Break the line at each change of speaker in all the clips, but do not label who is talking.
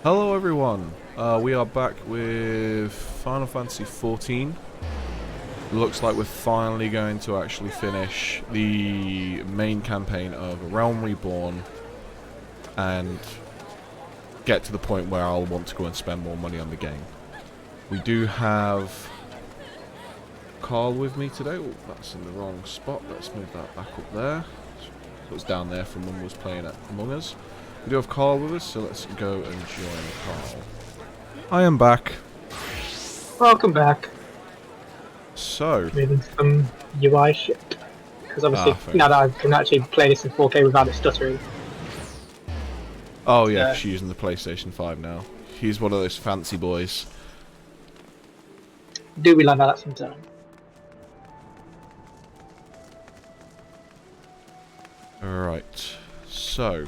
Hello everyone, we are back with Final Fantasy XIV. Looks like we're finally going to actually finish the main campaign of A Realm Reborn and get to the point where I'll want to go and spend more money on the game. We do have Carl with me today. Oh, that's in the wrong spot. Let's move that back up there. So it's down there from when we was playing at Among Us. We do have Carl with us, so let's go and join Carl. I am back.
Welcome back.
So,
Moving some UI shit. Because obviously, now that I can actually play this in 4K without it stuttering.
oh yeah, she's using the PlayStation 5 now. He's one of those fancy boys.
Do we like that sometime?
Alright, so,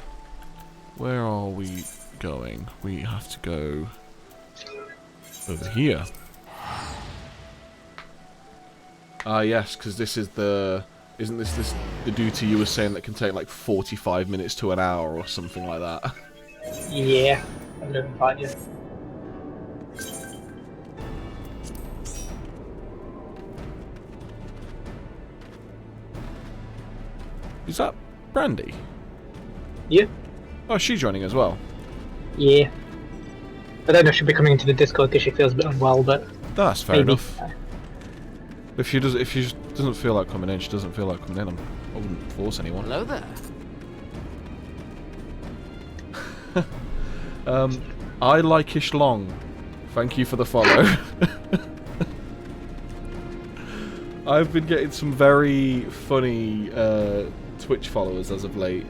where are we going? We have to go over here. Ah yes, because this is the... Isn't this the duty you were saying that can take like 45 minutes to an hour or something like that?
Yeah, I'm looking fine, yeah.
Is that Brandy?
Yeah?
Oh, she's joining as well.
Yeah. I don't know if she'll be coming into the Discord because she feels a bit unwell, but...
That's fair
maybe.
enough. If she doesn't feel like coming in, she doesn't feel like coming in. I wouldn't force anyone.
Hello there.
I like-ish long. Thank you for the follow. I've been getting some very funny Twitch followers as of late.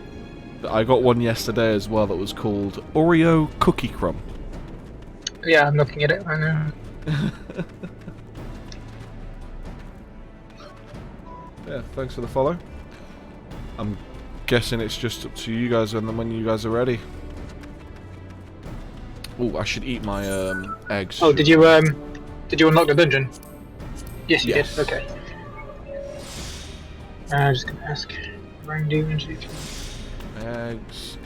I got one yesterday as well that was called Oreo Cookie Crumb.
Yeah, I'm looking at it right now.
Yeah, thanks for the follow. I'm guessing it's just up to you guys and then when you guys are ready. Oh, I should eat my eggs.
Oh, did you unlock the dungeon? Yes, you
Yes.
did. Okay. I'm just gonna ask Randy when she
Eggs.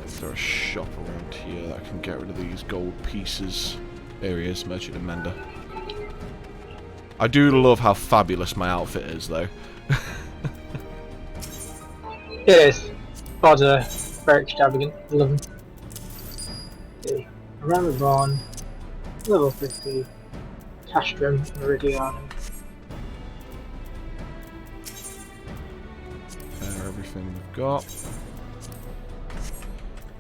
Is there a shop around here that I can get rid of these gold pieces? There he is, Merchant and Mender. I do love how fabulous my outfit is, though.
It is. Bards are very extravagant. I love them. Okay. Around the barn, level 50, Castrum, Meridian.
There, everything we've got.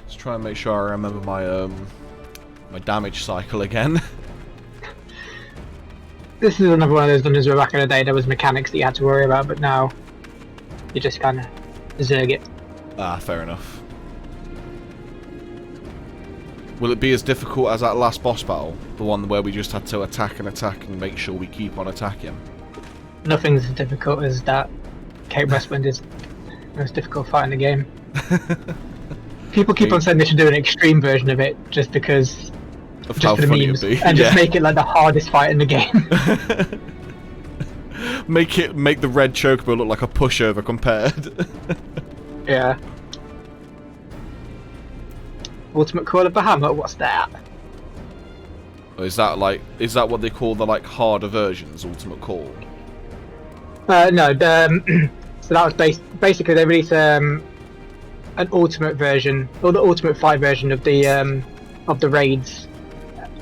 Let's try and make sure I remember my my damage cycle again.
This is another one of those dungeons where back in the day there was mechanics that you had to worry about, but now you just kind of zerg it.
Ah, fair enough. Will it be as difficult as that last boss battle? The one where we just had to attack and make sure we keep on attacking?
Nothing's as difficult as that. Cape Westwind is the most difficult fight in the game. People keep on saying they should do an extreme version of it just because...
Of
just
how
for the
funny
memes,
it'd be.
and
Yeah.
just make it like the hardest fight in the game.
Make the red chocobo look like a pushover compared.
Yeah. Ultimate Call of Bahamut, what's that?
Is that what they call the like harder versions, Ultimate Call?
No, so that was basically they released an ultimate version, or the Ultimate 5 version of the raids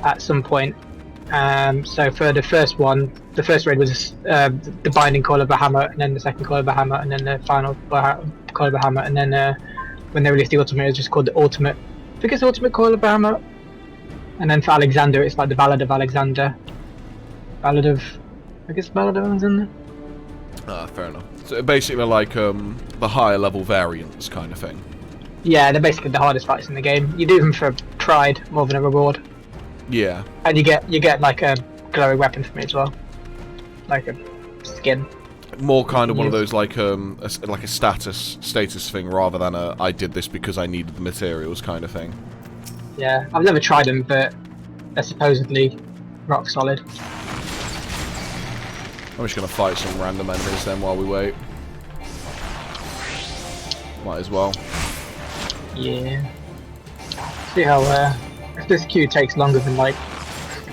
at some point. So for the first one, the first raid was the Binding Call of Bahamut, and then the second Call of Bahamut, and then the final Call of Bahamut, and then when they released the Ultimate, it was just called the Ultimate. I think it's Ultimate Call of Bahamut. And then for Alexander, it's like the Ballad of Alexander. I guess Ballad of Alexander.
Ah, fair enough. So basically like the higher level variants kind of thing.
Yeah, they're basically the hardest fights in the game. You do them for pride more than a reward.
Yeah.
And you get like a glowing weapon from it as well, like a skin.
More kind of one of those like a status thing rather than a I did this because I needed the materials kind of thing.
Yeah, I've never tried them, but they're supposedly rock solid.
I'm just gonna fight some random enemies then while we wait. Might as well.
Yeah. See how if this queue takes longer than like,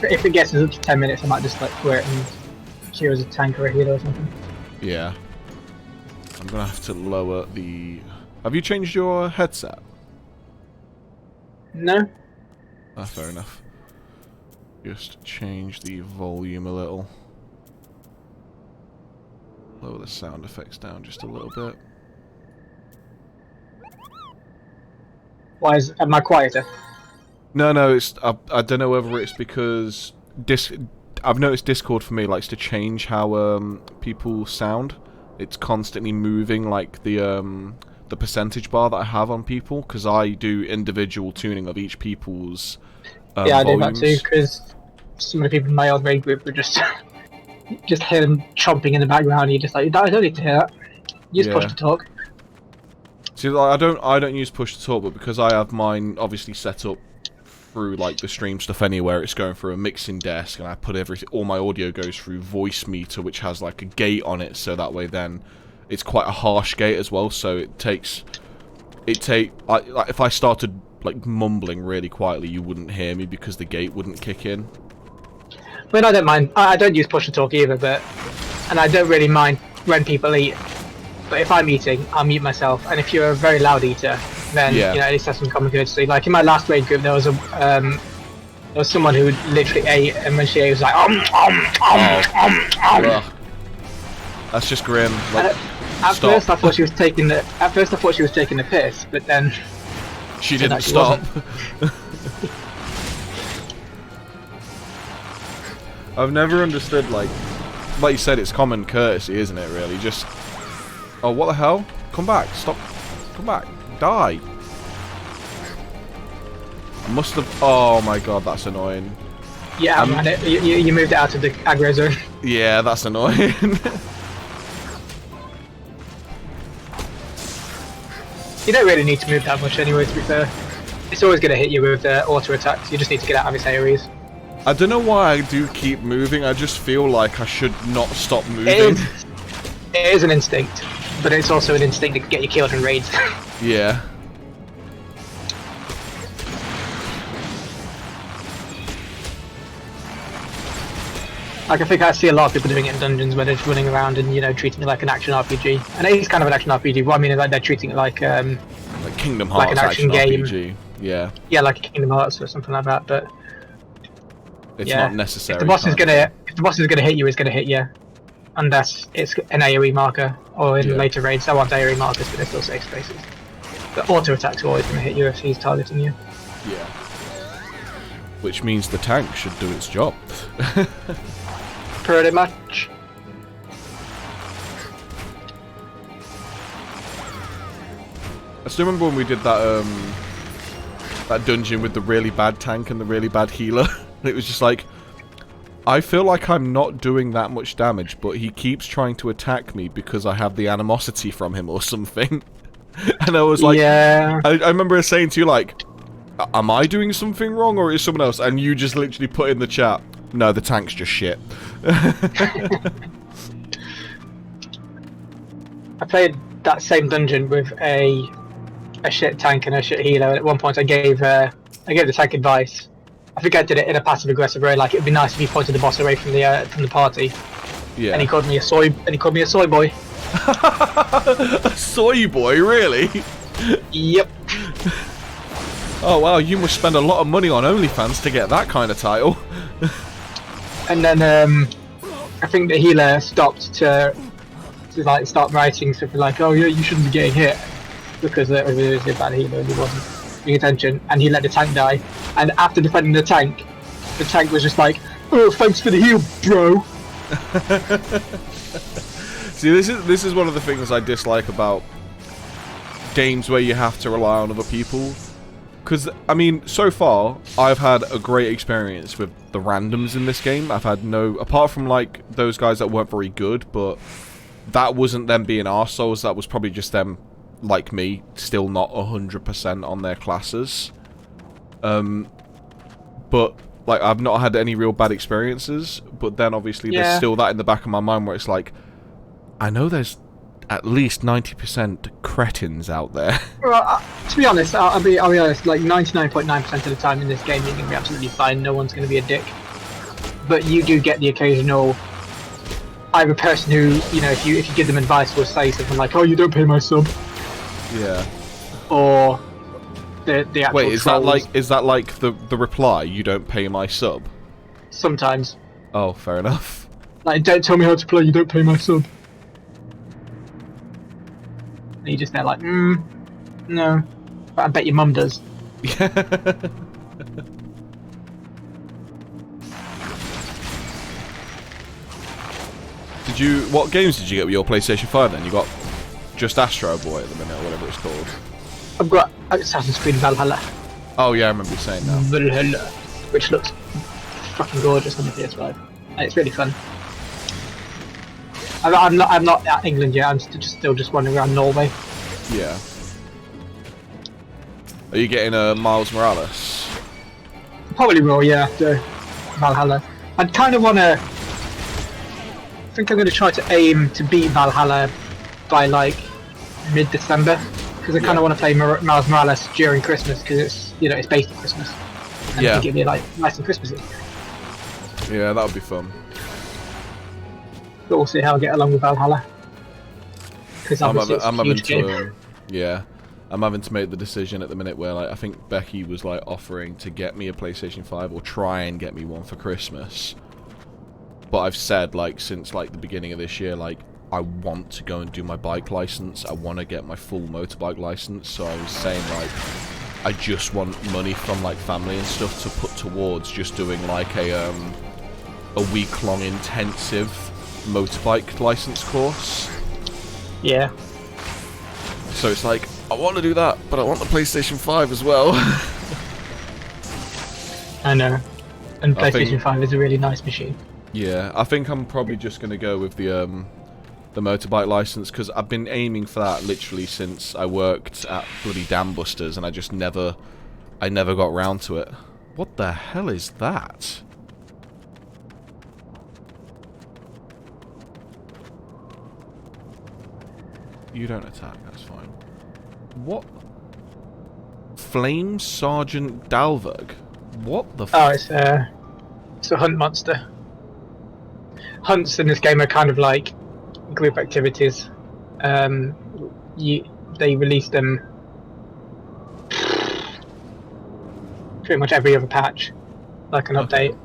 if it gets us up to 10 minutes, I might just like quit and queue as a tank or a healer or something.
Yeah. I'm gonna have to lower the... Have you changed your headset?
No.
Ah, fair enough. Just change the volume a little. Lower the sound effects down just a little bit.
Why am I quieter?
No, it's... I don't know whether it's because... I've noticed Discord for me likes to change how people sound. It's constantly moving like the percentage bar that I have on people, because I do individual tuning of each people's
yeah, I
volumes.
do that too, because some of the people in my old raid group were just hear them chomping in the background, and you're just like, I don't need to hear that. Use push to talk.
See, like, I don't use push to talk, but because I have mine obviously set up through like the stream stuff anywhere, it's going through a mixing desk, and I put all my audio goes through voice meter, which has like a gate on it, so that way then it's quite a harsh gate as well. So like if I started like mumbling really quietly, you wouldn't hear me because the gate wouldn't kick in.
I mean, I don't mind. I don't use push to talk either, and I don't really mind when people eat. But if I'm eating, I'll mute myself. And if you're a very loud eater, then you know, at least that's some common courtesy. Like in my last raid group, there was someone who literally ate, and when she ate, it was like
That's just grim. Like,
at first, I thought she was taking the piss, but then
she didn't stop. I've never understood, like you said, it's common courtesy, isn't it? Really, just. Oh, what the hell? Come back. Stop. Come back. Die. I must have... Oh my god, that's annoying.
Yeah, man, you moved it out of the aggro zone.
Yeah, that's annoying.
You don't really need to move that much anyway, to be fair. It's always going to hit you with auto attacks. You just need to get out of its AoEs.
I don't know why I do keep moving. I just feel like I should not stop moving.
It is an instinct. But it's also an instinct to get you killed in raids.
Yeah.
Like, I think I see a lot of people doing it in dungeons where they're just running around and, you know, treating it like an action RPG. And it is kind of an action RPG, but I mean, like, they're treating it like
Kingdom Hearts,
like an action game.
RPG. Yeah.
Yeah, like a Kingdom Hearts or something like that, but...
It's not necessary.
If the boss is gonna hit you, it's gonna hit you. Unless it's an AoE marker, or in later raids I want AoE markers, but they're still safe spaces. But auto attacks are always going to hit you if he's targeting you.
Yeah. Which means the tank should do its job.
Pretty much.
I still remember when we did that that dungeon with the really bad tank and the really bad healer. It was just like, I feel like I'm not doing that much damage, but he keeps trying to attack me because I have the animosity from him or something. And I was like,
yeah.
I remember saying to you, like, am I doing something wrong or is someone else? And you just literally put in the chat, no, the tank's just shit.
I played that same dungeon with a shit tank and a shit healer, and at one point I gave the tank advice. I think I did it in a passive aggressive way, like it'd be nice if you pointed the boss away from the party.
Yeah.
And he called me a soy boy.
A soy boy, really?
Yep.
Oh wow, you must spend a lot of money on OnlyFans to get that kind of title.
And then I think the healer stopped to like start writing something like, oh yeah, you shouldn't be getting hit, because it was a bad healer and he wasn't paying attention, and he let the tank die. And after defending the tank was just like, oh, thanks for the heal, bro.
See, this is one of the things I dislike about games where you have to rely on other people. Because, I mean, so far, I've had a great experience with the randoms in this game. I've had apart from, like, those guys that weren't very good, but that wasn't them being arseholes, that was probably just them, like me, still not 100% on their classes. But, like, I've not had any real bad experiences, but then, obviously, there's still that in the back of my mind where it's like, I know there's at least 90% cretins out there.
Well, to be honest, I'll be honest. Like 99.9% of the time in this game, you're going to be absolutely fine. No one's going to be a dick. But you do get the occasional either person who, you know, if you give them advice, will say something like, "Oh, you don't pay my sub,"
Yeah.
or the actual.
Wait, is
trolls.
that like the reply? You don't pay my sub.
Sometimes,
Oh, fair enough.
like, don't tell me how to play. You don't pay my sub. And you just there like, no, but I bet your mum does.
Yeah. What games did you get with your PlayStation 5 then? You got just Astro Boy at the minute, or whatever it's called.
I've got Assassin's Creed Valhalla.
Oh yeah, I remember you saying that.
Valhalla, which looks fucking gorgeous on the PS5. And it's really fun. I'm not at England yet. I'm still just wandering around Norway.
Yeah. Are you getting Miles Morales?
Probably will, yeah. After Valhalla, I'd kind of want to. I think I'm going to try to aim to beat Valhalla by like mid-December, because I kind of want to play Miles Morales during Christmas, because it's, you know, it's based on Christmas. And
Yeah.
to give me like nice and Christmassy.
Yeah, that would be fun.
But we'll see how I get along with Valhalla. Because obviously it's a huge game.
Yeah, I'm having to make the decision at the minute where, like, I think Becky was like offering to get me a PlayStation 5 or try and get me one for Christmas. But I've said, like, since like the beginning of this year, like, I want to go and do my bike license. I want to get my full motorbike license. So I was saying, like, I just want money from like family and stuff to put towards just doing like a week-long intensive motorbike license course.
Yeah.
So it's like, I want to do that, but I want the PlayStation 5 as well.
I know. And
I think-
PlayStation 5 is a really nice machine.
Yeah, I think I'm probably just going to go with the motorbike license, because I've been aiming for that literally since I worked at bloody Dam Busters, and I never got round to it. What the hell is that? You don't attack, that's fine. What? Flame Sergeant Dalberg? What the
Oh, it's a hunt monster. Hunts in this game are kind of like group activities. They release them pretty much every other patch, like an update,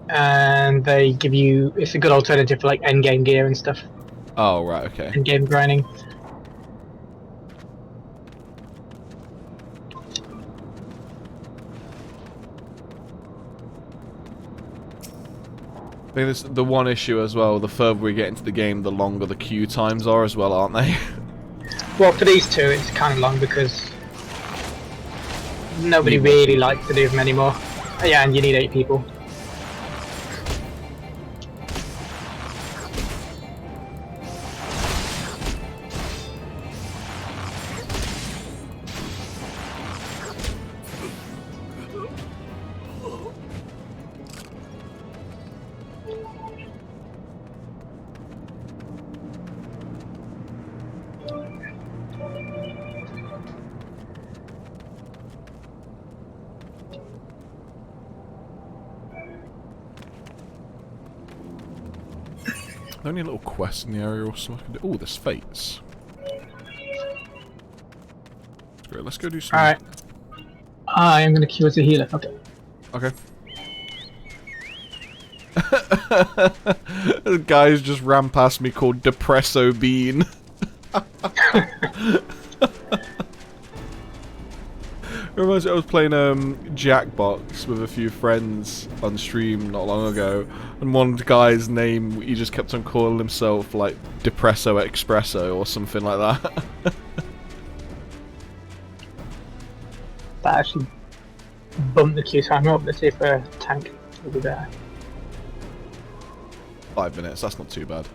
and they give you. It's a good alternative for like end game gear and stuff.
Oh, right, okay.
End game grinding.
I think that's the one issue as well. The further we get into the game, the longer the queue times are as well, aren't they?
Well, for these two, it's kind of long because nobody really likes to do them anymore. Yeah, and you need 8 people.
Only a little quest in the area or something I can do. Oh, there's fates. That's great. Let's go do some.
Alright. I am going to queue as a healer. Okay.
Okay. The guy's just ran past me called Depresso Bean. Reminds me, I was playing Jackbox with a few friends on stream not long ago, and one guy's name, he just kept on calling himself like Depresso Espresso or something like that.
That actually bumped the queue time up. Let's see if a tank will be better.
5 minutes, that's not too bad.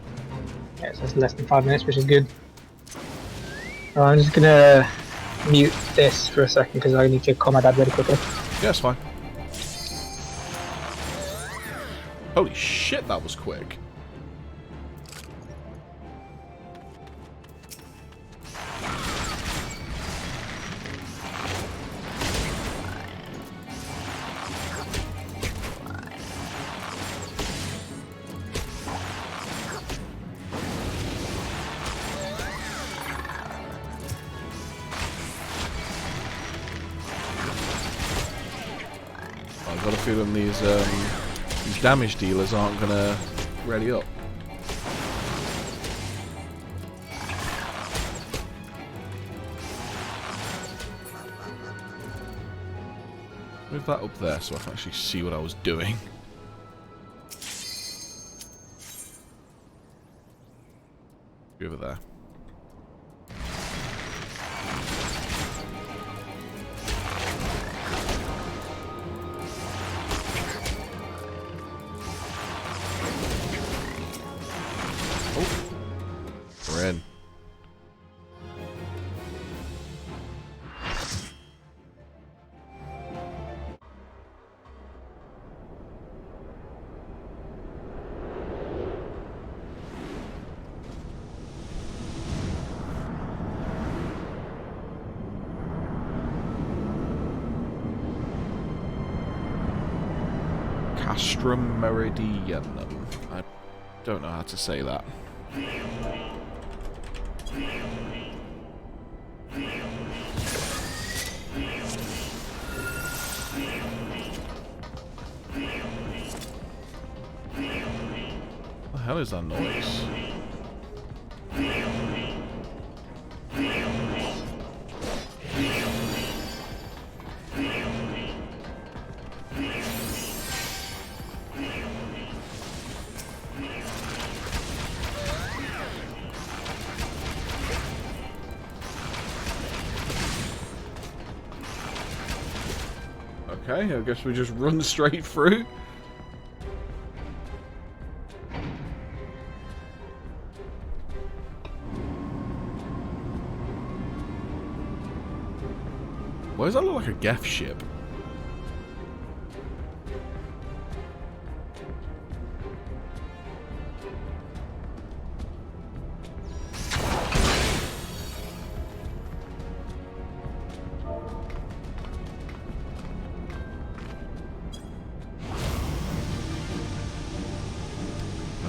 Yeah, so it's less than 5 minutes, which is good. Right, I'm just gonna mute this for a second because I need to call my dad really quickly.
Yeah, it's fine. Holy shit, that was quick. I've got a feeling these damage dealers aren't gonna ready up. Move that up there so I can actually see what I was doing. Over there. Oh, we're in. Castrum Meridianum. I don't know how to say that. What the hell is that noise? Okay, I guess we just run straight through. Why does that look like a Geth ship?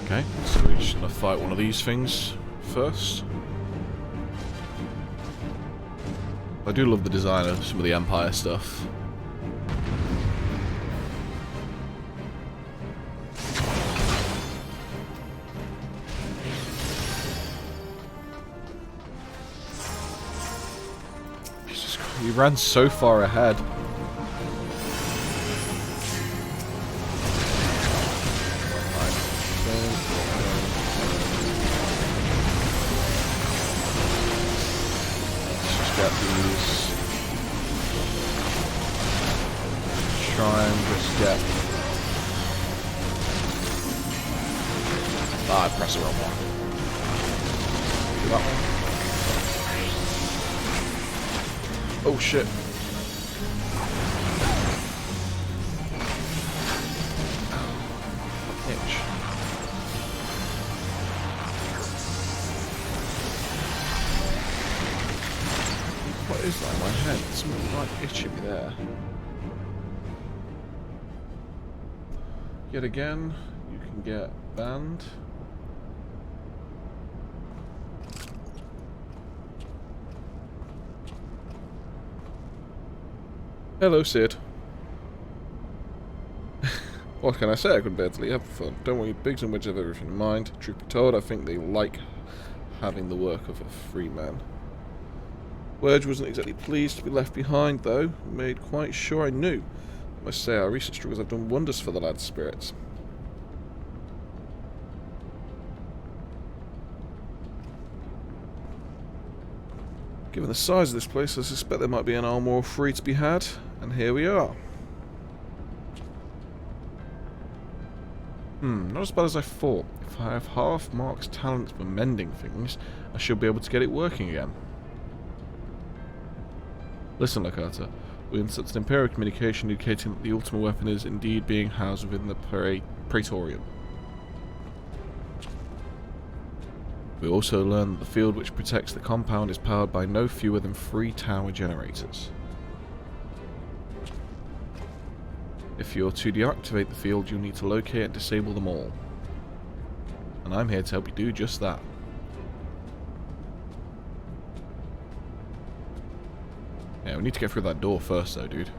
Okay, so we're just gonna fight one of these things first. I do love the design of some of the Empire stuff. Jesus Christ, he ran so far ahead. Try and just get... Ah, I pressed the wrong one. Do that one. Oh shit. Itch. What is that in my head? Something like itching me there. Yet again, you can get banned. Hello, Sid. What can I say? I couldn't bear to leave. Have fun. Don't want you bigs and wedges have everything in mind. Truth be told, I think they like having the work of a free man. Wedge wasn't exactly pleased to be left behind, though. Made quite sure I knew. I must say, our recent struggles have done wonders for the lad's spirits. Given the size of this place, I suspect there might be an armor free to be had, and here we are. Not as bad as I thought. If I have half Mark's talent for mending things, I should be able to get it working again. Listen, Lakata. We intercepted Imperial communication indicating that the ultimate weapon is indeed being housed within the Praetorium. We also learned that the field which protects the compound is powered by no fewer than 3 tower generators. If you're to deactivate the field, you'll need to locate and disable them all. And I'm here to help you do just that. Yeah, we need to get through that door first though, dude.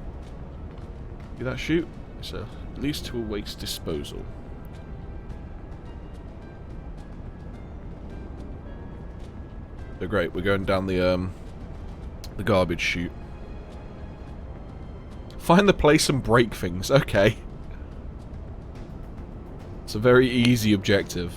See that chute? So, leads to a waste disposal. So great, we're going down the garbage chute. Find the place and break things. Okay. It's a very easy objective.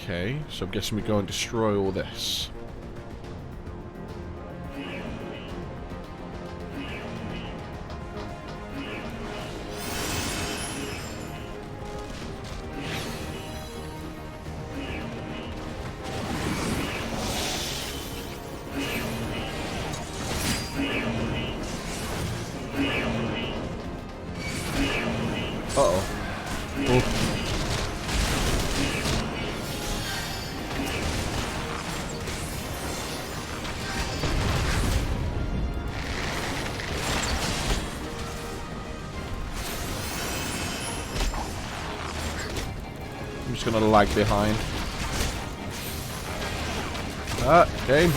Okay, so I'm guessing we go and destroy all this. Uh-oh. Oh. I'm just gonna lag behind. Ah, game.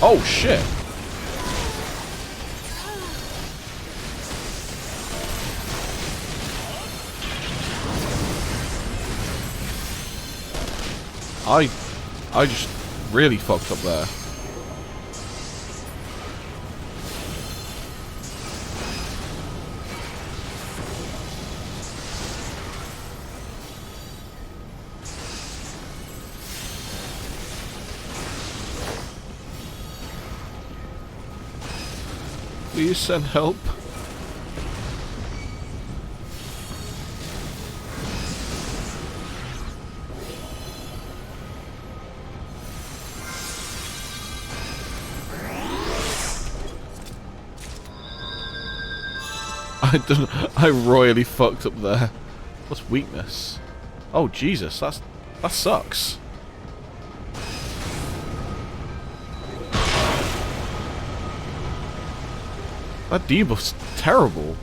Oh shit. I just really fucked up there. Please send help. I royally fucked up there. What's weakness? Oh Jesus, that sucks. That debuff's terrible.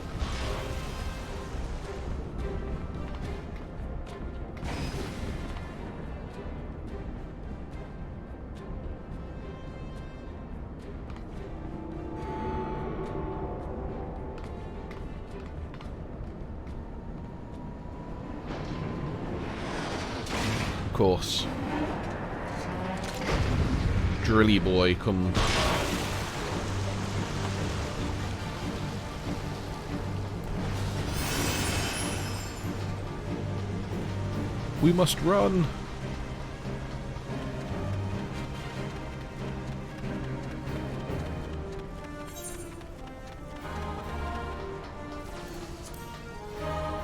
Of course. Drilly boy, come. We must run.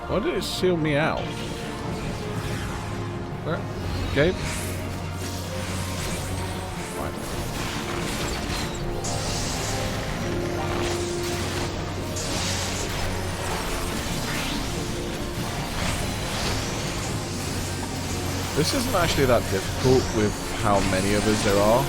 Why did it seal me out? Where? Okay. Right. This isn't actually that difficult with how many of us there are.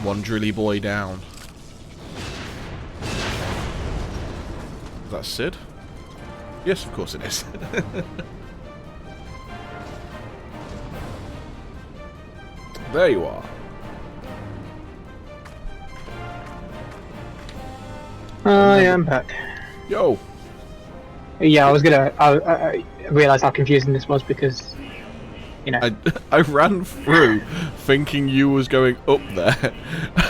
One drilly boy down. Is that Sid? Yes, of course it is. There you are.
I am back.
Yo.
Yeah, I realised how confusing this was because, you know.
I ran through thinking you was going up there.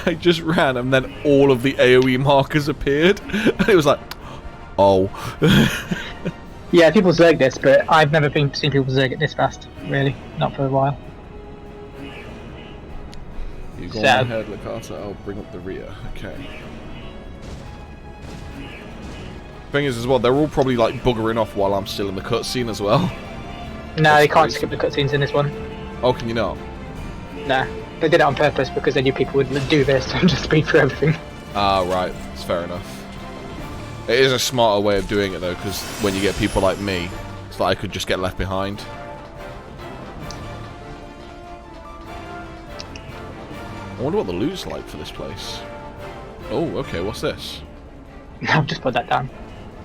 I just ran and then all of the AoE markers appeared. And it was like, oh.
Yeah, people zerg this, but I've never seen people zerg it this fast, really. Not for a while.
You go on ahead, Lakata, I'll bring up the rear. Okay. Thing is as well, they're all probably like buggering off while I'm still in the cutscene as well.
No, you can't skip the cutscenes in this one.
Oh, can you not?
Nah, they did it on purpose because they knew people would do this and just speed through everything.
Ah, right. It's fair enough. It is a smarter way of doing it though, because when you get people like me, it's like I could just get left behind. I wonder what the loot's like for this place. Oh, okay, what's this?
I've just put that down.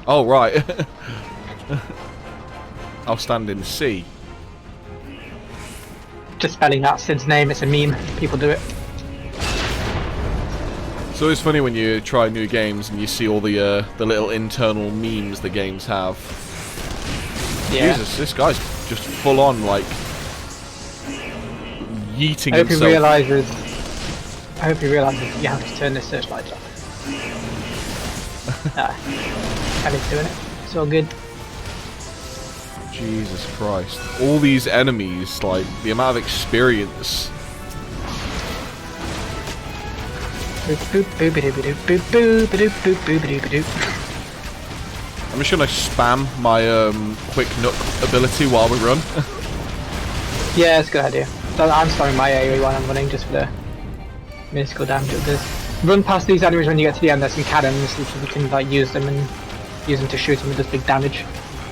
Oh, right. I'll stand in C.
Just spelling out Sid's name, it's a meme. People do it.
It's always funny when you try new games and you see all the little internal memes the games have.
Yeah.
Jesus, this guy's just full on, like, yeeting
I hope
himself.
I hope he realises you have to turn the searchlights off. And he's doing it. It's all good.
Jesus Christ. All these enemies, like, the amount of experience. I'm just gonna spam my quick nook ability while we run.
Yeah, it's a good idea. So I'm starting my AoE while I'm running just for the minuscule damage it does. Run past these enemies when you get to the end. There's some cannons, which you can like use them to shoot them with this big damage.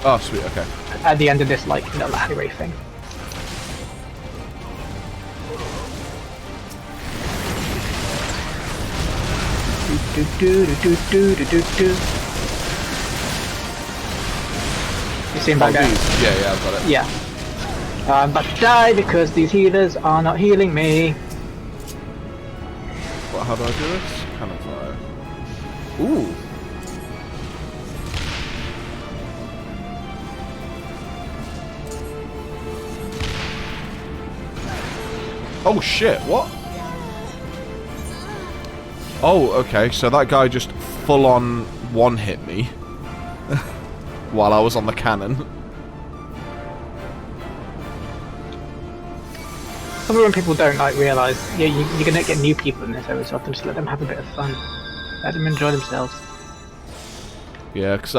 Oh, sweet. Okay.
At the end of this like little alleyway thing. You see him back there?
Yeah, I've got it.
Yeah. I'm about to die because these healers are not healing me.
What, how do I do this? Cannon fire. Ooh. Oh shit, what? Oh, okay, so that guy just full on one-hit me while I was on the cannon.
Something when people don't like realise, yeah, you're gonna get new people in this area, so often just let them have a bit of fun. Let them enjoy themselves.
Yeah, because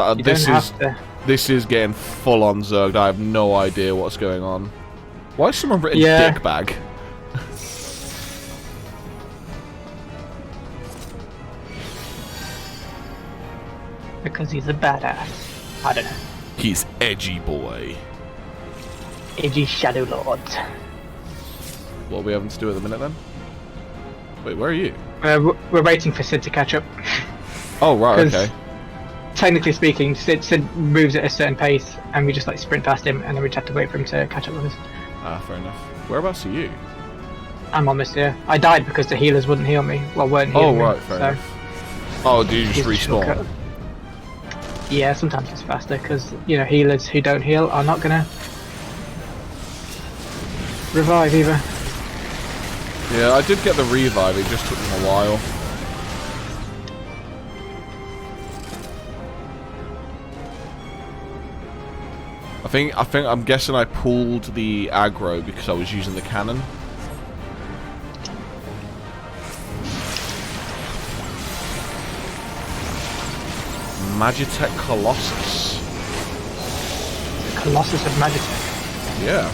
this is getting full on zerged. I have no idea what's going on. Why has someone written dick bag?
Because he's a badass. I don't know.
He's edgy boy.
Edgy Shadow Lord.
What are we having to do at the minute then? Wait, where are you?
We're waiting for Sid to catch up.
Oh, right, okay.
Technically speaking, Sid moves at a certain pace, and we just like sprint past him, and then we just have to wait for him to catch up with us.
Ah, fair enough. Whereabouts are you?
I'm almost here. I died because the healers wouldn't heal me. Well, weren't healing me.
Oh, right, fair enough. Oh, do you just respawn?
Yeah, sometimes it's faster, because, you know, healers who don't heal are not gonna revive either.
Yeah, I did get the revive, it just took me a while. I'm guessing I pulled the aggro because I was using the cannon. Magitech Colossus.
The Colossus of Magitech.
Yeah.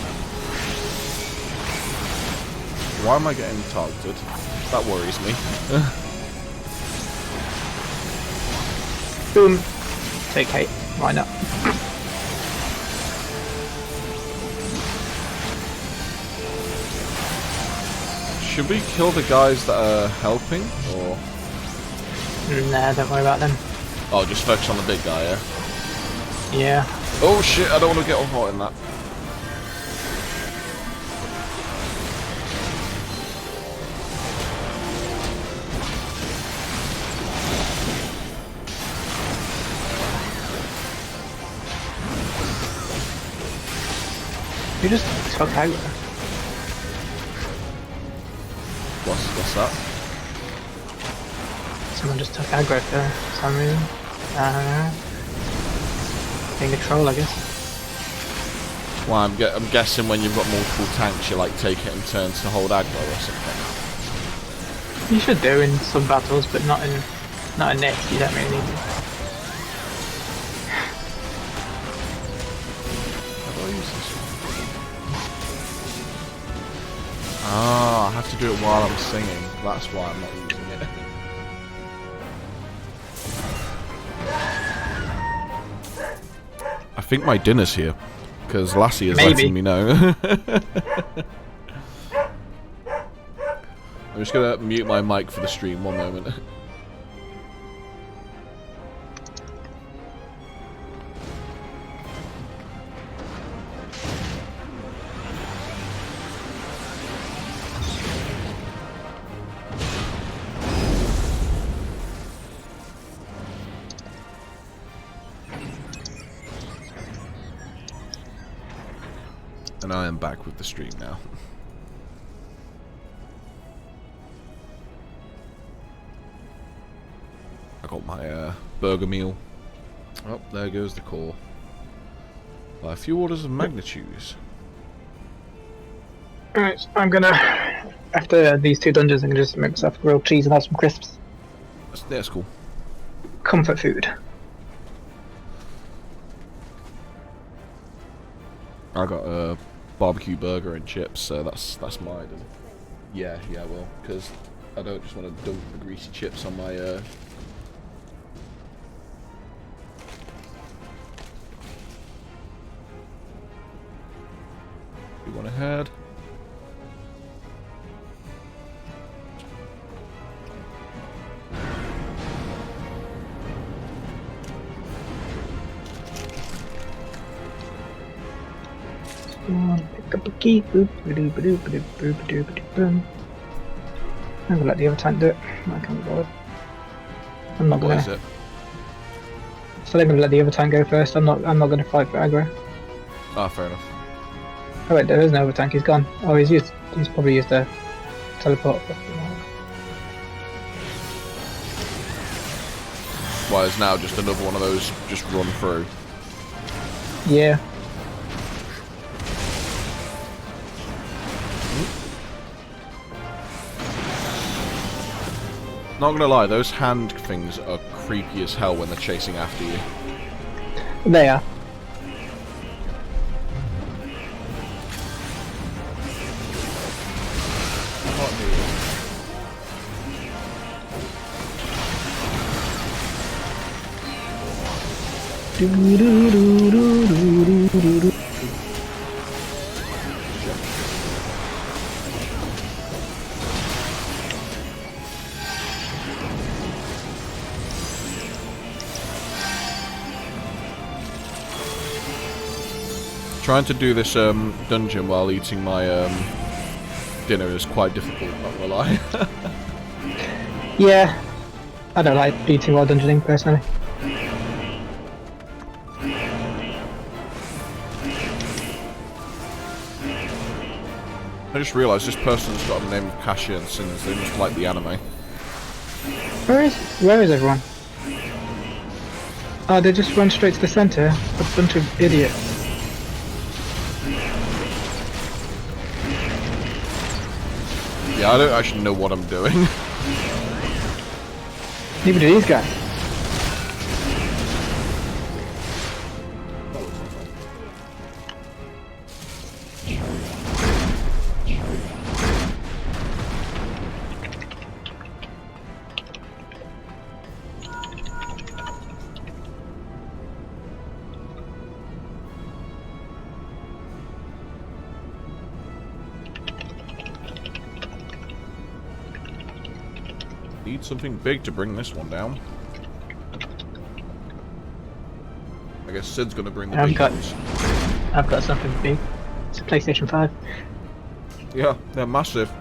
Why am I getting targeted? That worries me.
Boom. Take hate. Why not?
Should we kill the guys that are helping, or?
Nah, don't worry about them.
Oh, just focus on the big guy, yeah?
Yeah.
Oh shit, I don't want to get caught in that.
You just took aggro.
What's that?
Someone just took aggro for some reason. Being a troll, I guess.
Well, I'm guessing when you've got multiple tanks, you like take it in turns to hold aggro or something.
You should do in some battles, but not in this. You don't really need to.
How do I use this one? Ah, I have to do it while I'm singing. That's why I'm not using it. I think my dinner's here, because Lassie is letting me know. I'm just gonna mute my mic for the stream, one moment. And I am back with the stream now. I got my burger meal. Oh, there goes the core. By a few orders of magnitudes.
Alright, so I'm gonna, after these 2 dungeons, I'm gonna just make myself grilled cheese and have some crisps.
That's cool.
Comfort food.
I got a barbecue burger and chips, so that's mine. Yeah, well, because I don't just want to dump the greasy chips on my We went ahead.
Pick up a key. I'm gonna let the other tank do it. I can't be bothered. I'm not
What is
gonna.
it?
So they're gonna let the other tank go first. I'm not gonna fight for aggro.
Ah, fair enough.
Oh wait, there is no other tank. He's gone. Oh, he's probably used a teleport.
Why is now just another one of those just run through?
Yeah.
Not gonna lie, those hand things are creepy as hell when they're chasing after you.
They are.
Trying to do this dungeon while eating my dinner is quite difficult, not gonna lie.
Yeah. I don't like eating while dungeoning personally.
I just realised this person's got the name of Cassia and Sins. They must like the anime.
Where is everyone? Oh, they just run straight to the center. A bunch of idiots.
Yeah, I don't actually know what I'm doing.
Neither do these guys.
Need something big to bring this one down. I guess Sid's gonna bring the big ones.
I've got something big. It's a PlayStation 5.
Yeah, they're massive.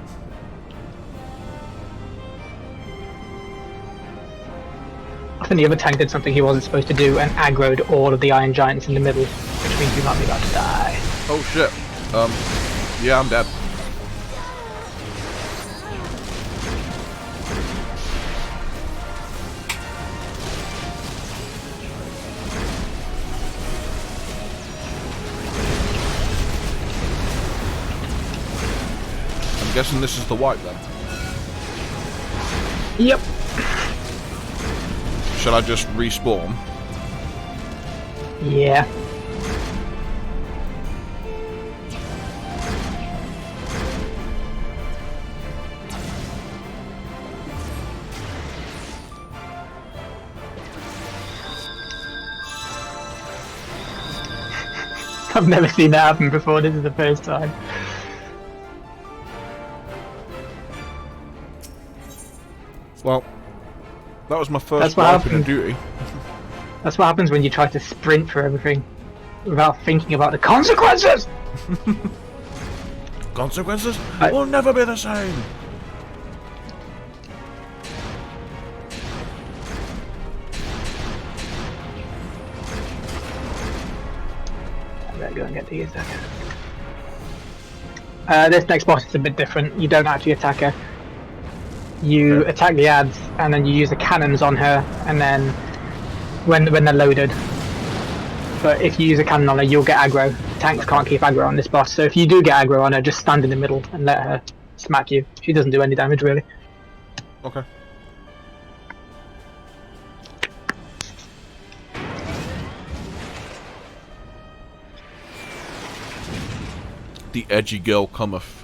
I think the other tank did something he wasn't supposed to do and aggroed all of the Iron Giants in the middle, which means we might be about to die.
Oh shit. Yeah, I'm dead. I'm guessing this is the wipe then.
Yep.
Should I just respawn?
Yeah. I've never seen that happen before. This is the first time.
Well, that was my first
That's what
wipe in a
happened.
duty.
That's what happens when you try to sprint for everything without thinking about the consequences.
Consequences will never be the same.
I better go and get to use that. This next boss is a bit different. You don't actually attack her. You
Okay.
attack the ads, and then you use the cannons on her, and then when they're loaded. But if you use a cannon on her, you'll get aggro. Tanks can't keep aggro on this boss, so if you do get aggro on her, just stand in the middle and let her smack you. She doesn't do any damage, really.
Okay. The edgy girl cometh.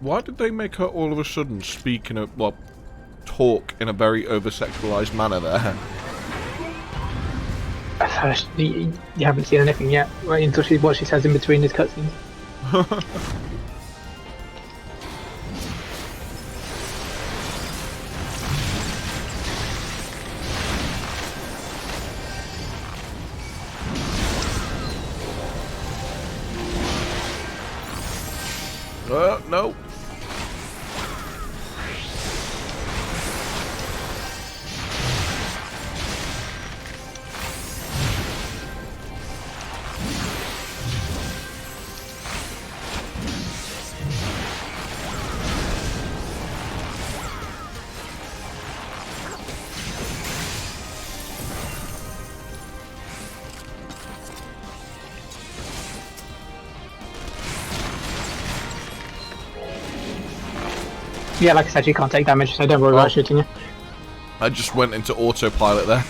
Why did they make her all of a sudden speak in a, well, talk in a very over-sexualized manner there?
You haven't seen anything yet. Wait until what she says in between his cutscenes.
No.
Yeah, like I said, you can't take damage, so don't worry about shooting you.
I just went into autopilot there.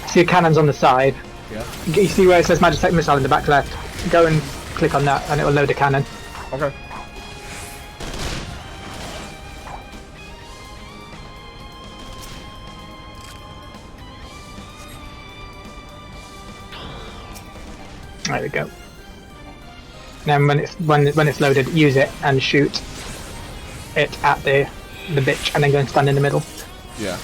See your cannons on the side.
Yeah.
You see where it says Magitech Missile in the back left? Go and click on that and it will load a cannon.
Okay.
There we go. Then when it's loaded, use it and shoot it at the bitch, and then go and stand in the middle.
Yeah.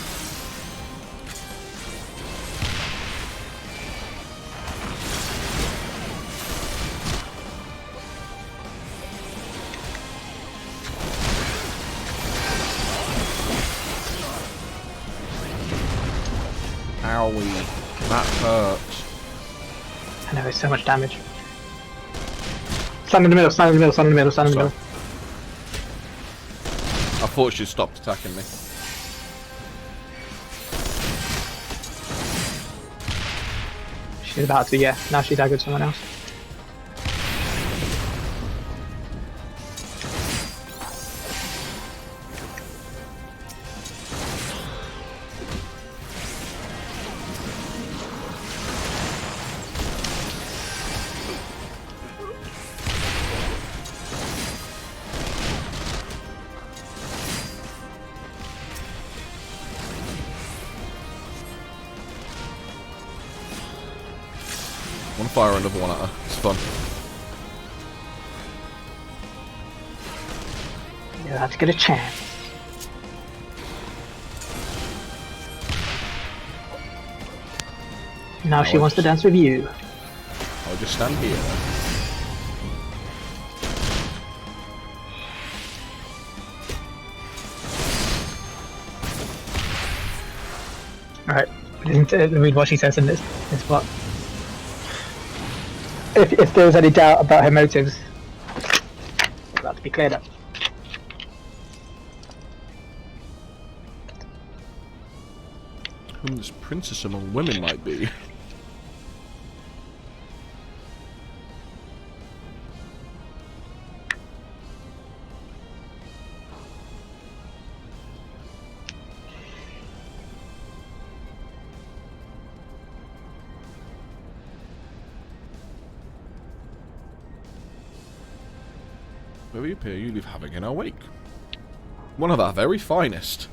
Owie. That hurts.
I know, it's so much damage. Stand in the middle, stand in the middle, stand in the middle, stand in the
Sorry.
middle.
I thought she'd stopped attacking me.
She's about to, yeah. Now she's aggroed someone else.
I want to fire another one at her. It's fun.
You'll have to get a chance. Now she wants to dance with you.
I'll just stand here.
Alright, read what she says in this part. If there was any doubt about her motives, that to be cleared up.
Whom this princess among women might be. Where we appear, you leave havoc in our wake. One of our very finest.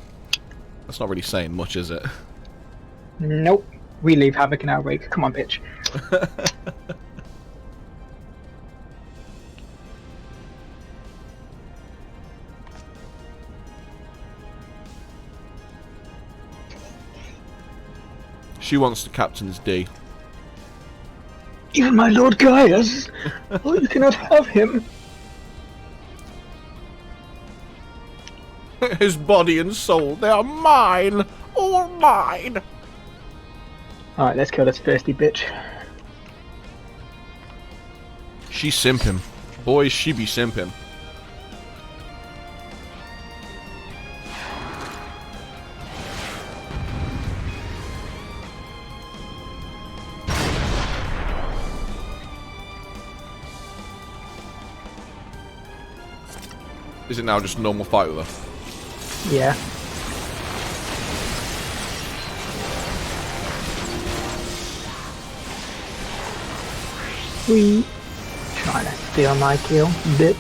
That's not really saying much, is it?
Nope. We leave havoc in our wake. Come on, bitch.
She wants the captain's D.
Even my Lord Gaius! Oh, you cannot have him!
His body and soul, they are mine! All mine!
Alright, let's kill this thirsty bitch.
She's simping. Boys, she be simping. Is it now just a normal fight with her?
Yeah. We trying to steal my kill, bitch.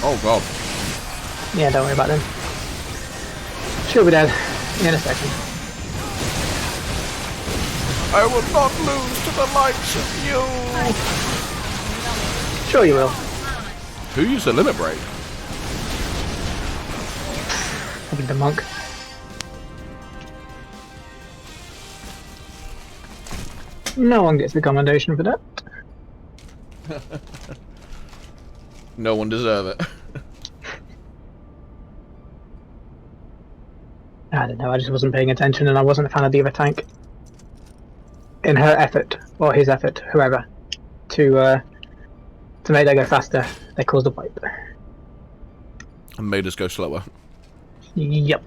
Oh god.
Yeah, don't worry about them. She'll be dead in a second.
I will not lose to the likes of you!
Sure you will.
Who used the limit break?
Probably the monk. No one gets the commendation for that.
No one deserve it.
I don't know, I just wasn't paying attention and I wasn't a fan of the other tank. In her effort, or his effort, whoever, to make that go faster, they caused a wipe.
And made us go slower.
Yep.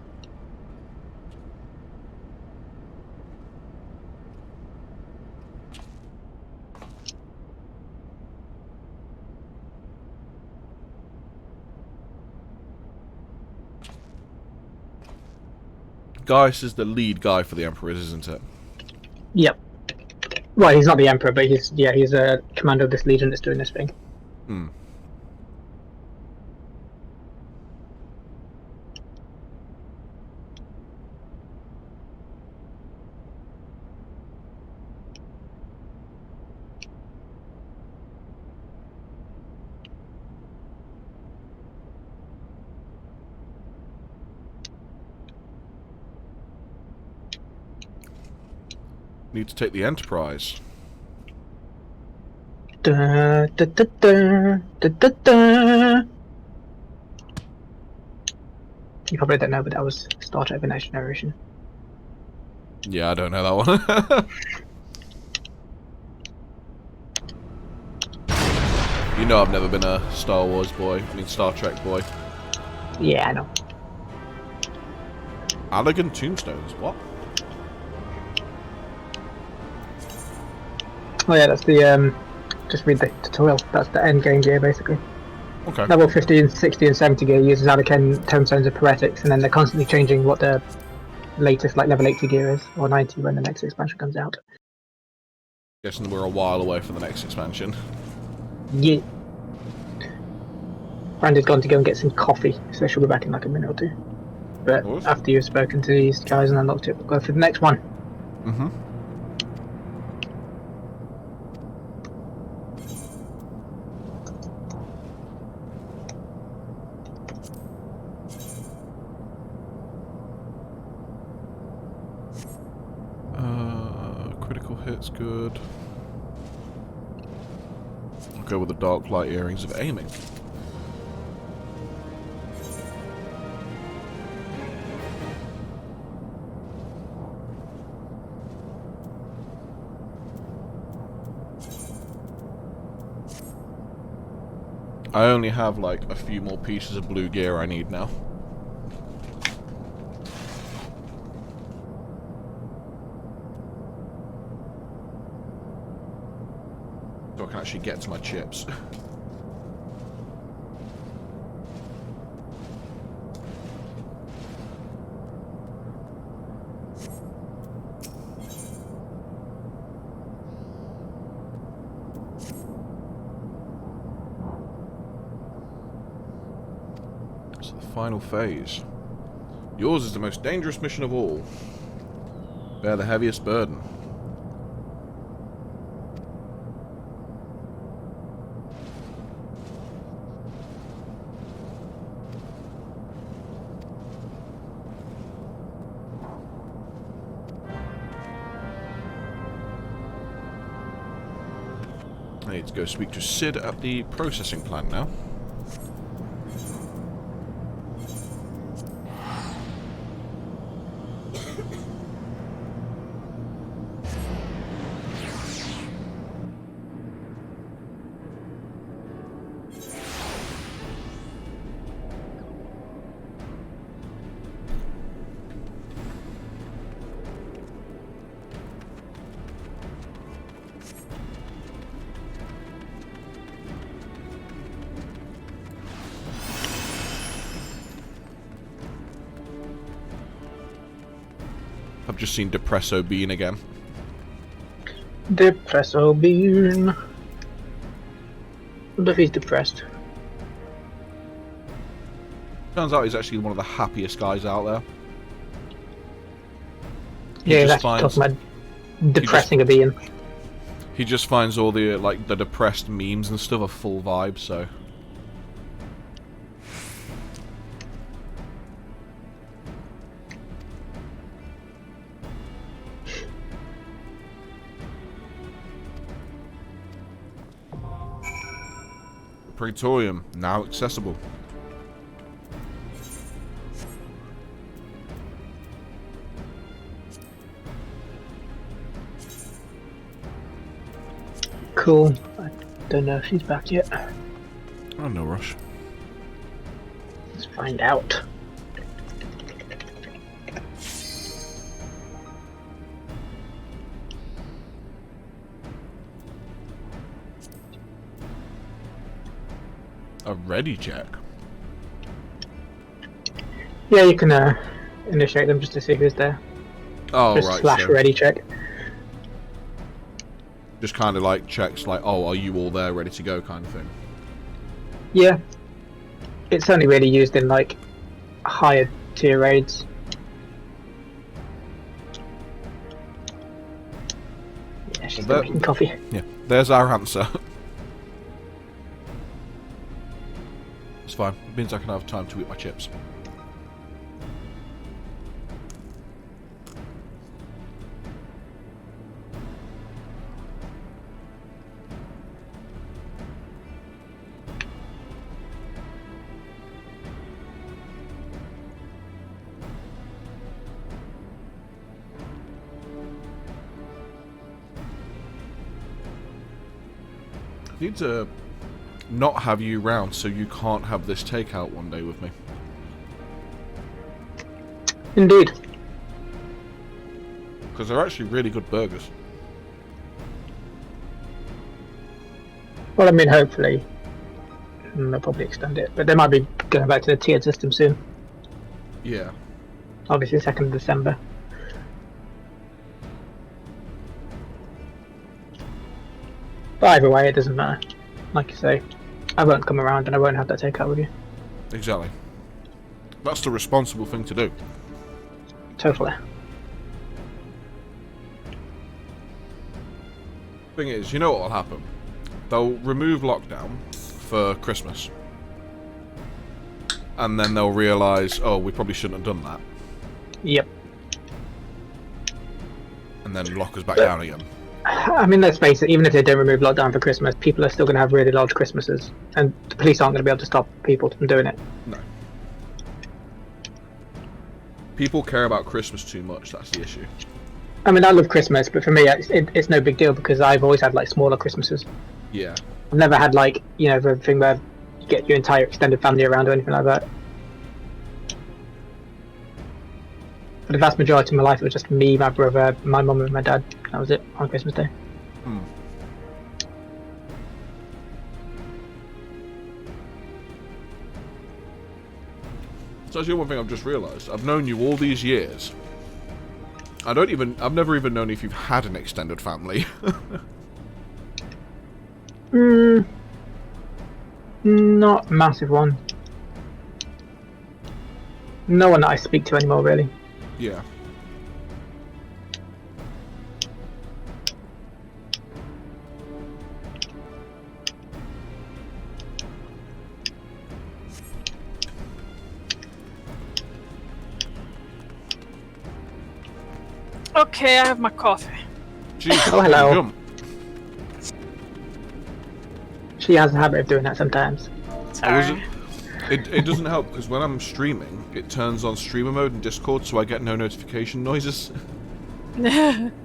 Gaius is the lead guy for the Emperors, isn't it?
Yep. Well, he's not the Emperor, but he's a commander of this legion that's doing this thing.
Hmm. Need to take the Enterprise.
Da, da, da, da, da, da, da. You probably don't know, but that was Star Trek: The Next Generation.
Yeah, I don't know that one. You know I've never been a Star Wars boy. I mean Star Trek boy.
Yeah, I know.
Elegant tombstones, what?
Oh yeah, that's the just read the tutorial. That's the end game gear basically.
Okay.
Level 50 and 60 and 70 gear uses Anakin tombstones and poetics, and then they're constantly changing what the latest like level 80 gear is, or 90 when the next expansion comes out.
Guessing we're a while away from the next expansion.
Yeah. Brandy's gone to go and get some coffee, so she'll be back in like a minute or two. But after you've spoken to these guys and unlocked it, we'll go for the next one.
Mm-hmm. Critical hit's good. I'll go with the dark light earrings of aiming. I only have like a few more pieces of blue gear I need now. So I can actually get to my chips. So the final phase. Yours is the most dangerous mission of all. Bear the heaviest burden. I need to go speak to Sid at the processing plant now. I've just seen Depresso Bean again.
Depresso Bean. I wonder if he's depressed.
Turns out he's actually one of the happiest guys out there.
Yeah, that's talking about depressing a being.
He just finds all the like the depressed memes and stuff a full vibe, so. Praetorium, now accessible.
Cool. I don't know if she's back yet.
Oh, no rush.
Let's find out.
A ready check?
Yeah, you can initiate them just to see who's there.
Oh,
just
right.
Slash
so
ready check.
just kind of like checks like, oh, are you all there ready to go kind of thing?
Yeah. It's only really used in like higher tier raids. Yeah, she's still making coffee.
Yeah, there's our answer. It's fine. It means I can have time to eat my chips. I need to not have you round so you can't have this takeout one day with me.
Indeed.
Because they're actually really good burgers.
Well, I mean, hopefully. They'll probably extend it. But they might be going back to the tiered system soon.
Yeah.
obviously 2nd of December. But either way, it doesn't matter. Like you say, I won't come around and I won't have that takeout with you.
Exactly. That's the responsible thing to do.
Totally.
Thing is, you know what will happen? They'll remove lockdown for Christmas. And then they'll realise, oh, we probably shouldn't have done that.
Yep.
And then lock us back down again.
I mean, let's face it, even if they don't remove lockdown for Christmas, people are still going to have really large Christmases. And the police aren't going to be able to stop people from doing it.
No. People care about Christmas too much, that's the issue.
I mean, I love Christmas, but for me, it's no big deal because I've always had, like, smaller Christmases.
Yeah.
I've never had, like, you know, the thing where you get your entire extended family around or anything like that. For the vast majority of my life, it was just me, my brother, my mum and my dad. That was it on Christmas Day.
Hmm. So that's the one thing I've just realised. I've known you all these years. I've never even known if you've had an extended family.
Not a massive one. No one that I speak to anymore, really.
Yeah.
Okay, I have my coffee.
Jesus,
Oh, hello.
jump.
She has a habit of doing that sometimes.
Sorry.
It doesn't help because when I'm streaming, it turns on streamer mode in Discord, so I get no notification noises.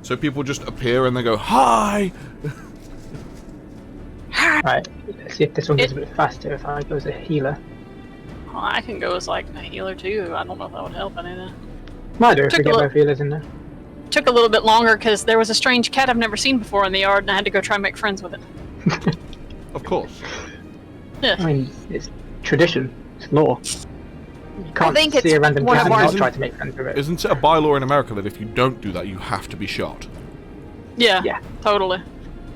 So people just appear and they go, "Hi!"
Right, let's see if this one goes a bit faster if I go as a healer.
Well, I can go as like a healer too. I don't know if that would help anything.
Might do if we
Took
get
a
both healers in there.
Took a little bit longer because there was a strange cat I've never seen before in the yard, and I had to go try and make friends with it.
Of course.
Yeah.
I mean, it's tradition. It's law. You can't
think
see
it's
a random
one
cat
of
and
our-
not try to make friends with it.
Isn't it a bylaw in America that if you don't do that, you have to be shot?
Yeah,
Yeah.
totally.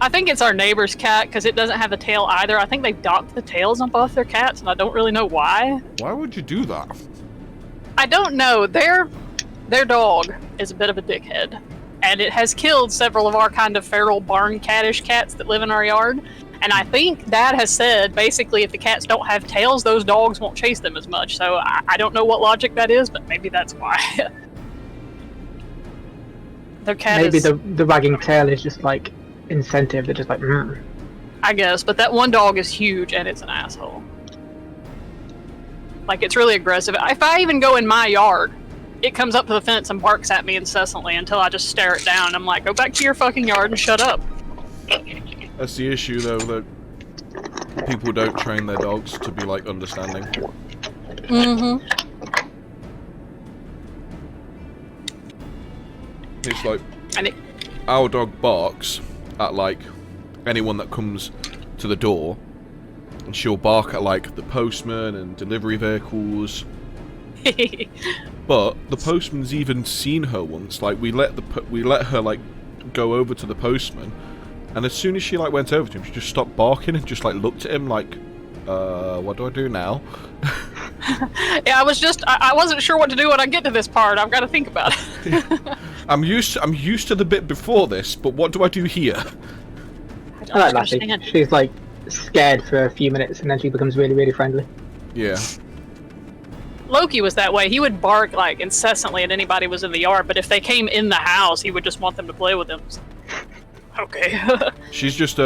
I think it's our neighbor's cat because it doesn't have a tail either. I think they've docked the tails on both their cats, and I don't really know why.
Why would you do that?
I don't know. Their dog is a bit of a dickhead, and it has killed several of our kind of feral barn cattish cats that live in our yard. And I think Dad has said basically if the cats don't have tails, those dogs won't chase them as much. So I don't know what logic that is, but maybe that's why. Their cat
Maybe
is,
the wagging tail is just like incentive. They're just like,
I guess, but that one dog is huge and it's an asshole. Like, it's really aggressive. If I even go in my yard, it comes up to the fence and barks at me incessantly until I just stare it down. I'm like, go back to your fucking yard and shut up.
That's the issue, though, that people don't train their dogs to be, like, understanding.
Mm-hmm.
It's like,
And
our dog barks at, like, anyone that comes to the door, and she'll bark at, like, the postman and delivery vehicles. But the postman's even seen her once. Like, we let her, like, go over to the postman, and as soon as she, like, went over to him, she just stopped barking and just, like, looked at him like, what do I do now?
yeah, I wasn't sure what to do when I get to this part. I've got to think about it.
I'm
I'm used to the bit before this, but what do I do here?
I
I
don't
like Lassie.
understand.
She's like scared for a few minutes and then she becomes really, really friendly.
Yeah.
Loki was that way. He would bark like incessantly at anybody who was in the yard, but if they came in the house, he would just want them to play with him. Okay.
She's just,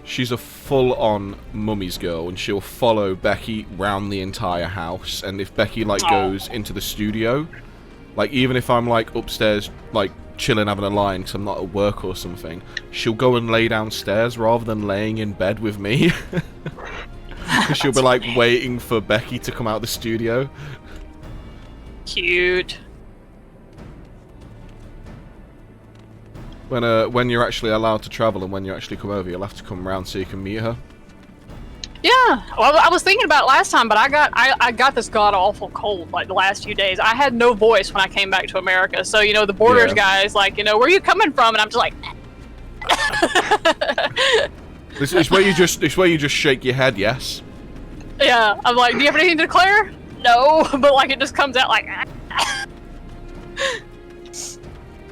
she's a full-on mummy's girl, and she'll follow Becky round the entire house, and if Becky, like, goes into the studio, like, even if I'm, like, upstairs, like, chilling, having a line, because I'm not at work or something, she'll go and lay downstairs rather than laying in bed with me. Because she'll be, like, waiting for Becky to come out of the studio.
Cute.
When you're actually allowed to travel and when you actually come over, you'll have to come round so you can meet her.
Yeah, well, I was thinking about it last time, but I got this god awful cold like the last few days. I had no voice when I came back to America, so the borders guys like, where are you coming from? And I'm just like,
it's where you just shake your head, yes.
Yeah, I'm like, do you have anything to declare? No, but like it just comes out like.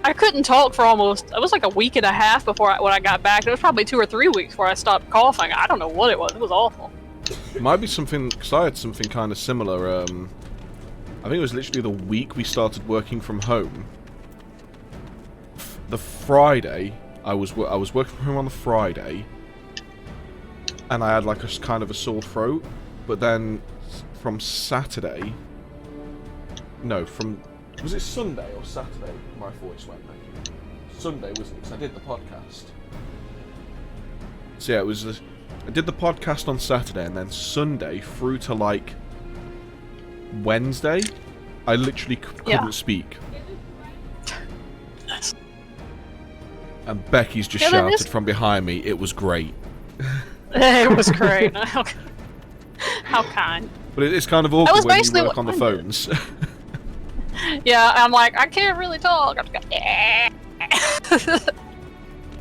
I couldn't talk for it was like a week and a half when I got back. It was probably 2 or 3 weeks before I stopped coughing. I don't know what it was. It was awful.
It might be something, because I had something kind of similar. I think it was literally the week we started working from home. The Friday, I was working from home on the Friday, and I had like a kind of a sore throat. But then from Saturday, was it Sunday or Saturday? My voice went back. Sunday, wasn't it? Because I did the podcast. So yeah, I did the podcast on Saturday, and then Sunday through to like Wednesday, I literally couldn't speak. And Becky's just shouted from behind me, "It was great."
It was great. How kind.
But it's kind of awkward when you work on the phones.
Yeah, I'm like, I can't really talk. I'm just going,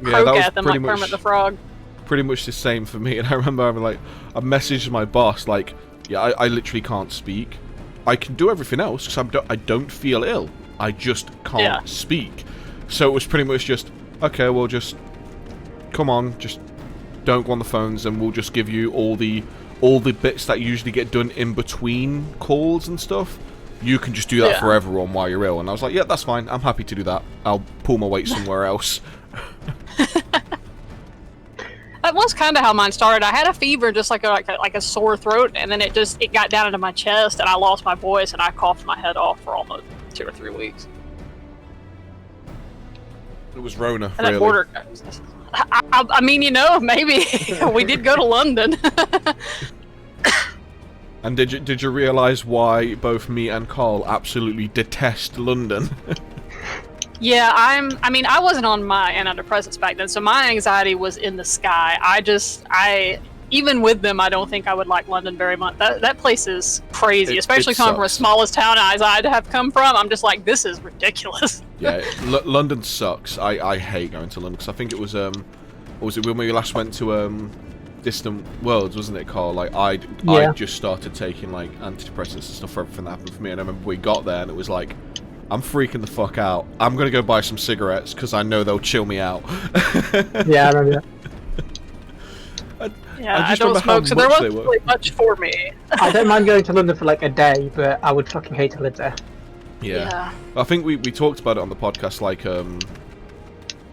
croak at them like Kermit the Frog.
Pretty much the same for me. And I remember I messaged my boss like, yeah, I literally can't speak. I can do everything else because I don't feel ill. I just can't speak. So it was pretty much just, okay, well, just come on, just don't go on the phones, and we'll just give you all the bits that usually get done in between calls and stuff. You can just do that for everyone while you're ill. And I was like, yeah, that's fine. I'm happy to do that. I'll pull my weight somewhere else.
That was kind of how mine started. I had a fever, just like a sore throat, and then it got down into my chest, and I lost my voice, and I coughed my head off for almost 2 or 3 weeks.
It was Rona,
and
really.
I mean, maybe. We did go to London.
And did you realise why both me and Carl absolutely detest London?
Yeah, I wasn't on my antidepressants back then, so my anxiety was in the sky. Even with them, I don't think I would like London very much. That place is crazy, especially coming from the smallest town I'd have come from. I'm just like, this is ridiculous.
Yeah, London sucks. I hate going to London, because I think it was, what was it, when we last went to, Distant Worlds, wasn't it, Carl? Like, I just started taking, like, antidepressants and stuff for everything that happened for me, and I remember we got there, and it was like, I'm freaking the fuck out. I'm gonna go buy some cigarettes, because I know they'll chill me out.
Yeah, I remember that.
I don't smoke, so there wasn't really much for me.
I don't mind going to London for, like, a day, but I would fucking hate to live there.
Yeah. I think we talked about it on the podcast, like,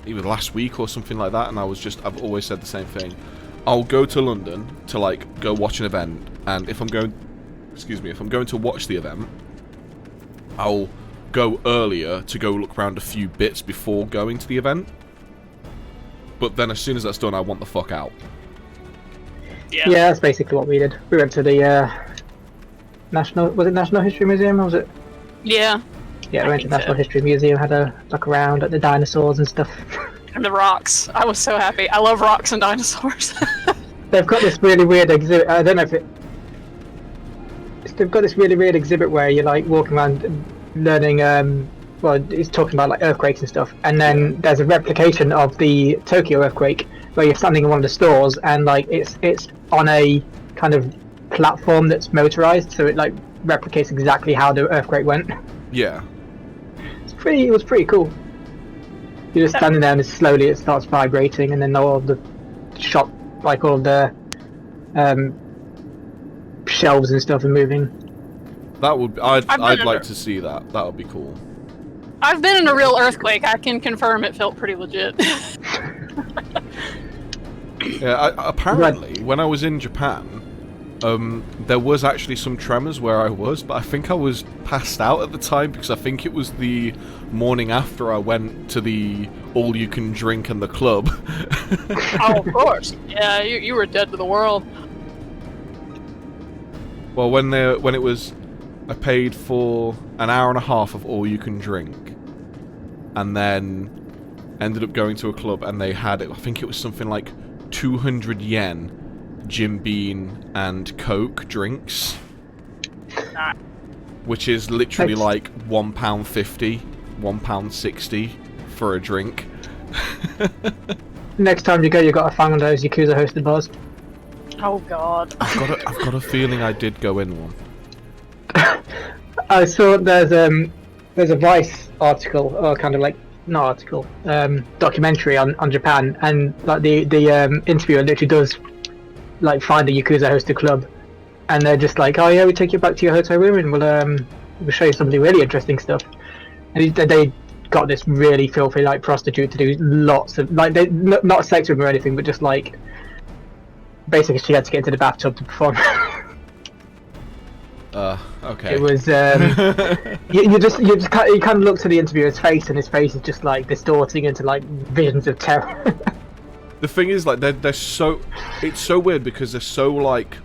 either last week or something like that, and I've always said the same thing. I'll go to London to, like, go watch an event, and if I'm going to watch the event, I'll go earlier to go look around a few bits before going to the event. But then as soon as that's done, I want the fuck out.
Yeah, that's basically what we did. We went to the National History Museum, or was it?
Yeah.
Yeah, we went to the National History Museum, had a look around at the dinosaurs and stuff.
And the rocks. I was so happy. I love rocks and dinosaurs.
They've got this really weird exhibit. I don't know if they've got this really weird exhibit where you're like walking around learning. Well, it's talking about like earthquakes and stuff, and then there's a replication of the Tokyo earthquake where you're standing in one of the stores, and like it's on a kind of platform that's motorized, so it like replicates exactly how the earthquake went.
Yeah.
It was pretty cool. You're just standing there and slowly it starts vibrating, and then all of the all of the shelves and stuff are moving.
That would I'd like to see that. That would be cool.
I've been in a real earthquake. I can confirm it felt pretty legit.
Yeah, apparently when I was in Japan, there was actually some tremors where I was, but I think I was passed out at the time because I think it was the morning after I went to the all-you-can-drink and the club.
Oh, of course. Yeah, you were dead to the world.
Well, when it was, I paid for an hour and a half of all-you-can-drink, and then ended up going to a club, and they had, I think it was something like 200 yen Jim Beam and Coke drinks,
Nah.
which is literally like £1.50, £1.60 for a drink.
Next time you go, you've got to find one of those Yakuza hosted bars.
Oh god.
I've got a feeling I did go in one.
I saw there's a Vice article, or kind of like not article, documentary on Japan, and like the interviewer literally does like find a Yakuza hosted club, and they're just like, oh yeah, we take you back to your hotel room and we'll show you some of the really interesting stuff. And they got this really filthy like prostitute to do lots of like not sex with him or anything, but just like basically she had to get into the bathtub to perform.
Okay.
It was you kind of look to the interviewer's face, and his face is just like distorting into like visions of terror.
The thing is, like, they're so... It's so weird because they're so, like,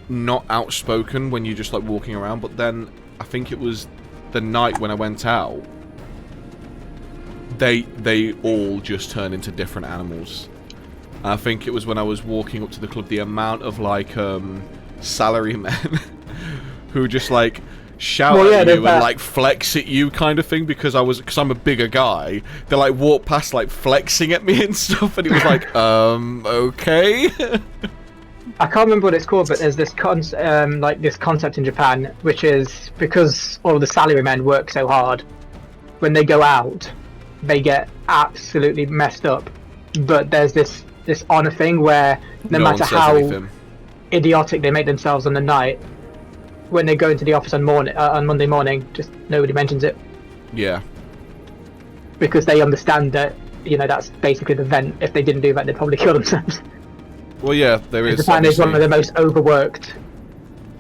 not outspoken when you're just, like, walking around. But then, I think it was the night when I went out, they all just turn into different animals. And I think it was when I was walking up to the club, the amount of, like, salarymen who just, like... shout at you and like flex at you kind of thing because I'm a bigger guy. They like walk past like flexing at me and stuff, and it was like okay.
I can't remember what it's called, but there's this this concept in Japan, which is because all the salarymen work so hard, when they go out they get absolutely messed up, but there's this honor thing where no matter how idiotic they make themselves on the night, when they go into the office on Monday morning, just nobody mentions it.
Yeah.
Because they understand that, you know, that's basically the vent. If they didn't do that, they'd probably kill themselves.
Well, yeah, there is.
Japan is one of the most overworked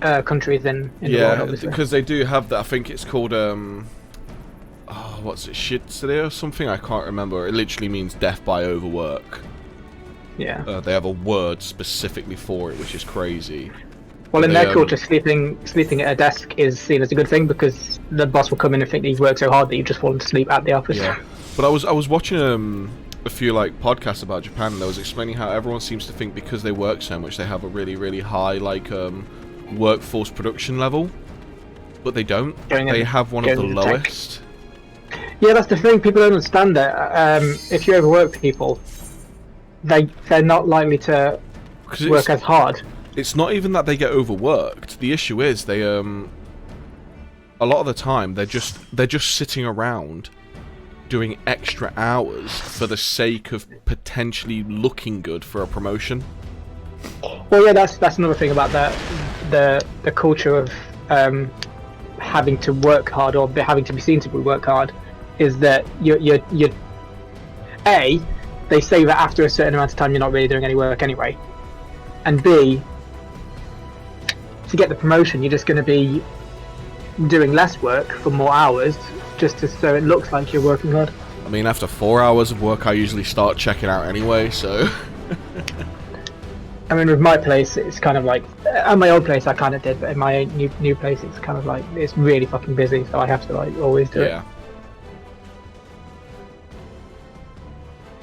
countries in the world, obviously.
Because they do have that. I think it's called what's it, shitsure or something? I can't remember. It literally means death by overwork.
Yeah.
They have a word specifically for it, which is crazy.
Well, in their culture, sleeping at a desk is seen as a good thing because the boss will come in and think that you've worked so hard that you've just fallen asleep at the office.
Yeah, but I was watching a few like podcasts about Japan, and I was explaining how everyone seems to think because they work so much they have a really, really high like workforce production level, but they don't. They have one of the lowest.
Yeah, that's the thing. People don't understand that. If you overwork people, they're not likely to work as hard.
It's not even that they get overworked. The issue is they a lot of the time they're just sitting around doing extra hours for the sake of potentially looking good for a promotion.
Well, yeah, that's another thing about the culture of having to work hard or having to be seen to work hard is that you they say that after a certain amount of time you're not really doing any work anyway, and B, to get the promotion, you're just going to be doing less work for more hours, just so it looks like you're working hard.
I mean, after 4 hours of work, I usually start checking out anyway, so...
I mean, with my place, it's kind of like... At my old place, I kind of did, but in my new place, it's kind of like... It's really fucking busy, so I have to, like, always do it.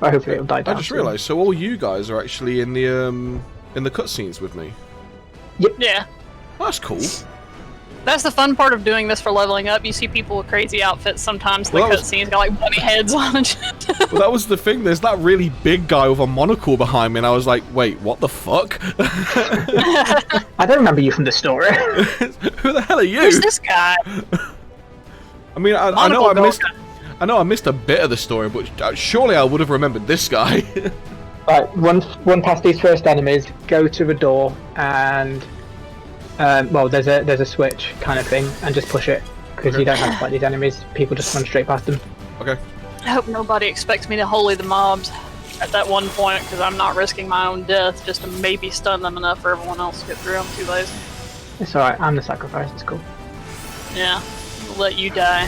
But hopefully it'll die down.
I just realised, so all you guys are actually in the cutscenes with me?
Yep.
Yeah.
Oh, that's cool.
That's the fun part of doing this for leveling up. You see people with crazy outfits sometimes. The cutscenes got like bunny heads on and shit.
Well, that was the thing. There's that really big guy with a monocle behind me, and I was like, wait, what the fuck?
I don't remember you from the story.
Who the hell are you?
Who's this guy?
I mean, I know I missed a bit of the story, but surely I would have remembered this guy.
Right, run past these first enemies, go to the door, and well, there's a switch kind of thing, and just push it because you don't have to fight these enemies. People just run straight past them.
Okay.
I hope nobody expects me to holy the mobs at that one point because I'm not risking my own death just to maybe stun them enough for everyone else to get through. I'm too lazy.
It's alright. I'm the sacrifice. It's cool.
Yeah, I'll let you die.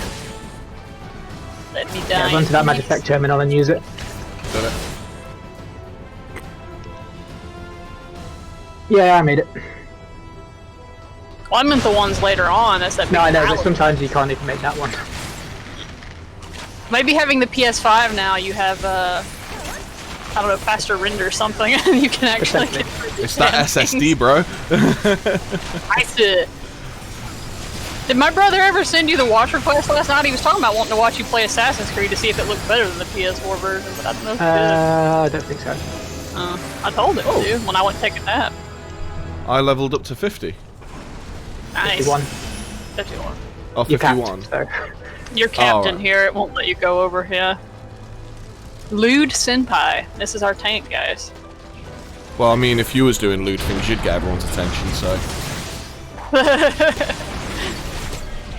Let me die.
Yeah, run to that Magitech terminal and use it.
Got it.
Yeah, I made it.
Well, I meant the ones later on. That's that.
No, I know, but sometimes you can't even make that one.
Maybe having the PS5 now, you have I don't know, faster render or something, and you can actually get
It's that SSD, bro.
I see. Did my brother ever send you the watch request last night? He was talking about wanting to watch you play Assassin's Creed to see if it looked better than the PS4 version, but I don't know if it did.
I don't think so.
I told him to when I went to take a nap.
I leveled up to 50.
Nice.
51.
51.
Oh,
You're
51.
captain, so.
You're captain
right.
here, it won't let you go over here. Lewd Senpai. This is our tank, guys.
Well, I mean, if you was doing lewd things, you'd get everyone's attention, so...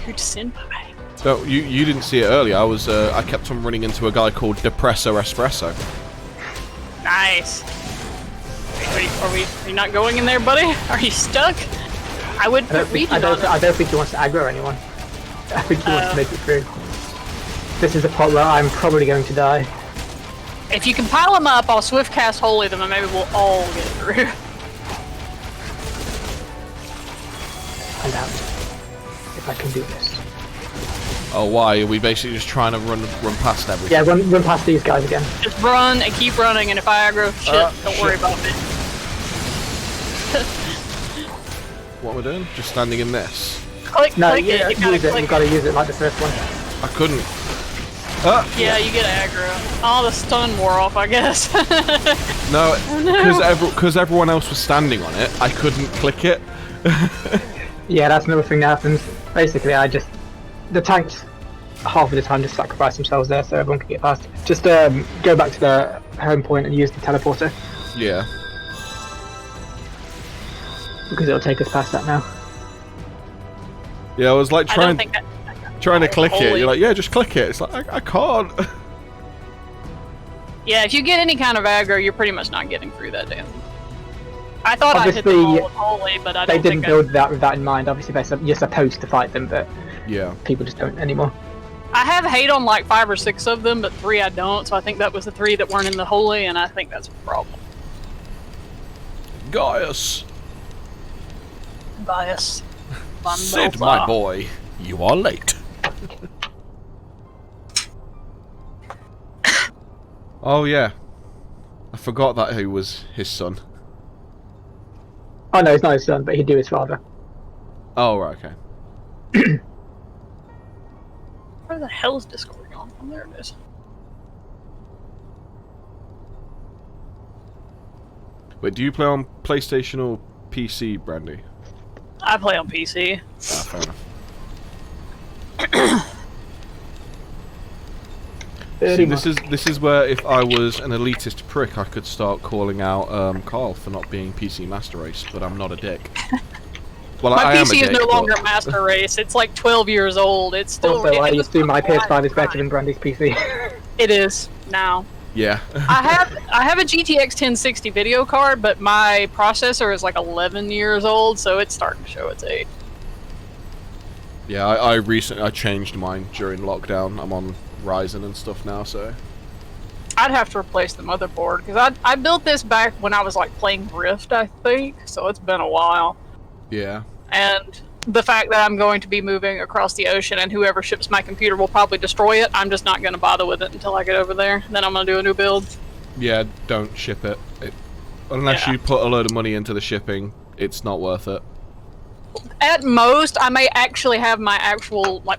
Lewd Senpai.
So, you didn't see it earlier. I kept on running into a guy called Depresso Espresso.
Nice. Are you not going in there, buddy? Are you stuck? I would put region on
I don't think he wants to aggro anyone. I think he wants to make it through. This is the part where I'm probably going to die.
If you can pile them up, I'll swift cast Holy them and maybe we'll all get through.
Find out if I can do this.
Oh, why? Are we basically just trying to run past everything?
Yeah, run past these guys again.
Just run and keep running, and if I aggro shit, don't worry about it.
What am I doing? Just standing in this?
Click,
No,
click
yeah,
it. You
use it.
click
You've got to use it like the first one.
I couldn't.
Yeah, you get aggro. Oh, the stun wore off, I guess.
No,
no.
because everyone else was standing on it, I couldn't click it.
Yeah, that's another thing that happens. Basically, the tanks half of the time just sacrifice themselves there so everyone can get past. Just go back to the home point and use the teleporter.
Yeah.
Because it'll take us past that now.
Yeah, I was like trying to click it.
Holy.
You're like, yeah, just click it. It's like, I can't.
Yeah, if you get any kind of aggro, you're pretty much not getting through that damn. I thought I hit
Obviously,
them all with Holy, but I
They
don't
didn't
think
build that with that in mind. Obviously, you're supposed to fight them, but
Yeah.
people just don't anymore.
I have hate on like 5 or 6 of them, but 3 I don't, so I think that was the 3 that weren't in the Holy, and I think that's a problem.
Gaius.
Bias.
Sid, my boy, you are late. Oh, yeah. I forgot that he was his son.
Oh no, it's not his son, but he'd do his father.
Oh, right, okay.
Where the hell is Discord gone? Oh, there it is.
Wait, do you play on PlayStation or PC, Brandy?
I play on PC.
Ah, fair enough. See, this is where if I was an elitist prick, I could start calling out Carl for not being PC Master Race, but I'm not a dick. Well,
My
I am a
PC is
dick,
no
but-
longer Master Race. It's like 12 years old. It's still.
Also, I used to do my PS5 is better than Brandy's PC.
It is now.
Yeah.
I have a GTX 1060 video card, but my processor is like 11 years old, so it's starting to show its age.
Yeah, I recently changed mine during lockdown. I'm on Ryzen and stuff now, so.
I'd have to replace the motherboard because I built this back when I was like playing Rift, I think. So it's been a while.
Yeah.
And the fact that I'm going to be moving across the ocean and whoever ships my computer will probably destroy it, I'm just not going to bother with it until I get over there. Then I'm going to do a new build.
Yeah, don't ship it. Unless
Yeah.
you put a load of money into the shipping, it's not worth it.
At most, I may actually have my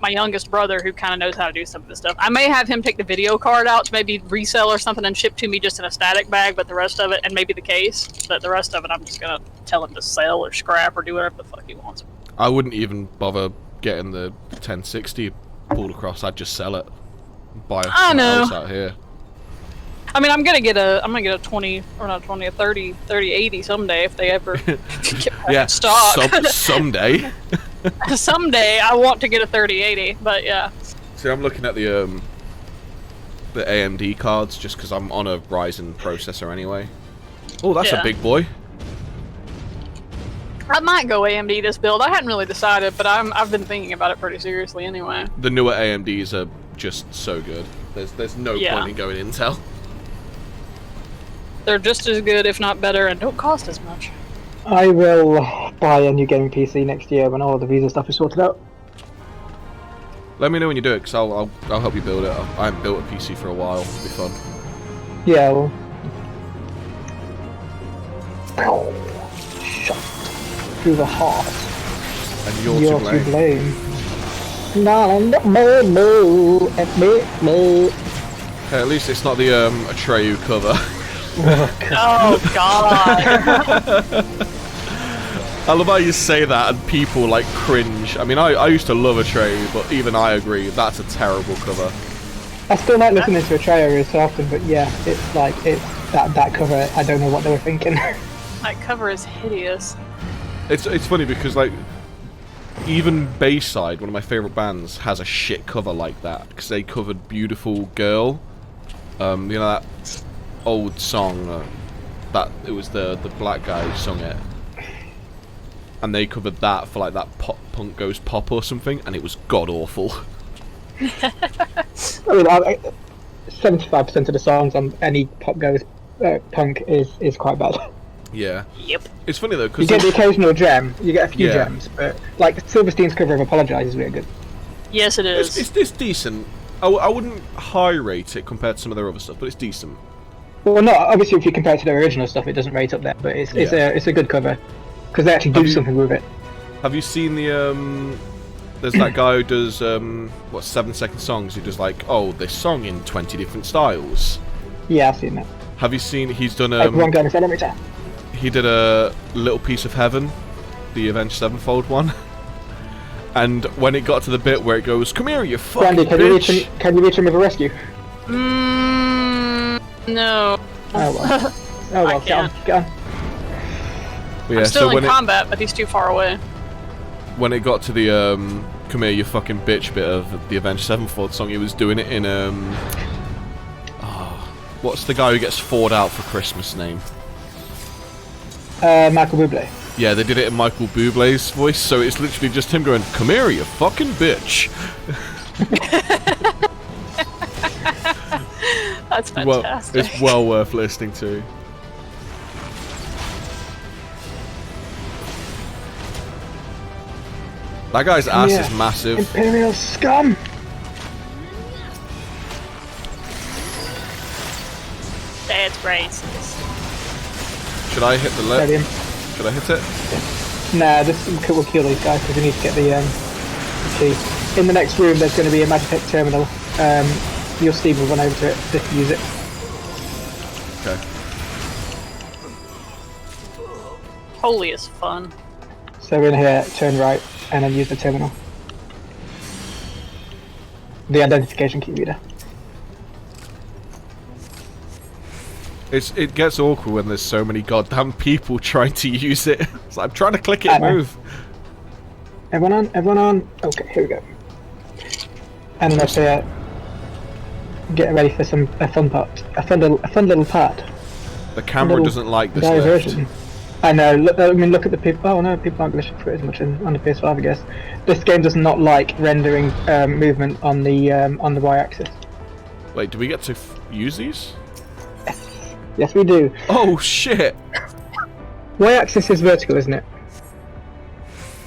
my youngest brother who kind of knows how to do some of this stuff. I may have him take the video card out to maybe resell or something and ship to me just in a static bag, but the rest of it, and maybe the case, but the rest of it I'm just going to tell him to sell or scrap or do whatever the fuck he wants.
I wouldn't even bother getting the 1060 pulled across. I'd just sell it. Buy something else out here.
I mean, I'm gonna get a 20 or not 20, a 3080 someday if they ever get back in stock.
Someday.
Someday I want to get a 3080, but yeah.
See, I'm looking at the AMD cards just because I'm on a Ryzen processor anyway. Oh, that's a big boy.
I might go AMD this build. I hadn't really decided, but I've been thinking about it pretty seriously anyway.
The newer AMDs are just so good. There's no point in going Intel.
They're just as good, if not better, and don't cost as much.
I will buy a new gaming PC next year when all the visa stuff is sorted out.
Let me know when you do it, because I'll help you build it. I haven't built a PC for a while. It'll be fun.
Yeah, well, Shot through the heart.
And you're to blame.
No.
Hey, at least it's not the Atreyu cover.
Oh God!
I love how you say that and people like cringe. I mean, I used to love Atreyu, but even I agree that's a terrible cover.
I still like listening to Atreyu so often, but yeah, it's like that cover. I don't know what they were thinking.
That cover is hideous.
It's funny because like even Bayside, one of my favorite bands, has a shit cover like that because they covered "Beautiful Girl." You know that old song that it was the black guy who sung it, and they covered that for like that pop punk goes pop or something, and it was god awful.
I mean, 75% of the songs on any pop goes punk is quite bad.
Yeah.
Yep.
It's funny though because
you get the occasional gem, you get a few gems, but like Silverstein's cover of "Apologise" is really good.
Yes, it is.
It's decent. I wouldn't high rate it compared to some of their other stuff, but it's decent.
Well, not obviously if you compare it to their original stuff, it doesn't rate up there, but it's a good cover because they actually do something with it.
Have you seen the there's that guy who does 7-second songs. He does like, oh, this song in 20 different styles.
Yeah, I've seen that.
Have you seen? He's done
like one guy in centimeter.
He did a Little Piece of Heaven, the Avenged Sevenfold one. And when it got to the bit where it goes, "Come here, you fucking
Brandy,
bitch!"
Can you reach him with a rescue?
No.
Oh well. Oh well. Get on.
But yeah,
I'm still
so
in combat, but he's too far away.
When it got to the "Come here, you fucking bitch" bit of the Avenged Sevenfold song, he was doing it in what's the guy who gets Ford out for Christmas name?
Michael Bublé.
Yeah, they did it in Michael Bublé's voice, so it's literally just him going, "Come here, you fucking bitch."
That's fantastic.
Well, it's well worth listening to. That guy's ass is massive.
Imperial scum!
That's racist.
Should I hit the left? Should I hit it?
Nah, we'll kill these guys because we need to get the key. In the next room there's going to be a Magitech terminal. Your Steve will run over to it just to use it.
Okay.
Holy is fun.
So we're in here, turn right, and then use the terminal. The identification key reader.
It gets awkward when there's so many goddamn people trying to use it. So I'm trying to click it and move.
Everyone on. Okay, here we go. And then up here, get ready for a fun little part.
The camera doesn't like this
diversion.
lift.
I know. Look at the people. Oh no, people aren't glitching for it as much on the PS5, I guess. This game does not like rendering movement on the Y-axis.
Wait, do we get to use these?
Yes, we do.
Oh shit!
Y-axis is vertical, isn't it?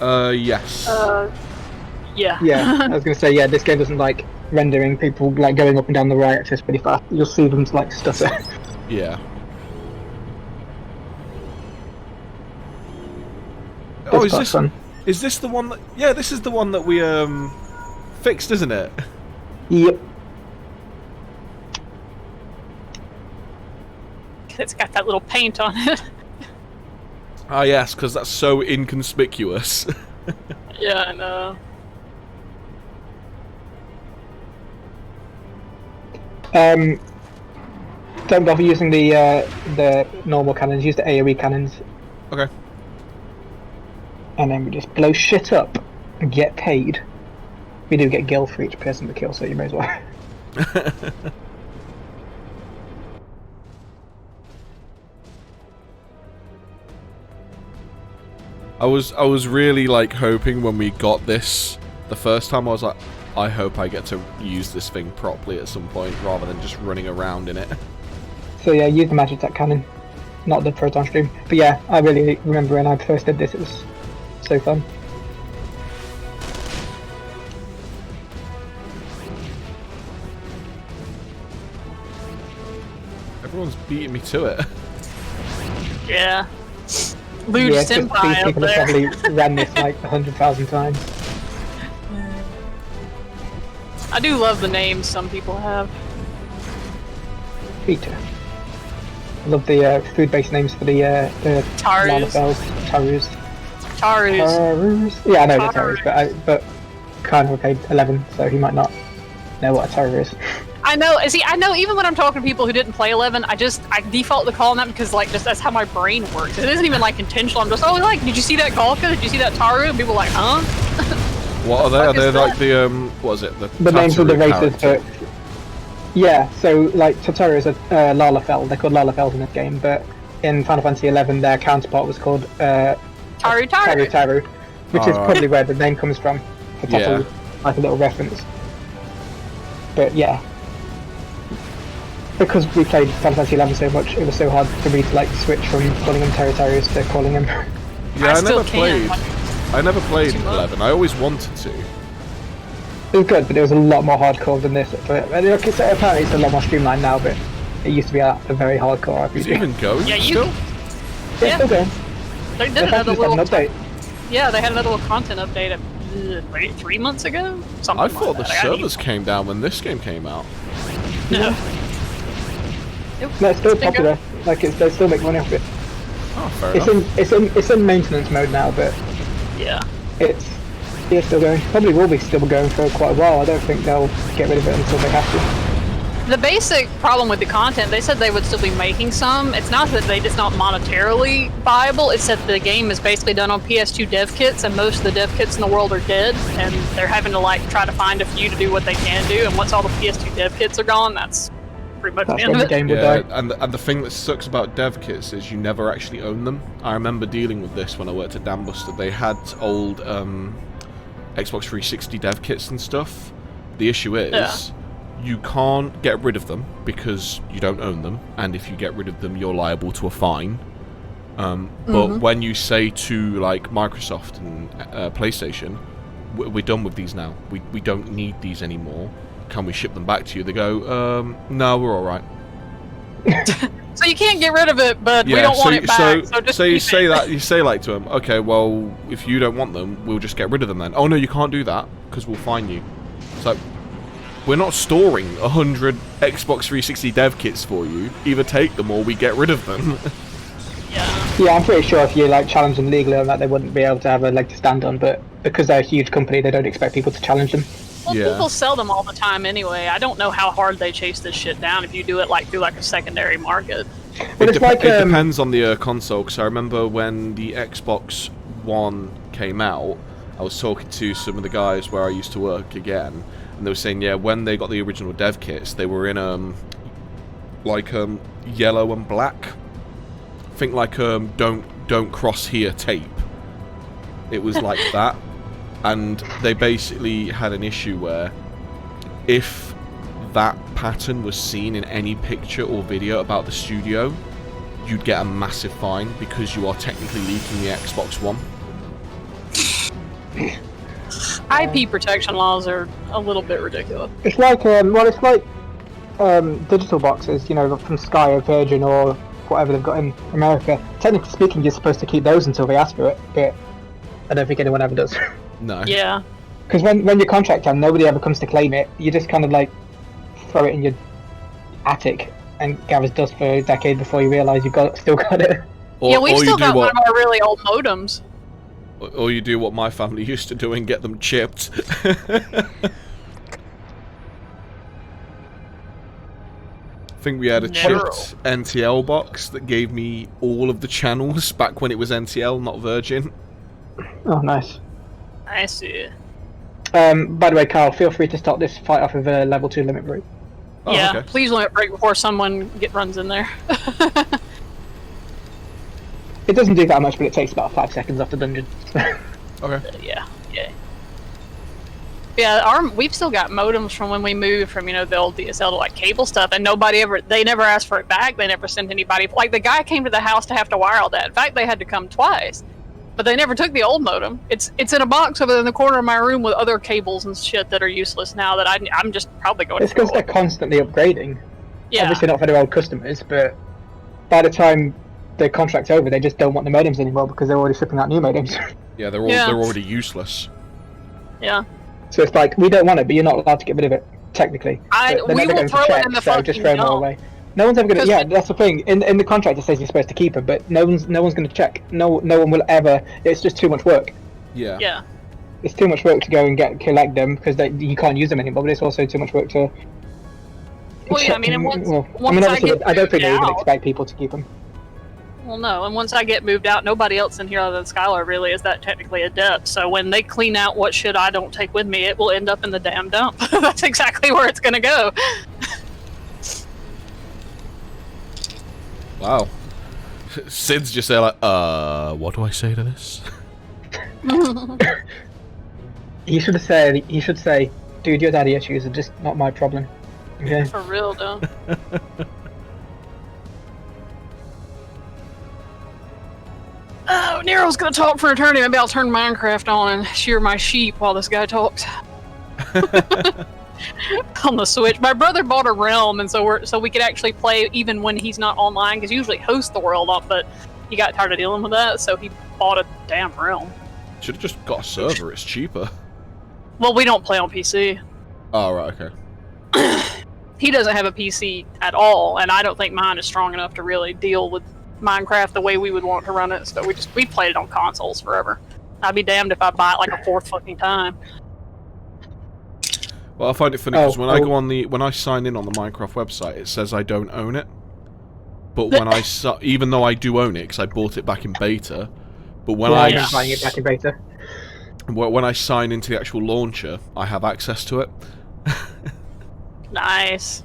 Yes.
Yeah.
Yeah, I was gonna say this game doesn't like rendering people like going up and down the Y-axis pretty fast. You'll see them like stutter.
Yeah.
Oh,
is this the one that? Yeah, this is the one that we fixed, isn't it?
Yep.
It's got that little paint on it.
Ah, yes, because that's so inconspicuous.
Yeah, I know.
Don't bother using the normal cannons. Use the AoE cannons.
Okay.
And then we just blow shit up and get paid. We do get gil for each person we kill, so you may as well.
I was really like hoping when we got this the first time. I was like, I hope I get to use this thing properly at some point rather than just running around in it.
So yeah, use the Magitech cannon, not the proton stream. But yeah, I really remember when I first did this, it was so fun.
Everyone's beating me to it.
Yeah. Luge
Yeah, 'cause these
Senpai up
people have
there.
probably ran this like 100,000 times.
I do love the names some people have.
Peter. I love the food-based names for the
Tarus.
Lalafels. Tarus.
Tarus.
Yeah, I know the Tarus, but Carnival played 11, so he might not know what a Taru is.
I know. See, I know. Even when I'm talking to people who didn't play 11, I default to calling them because like just that's how my brain works. It isn't even like intentional. I'm just like, did you see that Galka? Did you see that Taru? And people are like, huh?
What are they? Are they like the what is it?
The names of the races,
character?
but yeah. So like Totoro is a Lalafell. They're called Lalafels in this game, but in Final Fantasy 11, their counterpart was called Taru, which is probably where the name comes from. Yeah. Like a little reference. But yeah. Because we played Final Fantasy 11 so much, it was so hard for me to like switch from calling them Territorius to calling them.
Yeah, I never played 11. I always wanted to.
It was good, but it was a lot more hardcore than this. But apparently, it's a lot more streamlined now. But it used to be a very hardcore RPG.
Is it even going?
Yeah,
still?
Yeah, still going.
They did another little
update.
Yeah, they had another little content update 3 months ago. Something
I thought
like
the
that.
servers came down when this game came out.
No.
No, it's still popular. Like they still make money off it.
Oh, fair enough.
It's in maintenance mode now, but
yeah,
it's still going. Probably will be still going for quite a while. I don't think they'll get rid of it until they have to.
The basic problem with the content, they said they would still be making some. It's not that it's not monetarily viable. It's that the game is basically done on PS2 dev kits, and most of the dev kits in the world are dead, and they're having to like try to find a few to do what they can do. And once all the PS2 dev kits are gone, that's pretty much the end of it.
Game will die.
And the thing that sucks about dev kits is you never actually own them. I remember dealing with this when I worked at Dambuster. They had old Xbox 360 dev kits and stuff. The issue is you can't get rid of them because you don't own them, and if you get rid of them, you're liable to a fine. But when you say to like Microsoft and PlayStation, we're done with these now. We don't need these anymore. Can we ship them back to you? They go, no, we're all right.
So you can't get rid of it, but we don't want it back. So
you say that, you say like to them, okay, well, if you don't want them, we'll just get rid of them then. Oh no, you can't do that because we'll fine you. So we're not storing 100 Xbox 360 dev kits for you. Either take them or we get rid of them.
Yeah, I'm pretty sure if you like challenge them legally on that, they wouldn't be able to have a leg to stand on. But because they're a huge company, they don't expect people to challenge them.
Well, people sell them all the time anyway. I don't know how hard they chase this shit down if you do it like through like a secondary market.
Well,
it depends on the console, because I remember when the Xbox One came out, I was talking to some of the guys where I used to work again, and they were saying, yeah, when they got the original dev kits, they were in yellow and black. Think like don't cross here tape. It was like that. And they basically had an issue where if that pattern was seen in any picture or video about the studio, you'd get a massive fine because you are technically leaking the Xbox One.
IP protection laws are a little bit ridiculous.
It's like digital boxes, you know, from Sky or Virgin or whatever they've got in America. Technically speaking, you're supposed to keep those until they ask for it, but I don't think anyone ever does.
No.
Yeah.
Because when your contract ends, nobody ever comes to claim it. You just kind of like throw it in your attic and gathers dust for a decade before you realise you've still got it.
We've still got one of our really old modems.
Or you do what my family used to do and get them chipped. I think we had a chipped NTL box that gave me all of the channels back when it was NTL, not Virgin.
Oh, nice.
I see.
By the way, Carl, feel free to start this fight off with a level 2 limit break.
Oh,
yeah,
okay.
Please limit break before someone runs in there.
It doesn't do that much, but it takes about 5 seconds off the dungeon.
Okay.
Yeah, we've still got modems from when we moved from, the old DSL to like cable stuff, and they never asked for it back. They never sent anybody. Like the guy came to the house to have to wire all that. In fact, they had to come twice. But they never took the old modem. It's in a box over in the corner of my room with other cables and shit that are useless now that I'm just probably going to
It's because they're constantly upgrading.
Yeah.
Obviously not for their old customers, but by the time the contract's over, they just don't want the modems anymore because they're already shipping out new modems.
Yeah, they're already useless.
Yeah.
So it's like, we don't want it, but you're not allowed to get rid of it, technically.
We will throw it in the
so just throw them all away. No one's ever going to. Yeah, that's the thing. In the contract it says you're supposed to keep them, but no one's going to check. No one will ever. It's just too much work.
Yeah.
Yeah.
It's too much work to go and collect them because you can't use them anymore. But it's also too much work to.
Well, yeah, I mean, once
obviously, I don't think they even expect people to keep them.
Well, no, and once I get moved out, nobody else in here other than Skylar really is that technically adept. So when they clean out what shit I don't take with me, it will end up in the damn dump. That's exactly where it's gonna go.
Wow. Sid's just there like, what do I say to this?
He should say, dude, your daddy issues are just not my problem. Okay.
For real, though. Oh, Nero's gonna talk for an eternity. Maybe I'll turn Minecraft on and shear my sheep while this guy talks. On the Switch. My brother bought a Realm, and so we could actually play even when he's not online, because he usually hosts the world up, but he got tired of dealing with that, so he bought a damn Realm.
Should have just got a server, it's cheaper.
Well, we don't play on PC.
Oh, right, okay.
He doesn't have a PC at all, and I don't think mine is strong enough to really deal with Minecraft the way we would want to run it, so we played it on consoles forever. I'd be damned if I buy it like a fourth fucking time.
Well, I find it funny because when I sign in on the Minecraft website, it says I don't own it. But when even though I do own it because I bought it back in beta, but when
I'm buying it back in beta.
When I sign into the actual launcher, I have access to it.
Nice.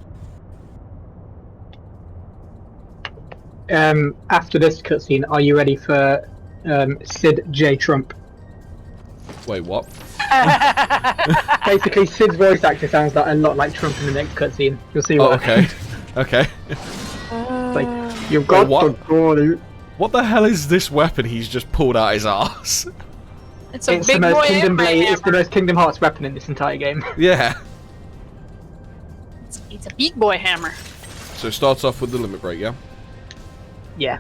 After this cutscene, are you ready for Sid J. Trump?
Wait, what?
Basically, Sid's voice actor sounds a lot like Trump in the next cutscene. You'll see what.
Oh, okay. Okay.
Like, you've got to.
What the hell is this weapon he's just pulled out his arse?
It's big boy
It's the most Kingdom Hearts weapon in this entire game.
Yeah.
It's a big boy hammer.
So it starts off with the limit break, yeah?
Yeah.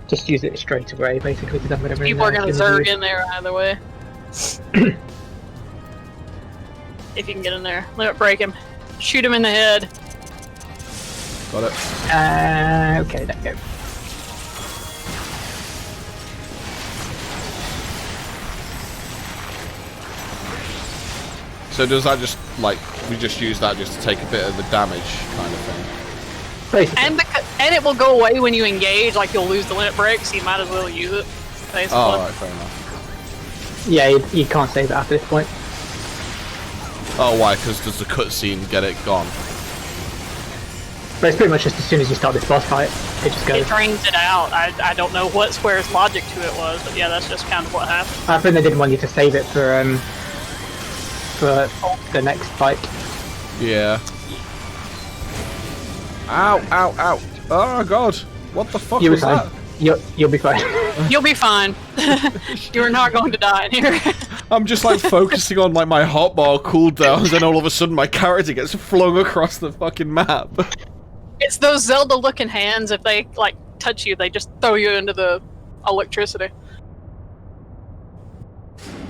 Just use it straight away, basically.
People are going to zerg in there either way. If you can get in there. Limit break him. Shoot him in the head.
Got it.
Okay, there you go.
So does that just, like, we just use that just to take a bit of the damage kind of thing?
And it will go away when you engage, like you'll lose the limit break, so you might as well use it. Basically.
Oh, alright, fair enough.
Yeah, you can't save it after this point.
Oh, why? Because does the cutscene get it gone?
But it's pretty much just as soon as you start this boss fight, it just goes.
It drains it out. I don't know what Square's logic to it was, but yeah, that's just kind of what happened.
I think they didn't want you to save it for the next fight.
Yeah. Ow, ow, ow. Oh, God. What the fuck was that?
You'll be fine.
You'll be fine. You're not going to die in here.
I'm just like focusing on like my hotbar cooldowns, and all of a sudden my character gets flung across the fucking map.
It's those Zelda-looking hands. If they like touch you, they just throw you into the electricity.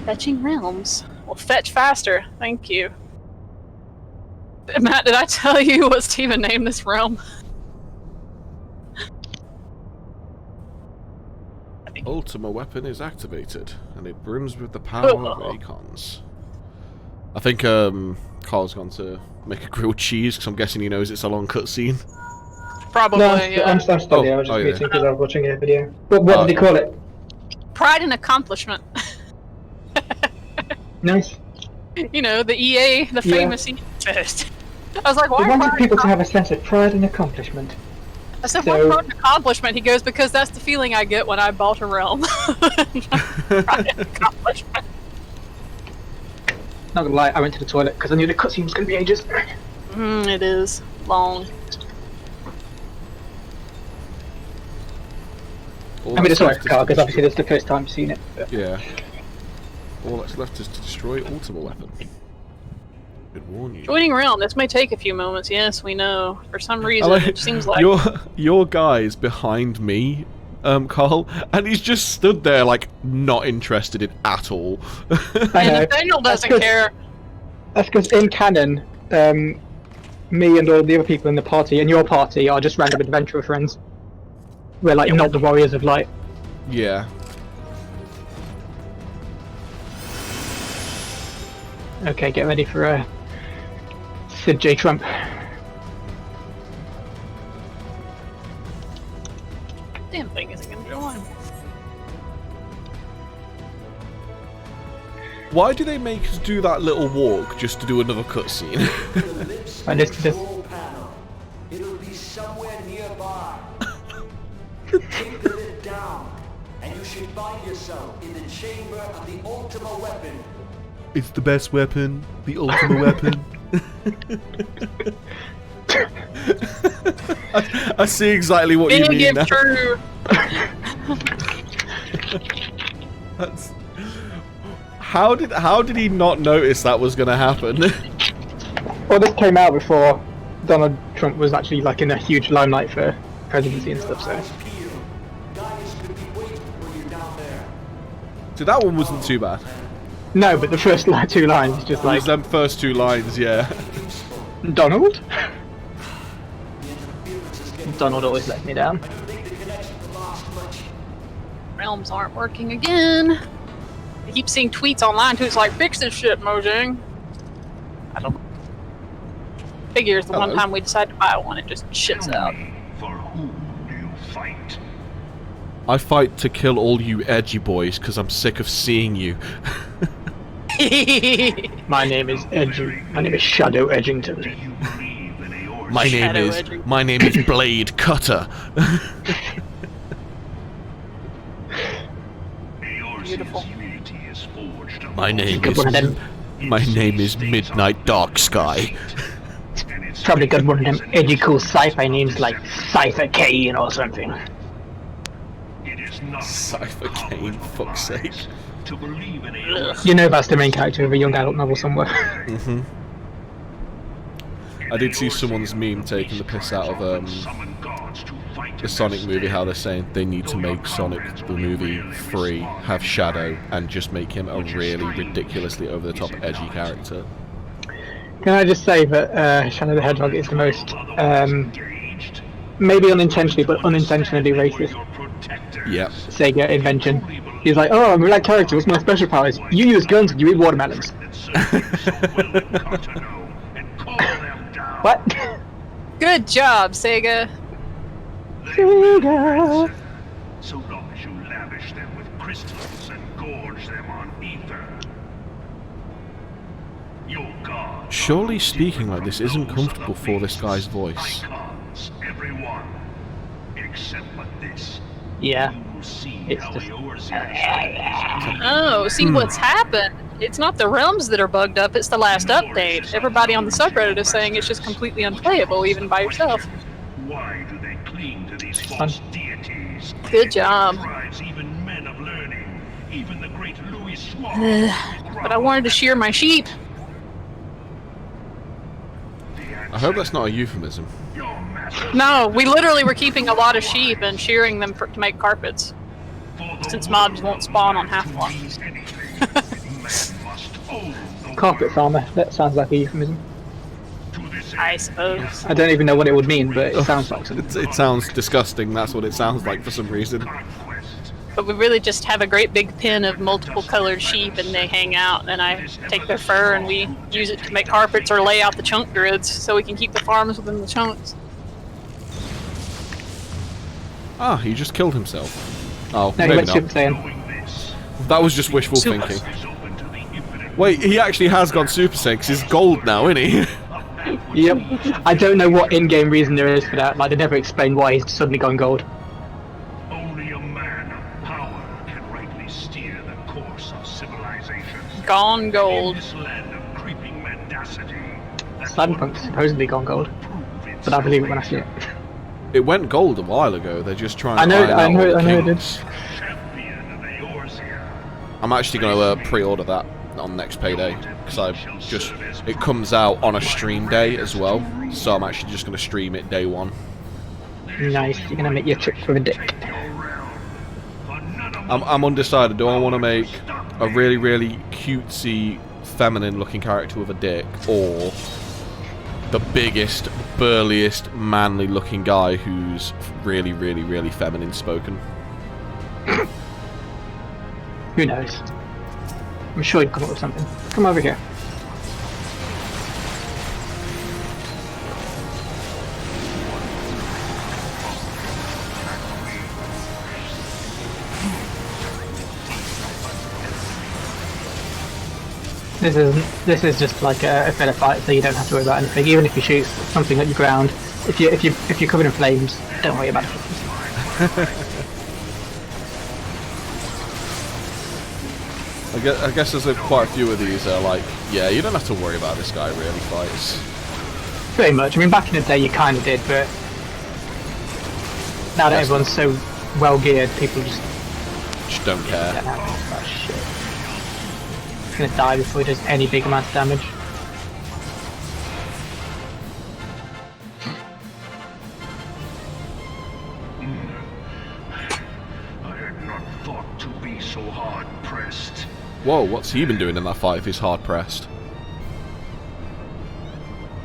Fetching realms. Well, fetch faster. Thank you. Matt, did I tell you what Steven named this realm?
Ultima weapon is activated, and it brims with the power of Acons. I think Carl's gone to make a grilled cheese, because I'm guessing he knows it's a long cutscene.
Probably,
no,
yeah.
I'm still here. I was just waiting because I was watching a video. What did he call it?
Pride and accomplishment.
Nice.
You know, the EA, the famous EA fest. I was like, why?
We wanted people to have a sense of pride and accomplishment.
I said, what pride and accomplishment? He goes, because that's the feeling I get when I bought a realm. Pride and accomplishment.
Not gonna lie, I went to the toilet because I knew the cutscene was gonna be ages.
It is long.
I mean, it's alright for Carl because obviously that's the first time you've seen it. But.
Yeah. All that's left is to destroy Ultima weapon. Good warn you.
Joining realm. This may take a few moments. Yes, we know. For some reason, it seems like
your guy's behind me, Carl, and he's just stood there like not interested in at all.
And Nathaniel doesn't care.
That's because in canon, me and all the other people in the party and your party are just random adventurer friends. We're like not the warriors of light.
Yeah.
Okay, get ready for Sid J. Trump.
Damn thing isn't gonna join.
Why do they make us do that little walk just to do another cutscene?
And this.
It'll be somewhere nearby. Take the lid down, and you should find yourself in the chamber of the ultimate weapon.
It's the best weapon, the ultimate weapon. I see exactly what you mean now.
True.
That's... How did he not notice that was going to happen?
Well, this came out before Donald Trump was actually like in a huge limelight for presidency and stuff.
So that one wasn't too bad.
No, but the first two lines just
It
like
was them first two lines, yeah.
Donald. Donald always let me down.
Realms aren't working again. I keep seeing tweets online too. It's like, fix this shit, Mojang. I don't. Figures the one time we decide to buy one, it just shits out.
For whom do you fight?
I fight to kill all you edgy boys because I'm sick of seeing you.
My name is Edgy. My name is Shadow Edgington.
Do you believe in Eorzean?
My name is Blade Cutter.
Beautiful.
Unity is forged among
My name is Midnight Dark Sky.
Probably got one of them edgy cool sci-fi names like Cypher Kane or something.
It is not
Cypher Kane, fuck's sake.
to believe in Eorzean.
You know that's the main character of a young adult novel somewhere.
Mm-hmm. I did see someone's meme taking the piss out of the Sonic movie, how they're saying they need to make Sonic the movie free, have Shadow, and just make him a really ridiculously over-the-top edgy character.
Can I just say that Shadow the Hedgehog is the most, maybe unintentionally, but unintentionally racist
Yep.
Sega invention. He's like, oh, I'm a black character, what's my special powers? You use guns and you eat watermelons. What?
Good job, Sega.
Sega!
So long as you lavish them with crystals and gorge them on ether. Your god.
Surely speaking like this isn't comfortable for this guy's voice.
Icons, everyone. Except but this.
Yeah.
You will see
It's
how
just-
Eorzean
Oh, see what's happened? It's not the realms that are bugged up, it's the last update. Everybody on the subreddit is saying it's just completely unplayable, even by yourself.
Why do they cling to these false deities?
Good job.
Drives even men of learning, even the great Louis Suarez.
But I wanted to shear my sheep.
I hope that's not a euphemism.
Your master
No, we literally were keeping a lot of sheep and shearing them to make carpets. Since mobs won't spawn on Half-Life.
Carpet farmer, that sounds like a euphemism.
I suppose.
I don't even know what it would mean, but it sounds like something.
It sounds disgusting, that's what it sounds like for some reason.
But we really just have a great big pen of multiple colored sheep and they hang out and I take their fur and we use it to make carpets or lay out the chunk grids so we can keep the farms within the chunks.
Ah, he just killed himself. Oh,
No, he
maybe
went
not.
Super Saiyan.
That was just wishful
Super.
thinking. Wait, he actually has gone Super Saiyan 'cause he's gold now, isn't he?
Yep. I don't know what in-game reason there is for that. Like, they never explained why he's suddenly gone gold.
Only a man of power can rightly steer the course of civilization.
Gone
In
gold.
this land of creeping mendacity,
Cyberpunk's supposedly gone gold, but I believe it when I see it.
It went gold a while ago, they're just trying to
I know
iron out all the
it did.
kinks.
champion of Eorzean.
I'm actually going to pre-order that. on next payday, because it comes out on a stream day as well, so I'm actually just going to stream it day one.
Nice. You're gonna make your trick with a dick.
I'm undecided. Do I want to make a really, really cutesy, feminine-looking character with a dick, or the biggest, burliest, manly-looking guy who's really, really, really feminine-spoken?
Who knows? I'm sure you'd come up with something. Come over here. This is just like a filler fight, so you don't have to worry about anything. Even if you shoot something at the ground, if you're covered in flames, don't worry about it.
I guess there's quite a few of these that are like, yeah, you don't have to worry about this guy really fights.
Pretty much. I mean, back in the day you kind of did, but now that everyone's so well geared, people just
don't care.
Don't have that shit. He's gonna die before he does any big amount of damage.
I had not thought to be so hard pressed.
Whoa, what's he been doing in that fight if he's hard pressed?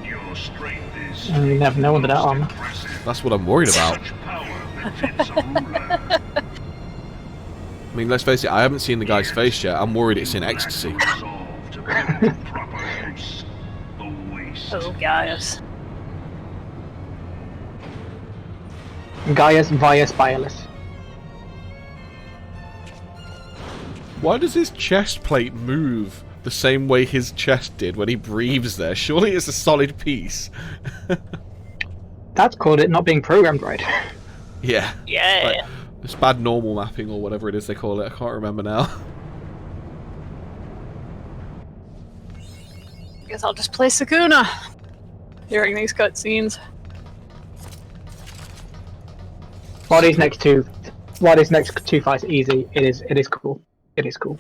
Your strength is
You never know under that armor.
impressive.
That's what I'm worried about.
Such power befits a ruler.
I mean, let's face it, I haven't seen the guy's face yet. I'm worried it's in ecstasy.
Resolve to put in proper use the waste.
Oh, Gaius.
Gaius Vius Biolus.
Why does his chest plate move the same way his chest did when he breathes there? Surely it's a solid piece.
That's called it not being programmed right.
Yeah.
Yeah.
Like, it's bad normal mapping or whatever it is they call it. I can't remember now.
Guess I'll just play Sakuna during these cutscenes.
While these next two fights are easy, it is cool. It is cool.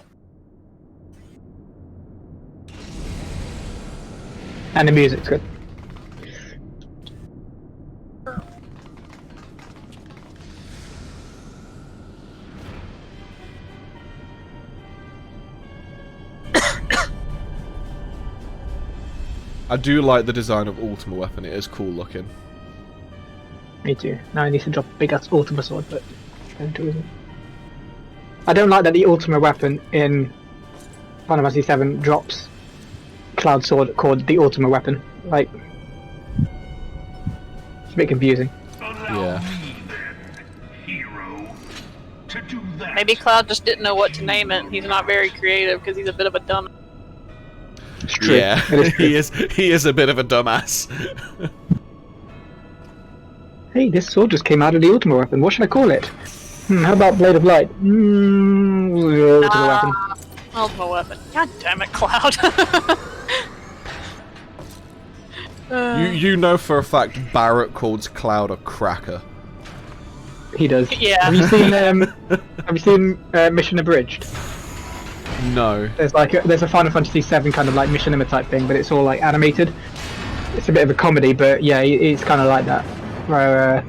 And the music's good.
I do like the design of Ultima Weapon. It is cool looking.
Me too. Now I need to drop a big ass Ultima sword, but isn't. I don't like that the Ultima weapon in Final Fantasy VII drops Cloud Sword called the Ultima weapon. Like, it's a bit confusing.
Allow
Yeah.
me then, hero, to do that.
Maybe Cloud just didn't know what to name it. He's not very creative because he's a bit of a dumb.
It's true.
Yeah,
It is true.
he is a bit of a dumbass.
Hey, this sword just came out of the Ultima weapon. What should I call it? How about Blade of Light? Ultima weapon.
Ultima weapon. God damn it, Cloud.
You know for a fact Barrett calls Cloud a cracker.
He does.
Yeah.
Have you seen Mission Abridged?
No.
There's a Final Fantasy VII kind of like Machinima type thing, but it's all like animated. It's a bit of a comedy, but yeah, it's kind of like that, where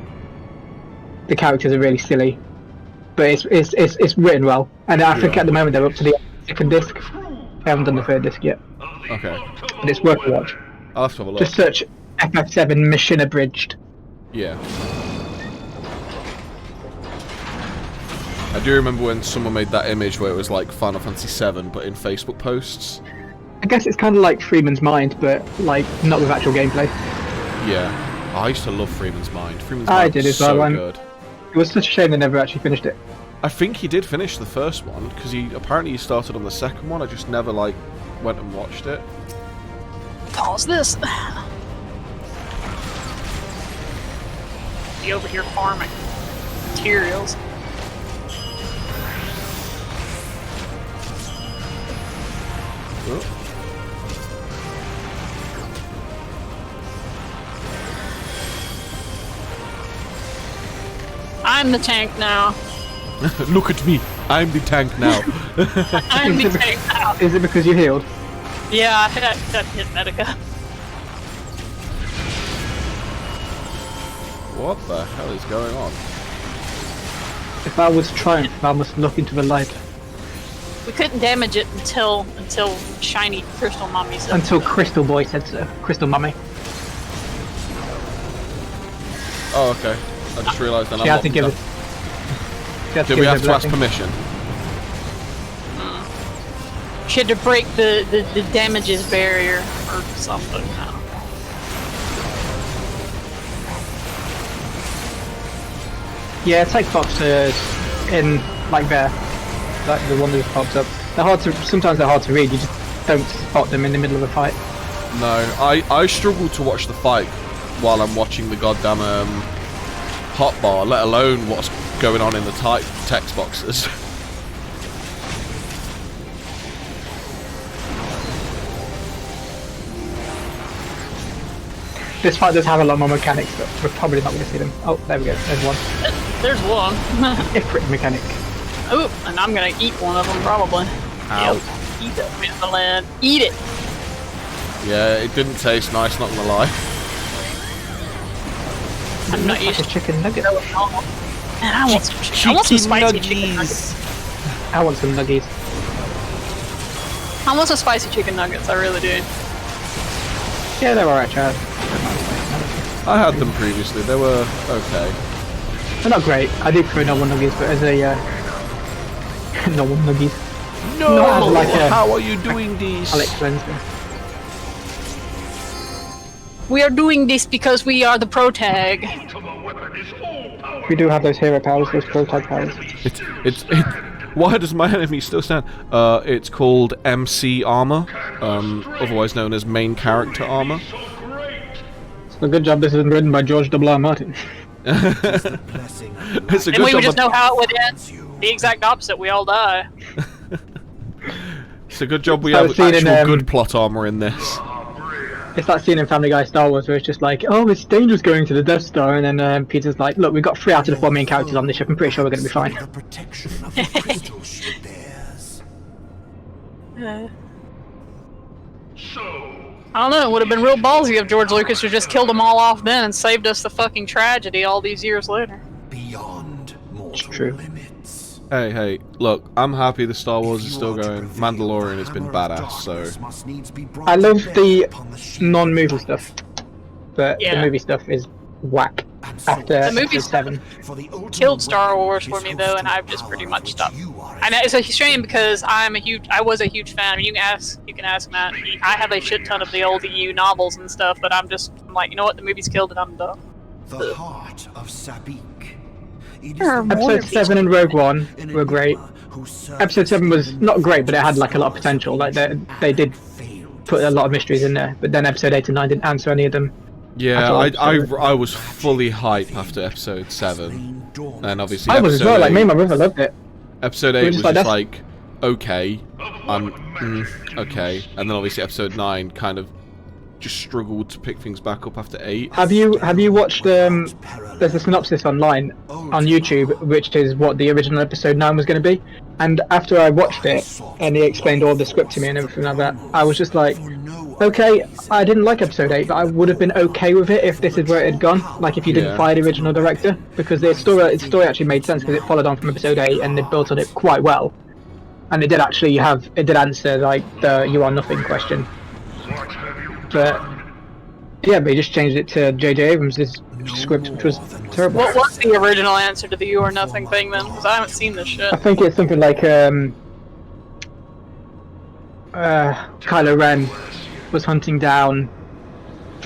the characters are really silly, but it's written well. And I think at the moment they're up to the second disc. They haven't done the third disc yet,
Okay.
but it's worth a watch.
I'll have to have a look.
Just search FF7 Mission Abridged.
Yeah. I do remember when someone made that image where it was like Final Fantasy VII, but in Facebook posts.
I guess it's kind of like Freeman's Mind, but like not with actual gameplay.
Yeah. I used to love Freeman's Mind. Freeman's
I
Mind
did
was
as well,
so
and-
good.
It was such a shame they never actually finished it.
I think he did finish the first one, because he started on the second one. I just never like went and watched it.
Pause this. Be over here farming materials.
Oh.
I'm the tank now.
Look at me. I'm the tank now.
I'm the tank now.
Is it because you healed?
Yeah, I think I hit Medica.
What the hell is going on?
If I was Triumph, I must look into the light.
We couldn't damage it until shiny Crystal Mommy said
Until Crystal Boy said so. Crystal Mummy.
Oh, okay. I just realised then
She had to give it.
Did we have to ask permission?
She had to break the damages barrier or something. I don't know.
Yeah, it's like foxes in like there, like the one that pops up. They're hard to. Sometimes they're hard to read. You just don't spot them in the middle of a fight.
No, I struggle to watch the fight while I'm watching the goddamn hotbar, let alone what's going on in the text boxes.
This fight does have a lot more mechanics, but we're probably not going to see them. Oh, there we go. There's one.
There's one.
Ifrit mechanic.
Oh, and I'm gonna eat one of them probably.
Ow.
Yep. Eat that Michelin. Eat it.
Yeah, it didn't taste nice, not gonna lie.
I'm not
Like
used
a
to
chicken nugget.
Man, I want some chicken. I want some spicy chicken nuggets.
I want some nuggies.
I want some spicy chicken nuggets. I really do.
Yeah, they're alright, Chad.
I had them previously, they were okay.
They're not great. I do prefer normal nuggies, but as a normal nuggies.
No!
Not as like a,
How are you doing this?
Alex Wednesday.
We are doing this because we are the pro tag.
Ultima weapon is full power.
We do have those hero powers, those prototype powers.
Why does my enemy still stand? It's called MC armor, otherwise known as main character armor.
So great.
So good job this isn't written by George W.R. Martin.
It's a
And
good
we would
job.
just know how it would end. The exact opposite. We all die.
It's a good job we
I
have
was seeing in,
actual good plot armor in this.
It's that scene in Family Guy Star Wars where it's just like, oh, it's dangerous going to the Death Star, and then Peter's like, look, we've got 3 out of the 4 main characters on this ship, I'm pretty sure we're going to be fine.
The protection of the crystal ship theirs.
So,
I don't know. It would have been real ballsy of George Lucas to just killed them all off then and saved us the fucking tragedy all these years later.
Beyond mortal
true.
limits.
Hey, look, I'm happy the Star Wars is still going. Mandalorian has been badass, so...
I love the non-movie stuff, but the
Yeah.
movie stuff is whack after
The movie
episode 7.
Killed Star Wars for me though, and I've just pretty much stopped. I know it's a shame because I was a huge fan. I mean, you can ask Matt. I have a shit ton of the old EU novels and stuff, but I'm like, you know what? The movie's killed it. I'm done.
The heart of Sabik.
Episode 7 and Rogue One were great. Episode 7 was not great, but it had like a lot of potential. Like they did put a lot of mysteries in there, but then episode 8 and 9 didn't answer any of them.
Yeah,
I
I was fully hyped after episode 7, and obviously
I was as well. Like me and my brother loved it.
episode 8
we were
was
just
just
like,
like, okay, okay, and then obviously episode 9 kind of just struggled to pick things back up after 8.
Have you watched? There's a synopsis online on YouTube, which is what the original episode 9 was going to be. And after I watched it, and he explained all the script to me and everything like that, I was just like, okay, I didn't like episode 8, but I would have been okay with it if this is where it had gone. Like if you didn't
Yeah.
fire the original director, because the story actually made sense because it followed on from episode 8 and they built on it quite well. And it did actually answer like the "you are nothing" question. But yeah, but he just changed it to J.J. Abrams' script, which was terrible.
What was the original answer to the "you or nothing" thing then? Because I haven't seen this shit.
I think it's something like Kylo Ren was hunting down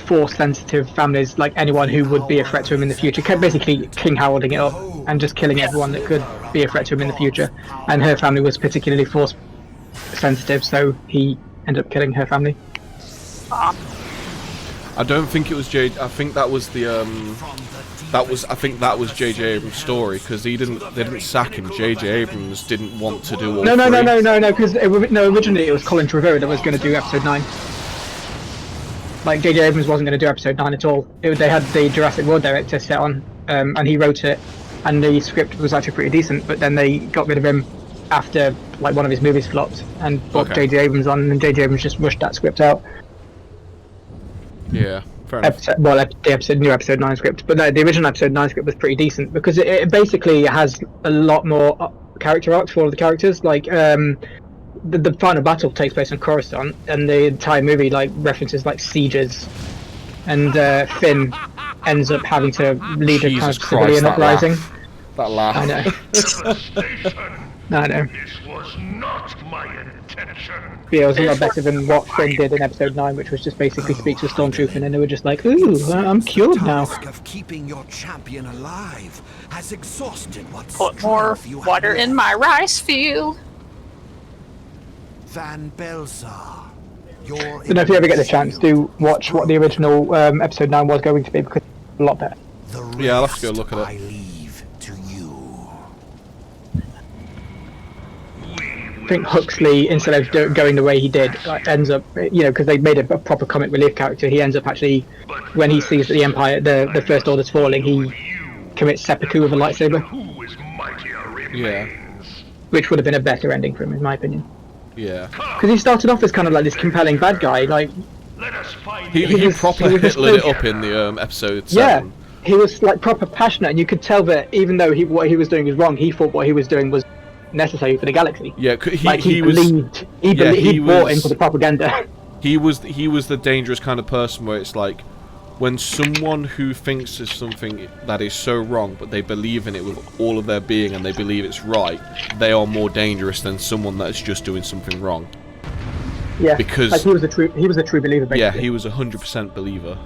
Force-sensitive families, like anyone who would be a threat to him in the future. Basically, King Harolding it up and just killing everyone that could be a threat to him in the future. And her family was particularly Force-sensitive, so he ended up killing her family.
I don't think it was I think that was the I think that was J.J. Abrams' story, because they didn't sack him. J.J. Abrams didn't want to do all
No,
three.
because originally it was Colin Trevorrow that was going to do episode 9. Like J.J. Abrams wasn't going to do episode 9 at all. They had the Jurassic World director set on, and he wrote it, and the script was actually pretty decent. But then they got rid of him after like one of his movies flopped and brought
Okay.
J.J. Abrams on, and J.J. Abrams just rushed that script out.
Yeah, fair enough.
New episode 9 script, but no, the original episode 9 script was pretty decent because it basically has a lot more character arcs for all of the characters. Like the final battle takes place on Coruscant, and the entire movie like references like sieges, and Finn ends up having to lead a kind
Jesus
of
Christ,
civilian
that
uprising.
That laugh.
I know. I know.
This was not my intention.
Yeah, it was a lot better than what Finn did in episode 9, which was just basically speak to a stormtrooper, and then they were just like, "Ooh, I'm cured now."
The task of keeping your champion alive has exhausted what
Put more
strength you have
water in my
left.
rice field.
Van Belzar, your
So if you ever get the chance, do watch what the original episode 9 was going to be, because it's a lot better.
The
Yeah, I'll have to go
rest
look at it.
I leave to you.
I think Huxley, instead of going the way he did, ends up, because they made a proper comic relief character, he ends up actually, when he sees that the Empire, the First Order's falling, he commits seppuku with a lightsaber,
Who is mightier
Yeah.
remains.
which would have been a better ending for him, in my opinion.
Yeah.
Because he started off as kind of like this compelling bad guy, like,
Let us find
He
He was-
properly
he was just
Hitlered it
like-
up in the episode
yeah,
7.
he was like proper passionate, and you could tell that even though what he was doing was wrong, he thought what he was doing was necessary for the galaxy.
Yeah,
Like he
was
believed, he bought
was-
into the propaganda.
he was the dangerous kind of person where it's like when someone who thinks is something that is so wrong, but they believe in it with all of their being and they believe it's right, they are more dangerous than someone that's just doing something wrong.
Yeah,
Because-
like he was a true believer, basically.
Yeah, he was 100% believer.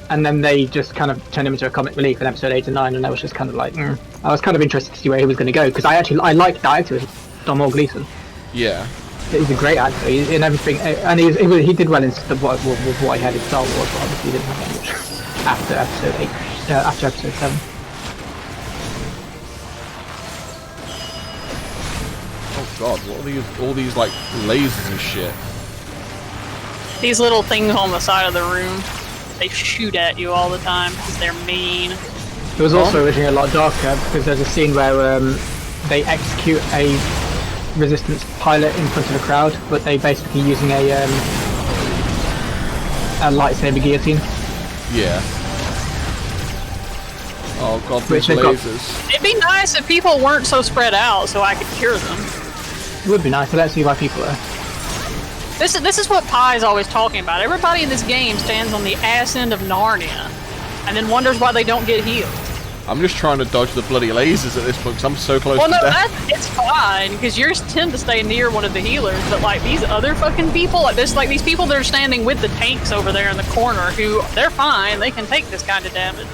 And then they just kind of turned him into a comic relief in episode 8 and 9, and I was just kind of like, I was kind of interested to see where he was going to go, because I liked the actor, Domhnall Gleeson.
Yeah.
He's a great actor in everything, and he did well in what he had in Star Wars, but obviously he didn't have that much after episode 8, after episode 7.
Oh god, what are all these like lasers and shit?
These little things on the side of the room, they shoot at you all the time because they're mean.
It was also originally a lot darker, because there's a scene where they execute a Resistance pilot in front of a crowd, but they basically using a lightsaber guillotine.
Yeah. Oh god,
Which
these
they've got-
lasers.
It'd be nice if people weren't so spread out so I could hear them.
It would be nice, but let's see why people are.
This is what Pie's always talking about. Everybody in this game stands on the ass end of Narnia and then wonders why they don't get healed.
I'm just trying to dodge the bloody lasers at this point because I'm so close
Well,
to
no,
death.
it's fine because yours tend to stay near one of the healers, but like these other fucking people, these people that are standing with the tanks over there in the corner, who they're fine, they can take this kind of damage.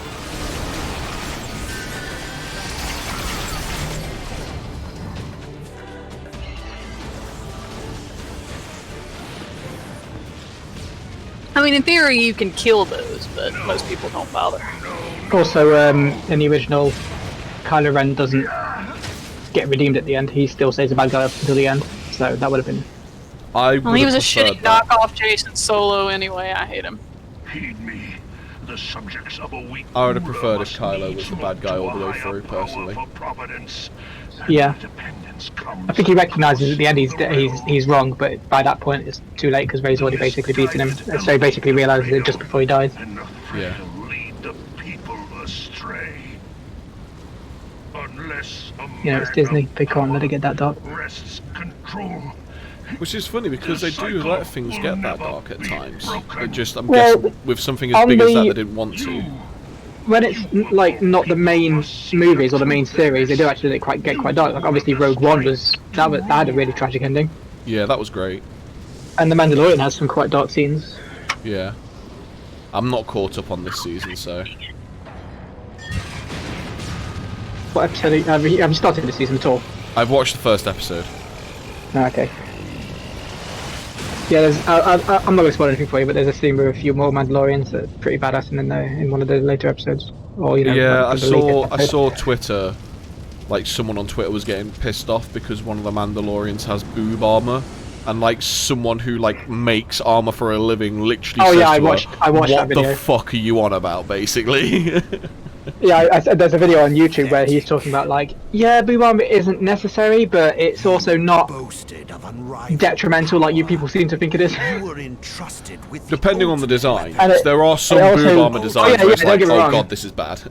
I mean, in theory, you can kill those, but most people don't bother.
Also, in the original, Kylo Ren doesn't get redeemed at the end. He still stays a bad guy up until the end. So that would have been.
Well, he was a shitty knockoff Jason Solo anyway. I hate him.
Heed me. The subjects of a weak
I would have
ruler
preferred if
must
Kylo
needs
was the
look
bad guy
to
all the
a
way
higher
through,
power
personally.
for providence, and
Yeah.
independence comes
I think he recognises at the end he's wrong, but by that point it's too late because Rey's already basically beaten him. So he basically realises it just before he dies.
and
Yeah.
to lead the people astray. Unless a
You know, it's
man
Disney.
of
They can't let it get that dark.
wrests control.
Which is funny because they do let things get that dark at times. It just, I'm
Well,
guessing with something as
on
big as that,
the-
they didn't want to.
When it's like not the main movies or the main series, they do actually get quite dark. Like obviously Rogue One that had a really tragic ending,
Yeah, that was great.
and The Mandalorian has some quite dark scenes.
Yeah. I'm not caught up on this season, so.
What episode have you started the season at all?
I've watched the first episode.
No, okay. Yeah, I'm not going to spoil anything for you, but there's a scene with a few more Mandalorians that are pretty badass in one of the later episodes. Or
Yeah,
like
I
the later
saw
episode.
Twitter, like someone on Twitter was getting pissed off because one of the Mandalorians has boob armor, and like someone who like makes armor for a living literally
Oh,
says
yeah, I
to her,
watched that
"What
video."
the fuck are you on about?" Basically.
Yeah, there's a video on YouTube where he's talking about like, yeah, boom armor isn't necessary, but it's also not
Boasted of unrivaled
detrimental like you
power.
people seem to think it is.
You were entrusted with the
Depending on the
ultimate
design,
weapon.
And
there are some
also-
boob armor designs
yeah,
where it's
don't
like,
get me
oh
wrong.
god, this is bad.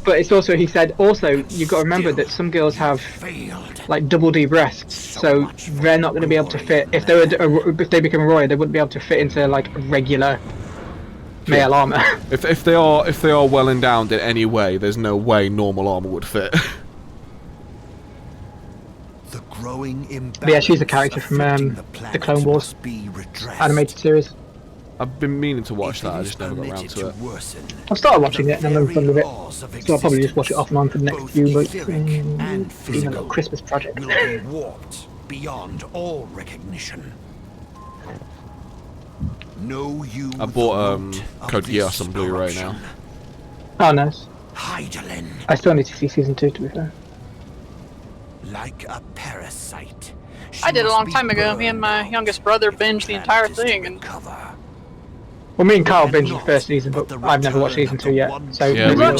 But it's also, he said, also you've got to remember that some girls have
Failed.
like double D breasts, so they're not going to be able to fit. If they were, if they become a warrior, they wouldn't be able to fit into like regular male armor.
If they are well endowed in any way, there's no way normal armor would fit.
The growing imbalance
But yeah, she's a character from
afflicting
the
planet
Clone Wars
must be redressed.
animated series.
I've been meaning to watch
If
that, I
is
just never got around
permitted
to it.
worsen,
I've started watching it and I'm having fun with it.
laws of
So I'll probably just watch it off and on for the next
both
few months.
etheric and
Being a little
physical,
Christmas project.
will be warped beyond all recognition. Know you
I bought
the root of
Code
this
Geass on Blu-ray now.
corruption.
Oh, nice.
Hydaelyn,
I still need to see season 2 to be fair.
like a parasite.
I did a
she
long
must
time
be
ago. Me and my
burned
youngest brother
if
binged the
planet
entire
is to
thing, and
recover.
Well, me and Carl binged the first season, but I've never watched season 2 yet. So
Yeah,
maybe
we-
we'll-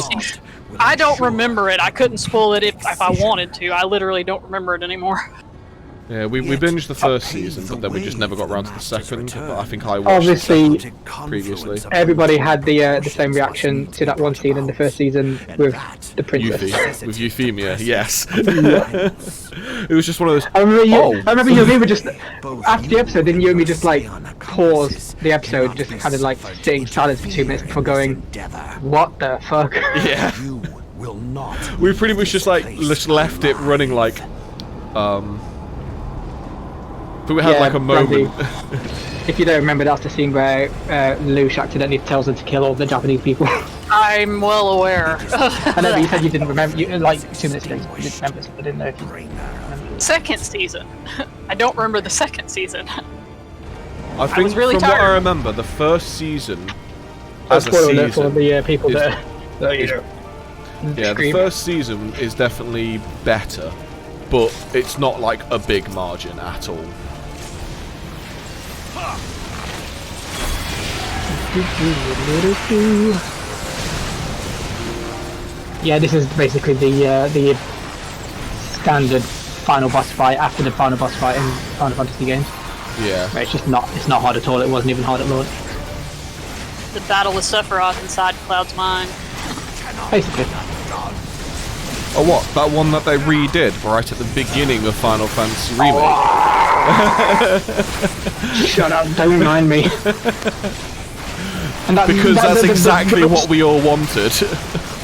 I don't remember it. I couldn't spoil it if I wanted to. I literally don't remember it anymore.
Yeah, we
Yet,
binged the first
pave
season,
the
but then we just
way
never got
for
around
the
to the
Master's
second. But I
return.
think I watched
Obviously,
the previously.
everybody had the same reaction to that one scene in the first season with the princess.
Euphe- with Euphemia, yes. It was just one of those.
I remember you.
Oh.
I remember you and me were just
Both
after the
you
episode. Didn't you and me just like
and
pause the episode,
cannot
just
be
kind of like
suffered
sitting
to
silent for 2 minutes before going,
endeavor.
"What the fuck?"
Yeah.
You will not.
We pretty much just like
Place
just left it
alive.
running like. But we had
Yeah,
like a moment.
If you don't remember, that's the scene where Lush accidentally tells her to kill all the Japanese people.
I'm well aware.
I know, but you said you didn't remember. You, like 2 minutes ago, you didn't remember, so I didn't know if you remember.
Second season. I don't remember the second season.
I think
was really
from what I
tired.
remember, the first season
Oh,
as a
spoiler alert for
season.
the people
is-
that you
is-
know.
Yeah, the
Scream.
first season is definitely better, but it's not like a big margin at all.
Yeah, this is basically the standard final boss fight after the final boss fight in Final Fantasy games.
Yeah.
But it's just not hard at all. It wasn't even hard at launch.
The battle with Sephiroth inside Cloud's mind.
Basically.
Oh, what? That one that they redid right at the beginning of Final Fantasy Remake?
Shut up! Don't remind me. And that,
Because
that-
that's
the- the-
exactly
the-
what we all wanted.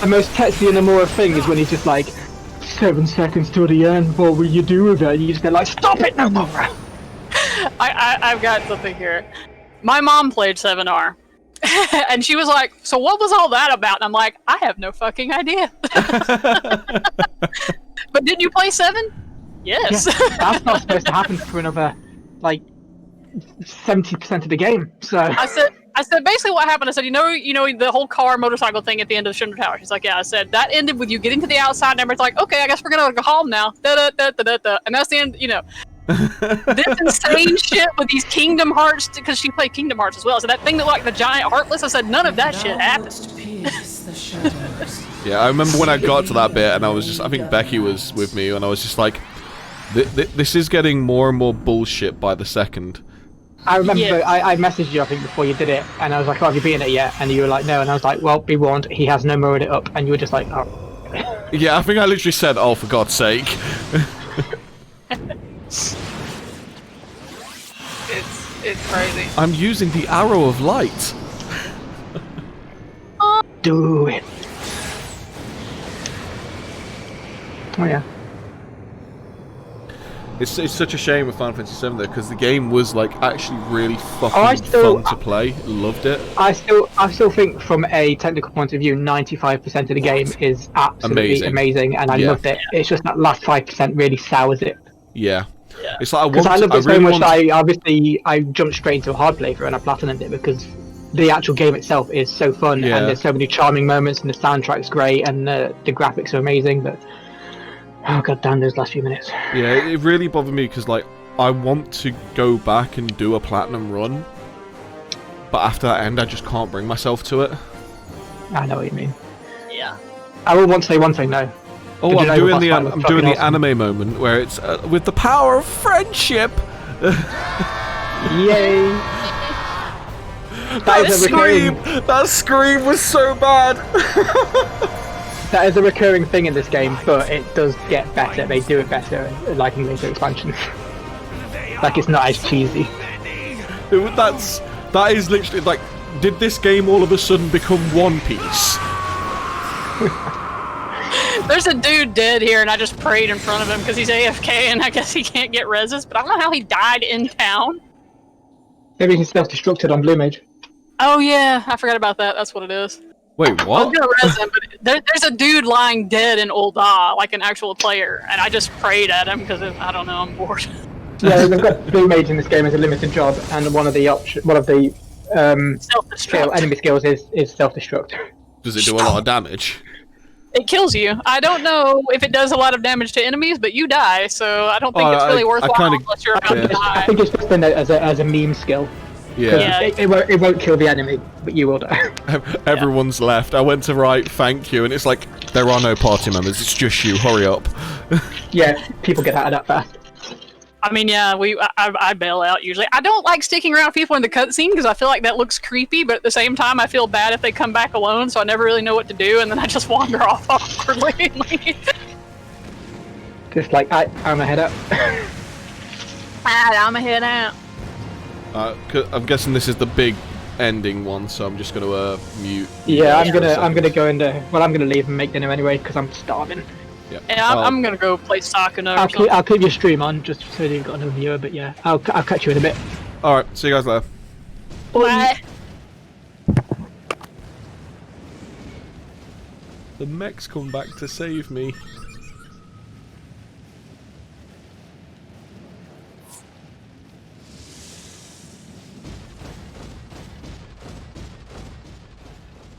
The most Tetsuya Nomura thing is when he's just like, 7 seconds to the end. What will you do with it? And you just get like, stop it, Nomura!
I've got something here. My mom played 7R. And she was like, so what was all that about? And I'm like, I have no fucking idea. But did you play 7? Yes.
Yeah, that's not supposed to happen for another, like, 70% of the game. So
I said basically what happened. I said, you know the whole car motorcycle thing at the end of the Shinra Tower. She's like, yeah. I said that ended with you getting to the outside, and everybody's like, okay, I guess we're gonna go home now. Da da da da da da. And that's the end. You know, this insane shit with these Kingdom Hearts, because she played Kingdom Hearts as well. So that thing that like the giant heartless. I said none of that shit happened.
Yeah, I remember when I got to that bit and I think Becky was with me and I was just like, this is getting more and more bullshit by the second.
I remember
Yeah.
I messaged you, I think, before you did it, and I was like, oh, have you beaten it yet? And you were like, no, and I was like, well, be warned, he has no mode it up, and you were just like, oh.
Yeah, I think I literally said, oh, for God's sake.
It's crazy.
I'm using the arrow of light.
Do it. Oh yeah.
It's such a shame with Final Fantasy VII though, because the game was like actually really
I
fucking
still-
fun to play. Loved it.
I still think from a technical point of view, 95% of the game is absolutely amazing, and I
Yeah.
loved it. It's just that last 5% really sours it.
Yeah. It's like
Because I loved it so
really
much
want-
that I jumped straight into a hard playthrough and I platinumed it because the actual game itself is so fun,
Yeah.
and there's so many charming moments, and the soundtrack's great, and the graphics are amazing, but oh god damn those last few minutes.
Yeah, it really bothered me because like I want to go back and do a platinum run, but after that end, I just can't bring myself to it.
I know what you mean.
Yeah.
I will want to say one thing though.
Oh,
Did you know boss fight was
I'm
fucking
doing the
awesome?
anime moment where it's with the power of friendship.
Yay! That is a recurring.
That scream was so bad.
That is a recurring thing in this game, but it does get better. They do it better, like in later expansions. Like it's not as cheesy.
That is literally like, did this game all of a sudden become One Piece?
There's a dude dead here, and I just prayed in front of him because he's AFK, and I guess he can't get reses. But I don't know how he died in town.
Maybe he's self-destructed on Blue Mage.
Oh yeah, I forgot about that. That's what it is.
Wait,
I was
what?
gonna res him, but there's a dude lying dead in Ul'dah, like an actual player, and I just prayed at him because I don't know, I'm bored.
Yeah, they've got Blue Mage in this game as a limited job, and one of the
Self-destruct.
enemy skills is self-destruct.
Does it do a lot of damage?
It kills you. I don't know if it does a lot of damage to enemies, but you die, so I don't think it's really worthwhile unless you're about to
I
die.
think it's just been as a meme skill.
Yeah.
It won't kill the enemy, but you will die.
Everyone's left. I went to write thank you, and it's like, there are no party members, it's just you, hurry up.
Yeah, people get out of that fast.
I mean, yeah, I bail out usually. I don't like sticking around people in the cutscene because I feel like that looks creepy, but at the same time, I feel bad if they come back alone, so I never really know what to do, and then I just wander off awkwardly and leave.
Just like, I'm a head up.
I'm a head out.
I'm guessing this is the big ending one, so I'm just gonna mute.
Yeah, I'm gonna go into. Well, I'm gonna leave and make dinner anyway because I'm starving.
Yeah, I'm gonna go play Sakuna or something.
I'll keep your stream on just so you've got another viewer. But yeah, I'll catch you in a bit.
All right, see you guys later.
Bye.
The mech's come back to save me.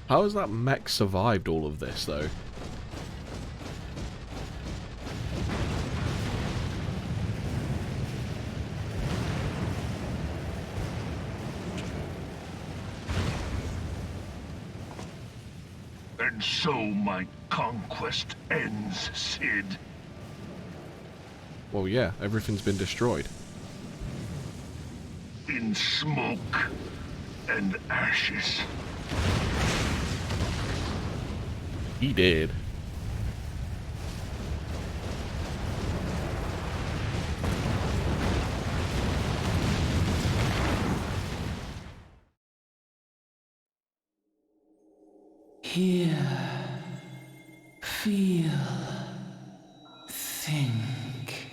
How has that mech survived all of this, though?
And so my conquest ends, Cid.
Well, yeah, everything's been destroyed.
In smoke and ashes.
He did.
Hear, feel, think.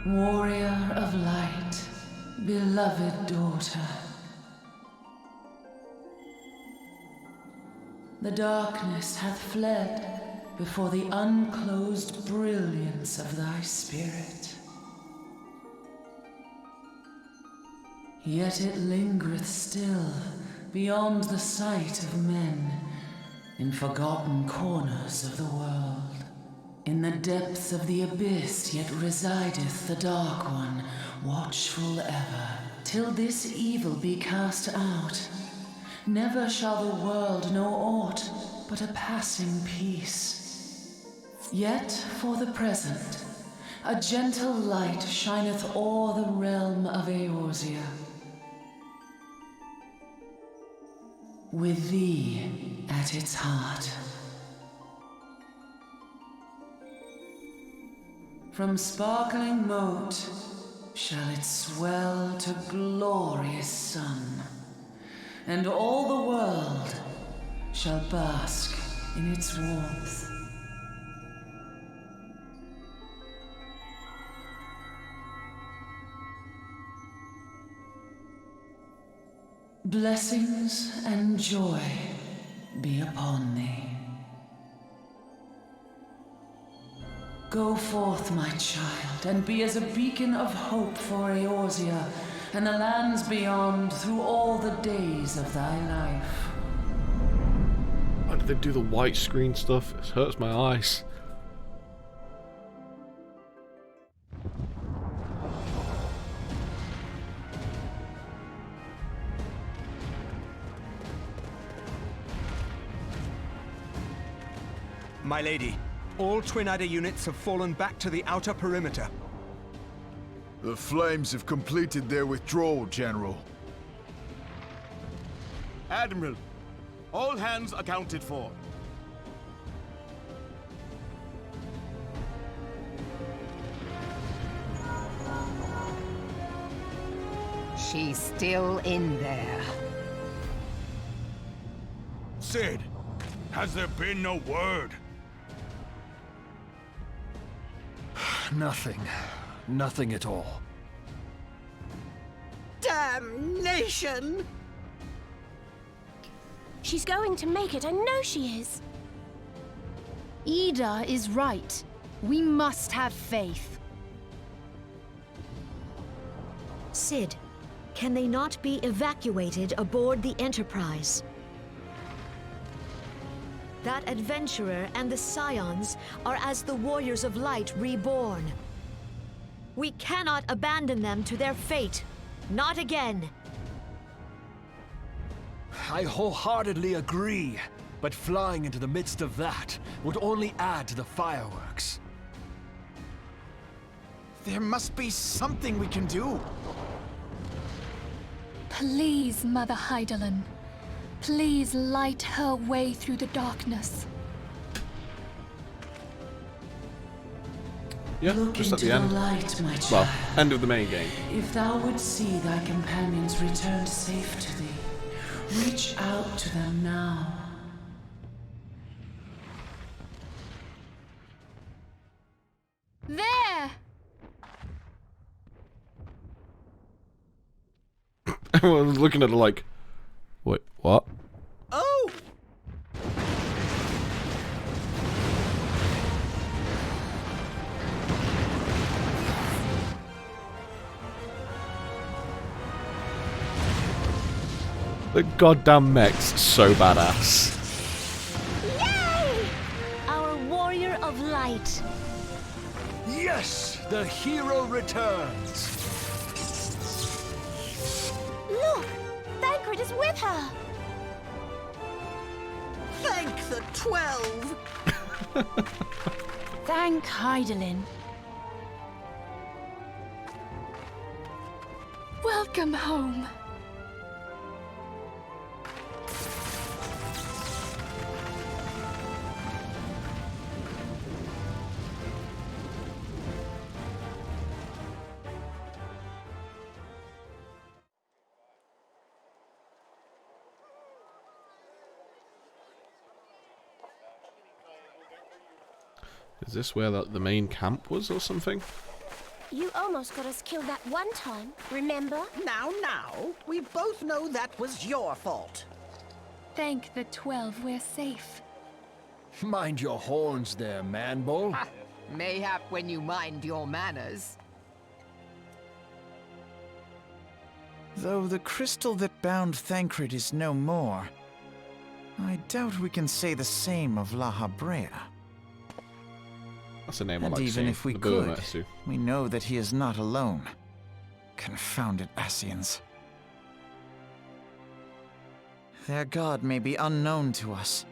Warrior of light, beloved daughter. The darkness hath fled before the unclosed brilliance of thy spirit. Yet it lingereth still beyond the sight of men, in forgotten corners of the world. In the depths of the abyss yet resideth the Dark One, watchful ever, till this evil be cast out. Never shall the world know aught but a passing peace. Yet for the present, a gentle light shineth o'er the realm of Eorzea. With thee at its heart. From sparkling moat shall it swell to glorious sun, and all the world shall bask in its warmth. Blessings and joy be upon thee. Go forth, my child, and be as a beacon of hope for Eorzea and the lands beyond through all the days of thy life.
Why did they do the white screen stuff? It hurts my eyes.
My lady, all Twin Adder units have fallen back to the outer perimeter.
The Flames have completed their withdrawal, General.
Admiral, all hands accounted for.
She's still in there.
Sid, has there been no word?
Nothing. Nothing at all.
Damnation!
She's going to make it, I know she is.
Ida is right. We must have faith.
Sid, can they not be evacuated aboard the Enterprise? That adventurer and the Scions are as the Warriors of Light reborn. We cannot abandon them to their fate. Not again.
I wholeheartedly agree, but flying into the midst of that would only add to the fireworks.
There must be something we can do.
Please, Mother Hydaelyn. Please light her way through the darkness.
Yeah,
Look
just at
into
the end.
light, my
Well,
child.
end of the main game.
If thou would see thy companions returned safe to thee, reach out to them now.
There!
Everyone's looking at it like, wait, what?
Oh!
The goddamn mech's so badass.
Yay! Our Warrior of Light.
Yes! The hero returns!
Look! Thancred is with her!
Thank the 12!
Thank Hydaelyn. Welcome home.
Is this where the main camp was or something?
You almost got us killed that one time, remember?
Now, we both know that was your fault.
Thank the 12 we're safe.
Mind your horns there, man-bull.
Mayhap when you mind your manners.
Though the crystal that bound Thancred is no more, I doubt we can say the same of La Habrea.
That's a name I
And
like
even
seeing.
if we
The
could,
Burmatsu.
we know that he is not alone. Confounded Ascians. Their god may be unknown to us,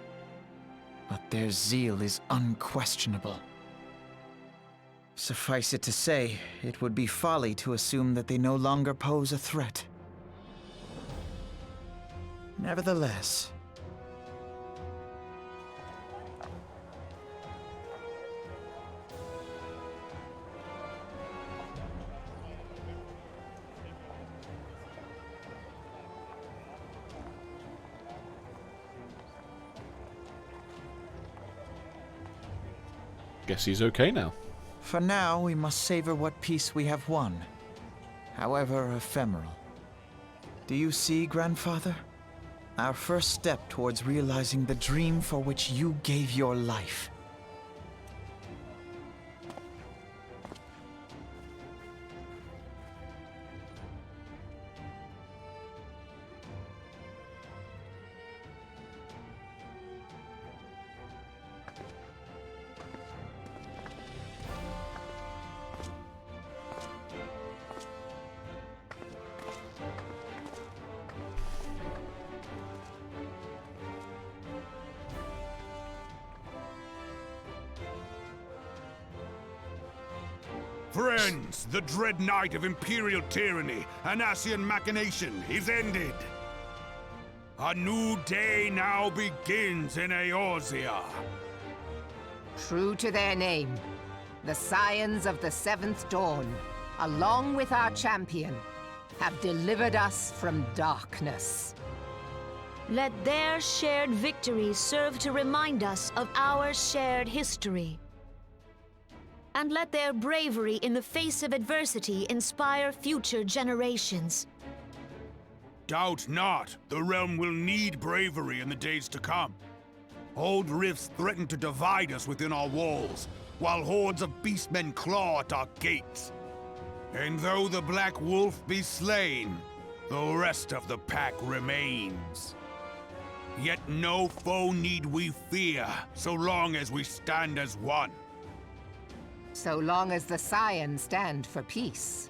but their zeal is unquestionable. Suffice it to say, it would be folly to assume that they no longer pose a threat. Nevertheless,
Guess he's okay now.
for now, we must savor what peace we have won, however ephemeral. Do you see, Grandfather? Our first step towards realizing the dream for which you gave your life.
Friends, the dread night of Imperial tyranny and Ascian machination is ended. A new day now begins in Eorzea.
True to their name, the Scions of the Seventh Dawn, along with our champion, have delivered us from darkness.
Let their shared victory serve to remind us of our shared history. And let their bravery in the face of adversity inspire future generations.
Doubt not, the realm will need bravery in the days to come. Old rifts threaten to divide us within our walls, while hordes of beastmen claw at our gates. And though the Black Wolf be slain, the rest of the pack remains. Yet no foe need we fear, so long as we stand as one.
So long as the Scions stand for peace.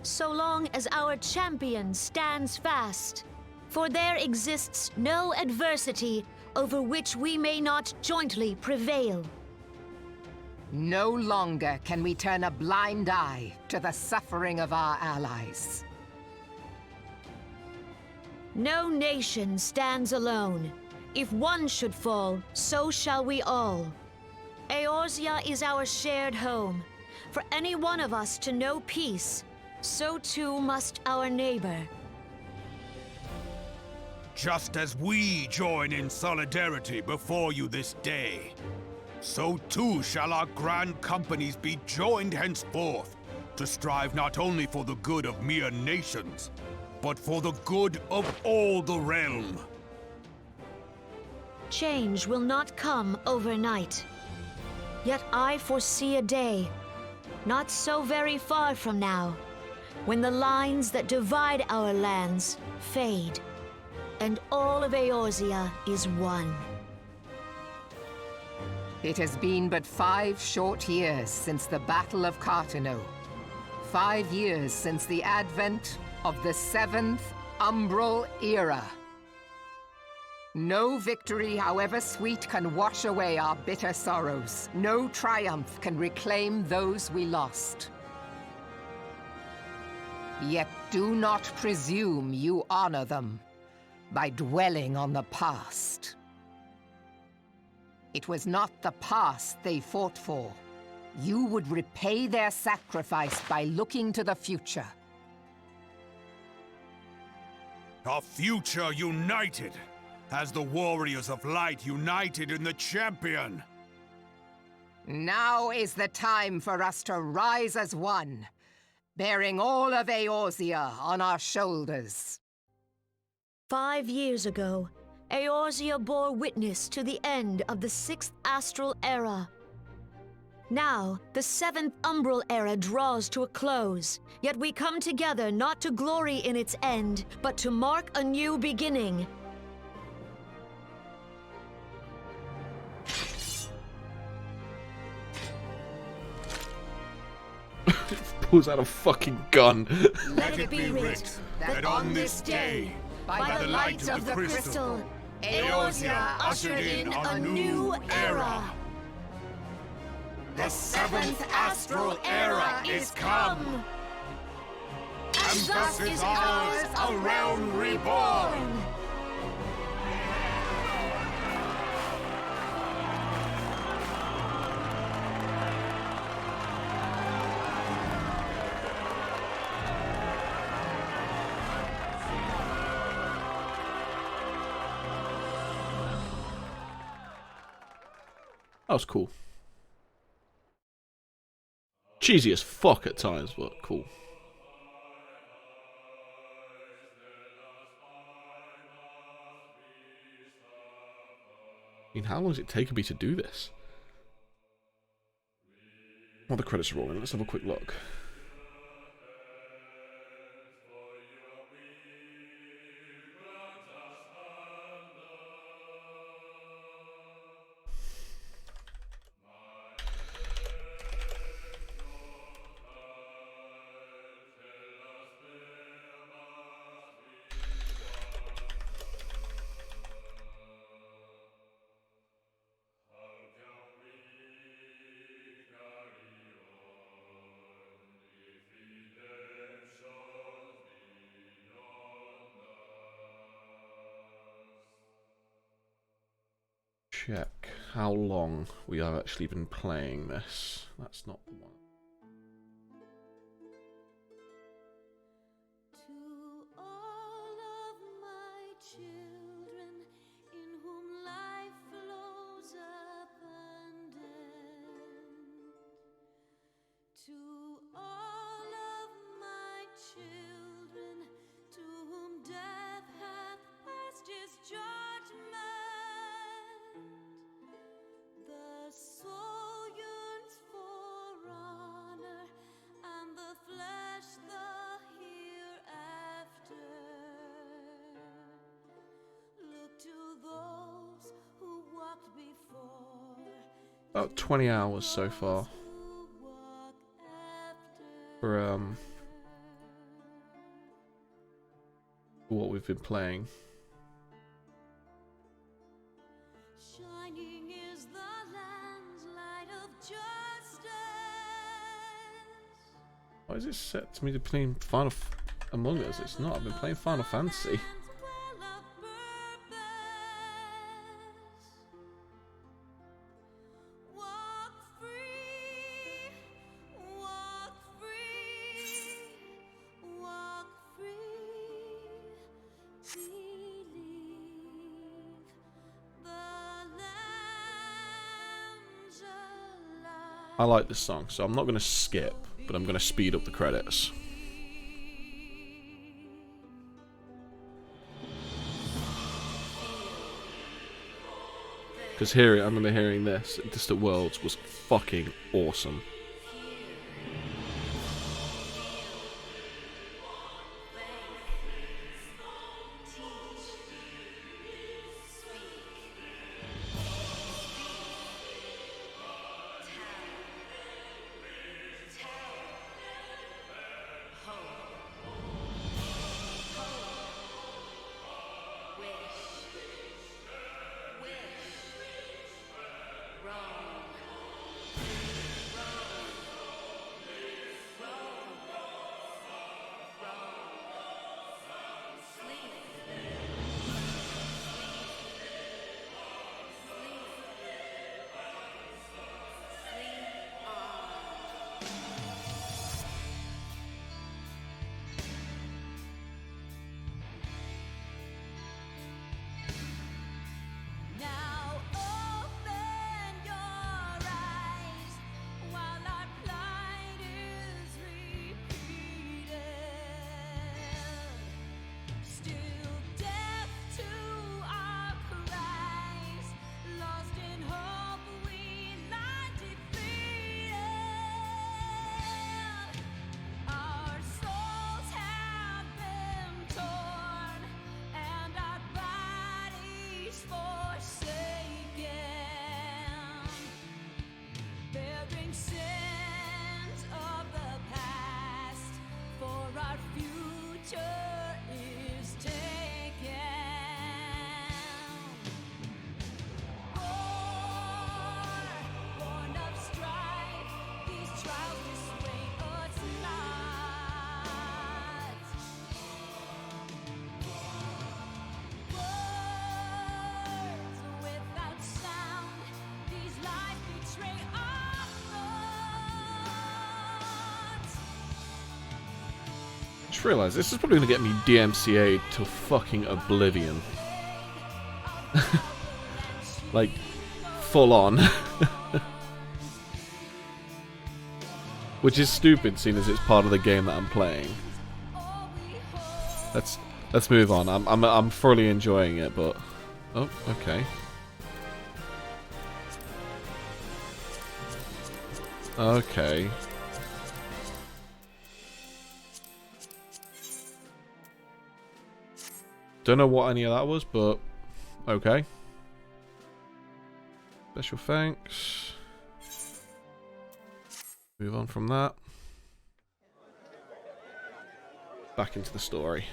So long as our champion stands fast. For there exists no adversity over which we may not jointly prevail.
No longer can we turn a blind eye to the suffering of our allies.
No nation stands alone. If one should fall, so shall we all. Eorzea is our shared home. For any one of us to know peace, so too must our neighbor.
Just as we join in solidarity before you this day, so too shall our grand companies be joined henceforth to strive not only for the good of mere nations, but for the good of all the realm.
Change will not come overnight. Yet I foresee a day, not so very far from now, when the lines that divide our lands fade, and all of Eorzea is one.
It has been but 5 short years since the Battle of Cartano. 5 years since the advent of the 7th Umbral Era. No victory, however sweet, can wash away our bitter sorrows. No triumph can reclaim those we lost. Yet do not presume you honor them by dwelling on the past. It was not the past they fought for. You would repay their sacrifice by looking to the future.
A future united, as the warriors of light united in the champion.
Now is the time for us to rise as one, bearing all of Eorzea on our shoulders.
5 years ago, Eorzea bore witness to the end of the 6th Astral Era. Now, the 7th Umbral Era draws to a close, yet we come together not to glory in its end, but to mark a new beginning.
Pulls out a fucking gun.
Let it be writ that on this day, by the light of the crystal, Eorzea ushered in a new era.
The 7th Astral Era is come! And thus is ours a realm reborn!
That was cool. Cheesy as fuck at times, but cool. I mean, how long has it taken me to do this? While the credits are rolling, let's have a quick look. check how long we have actually been playing this. That's not the one. About 20 hours so far for what we've been playing.
Shining is the land's light of justice.
Why is it set to me to playing Among Us? It's not. I've been playing Final Fantasy. I like this song, so I'm not going to skip, but I'm going to speed up the credits. Because I remember hearing this at Distant Worlds was fucking awesome. Just realised this is probably going to get me DMCA'd to fucking oblivion. Like, full on. Which is stupid, seeing as it's part of the game that I'm playing. Let's move on. I'm thoroughly enjoying it, but oh, okay. Okay. Don't know what any of that was, but okay. Special thanks. Move on from that. Back into the story.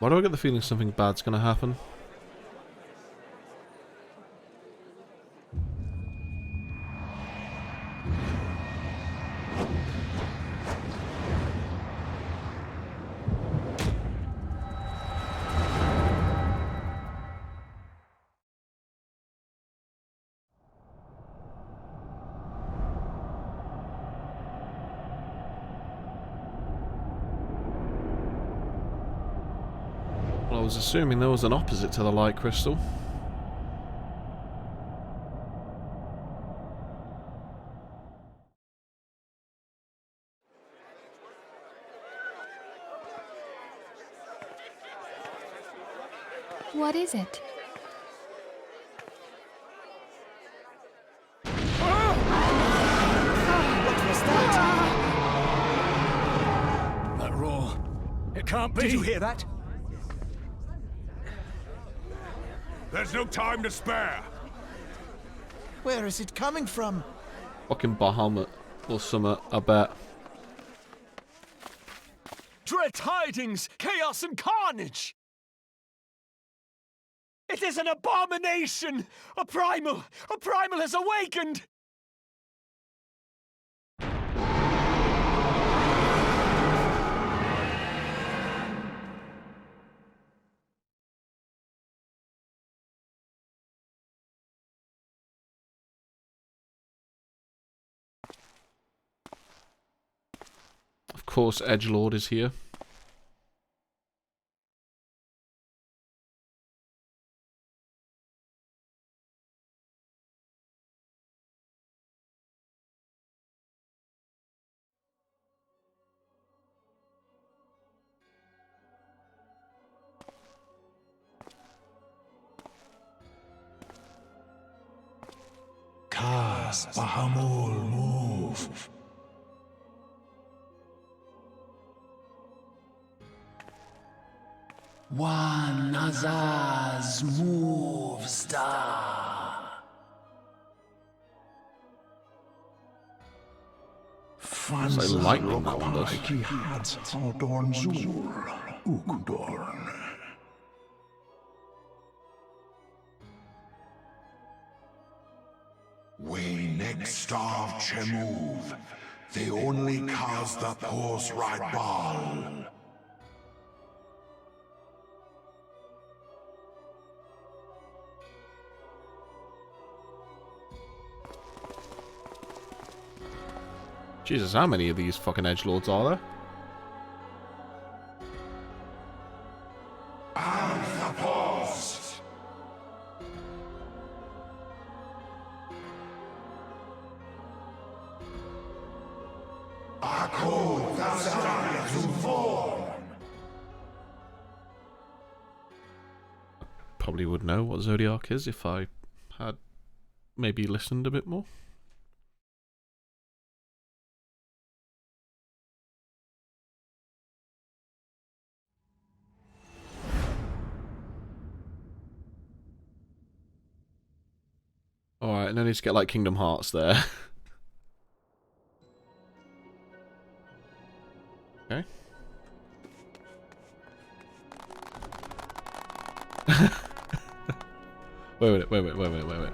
Why do I get the feeling something bad's gonna happen? Well, I was assuming there was an opposite to the light crystal.
What is it?
What was that? That roar. It can't be.
Did you hear that?
There's no time to spare.
Where is it coming from?
Fucking Bahamut or something, I bet.
Dread tidings, chaos and carnage! It is an abomination! A primal has awakened!
Of course, Edgelord is here.
Cast Bahamul move.
One Azaz move star.
It's like lightning, that one does.
Aldorn Zul, Ukdorn.
We next starve Chemuv. They only cause the pores right ball.
Jesus, how many of these fucking edgelords are there?
Alphapos. Akko Thassaria Zuform.
Probably would know what Zodiac is if I had maybe listened a bit more. Alright, no need to get like Kingdom Hearts there. Okay. wait.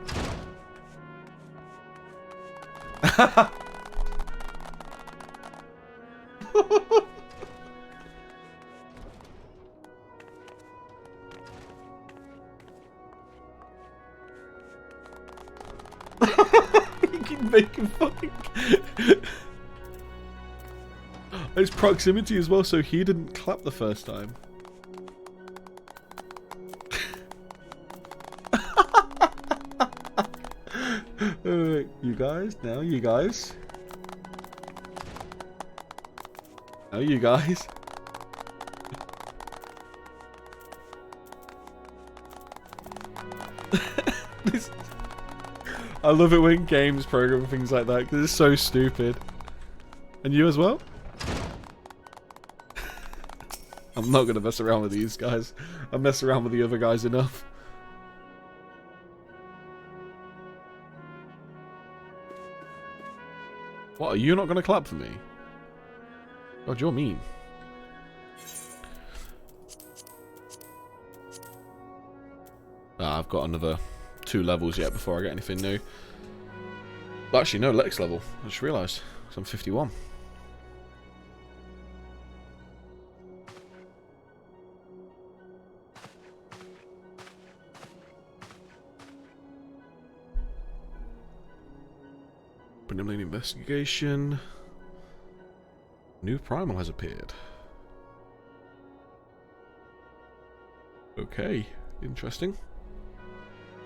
You can make him fucking... His proximity as well, so he didn't clap the first time. You guys, now you guys. Now you guys. I love it when games program things like that because it's so stupid. And you as well? I'm not gonna mess around with these guys. I mess around with the other guys enough. What, are you not gonna clap for me? God, you're mean. I've got another 2 levels yet before I get anything new. But actually, no, next level. I just realised. I'm 51. Preliminary investigation. New primal has appeared. Okay, interesting.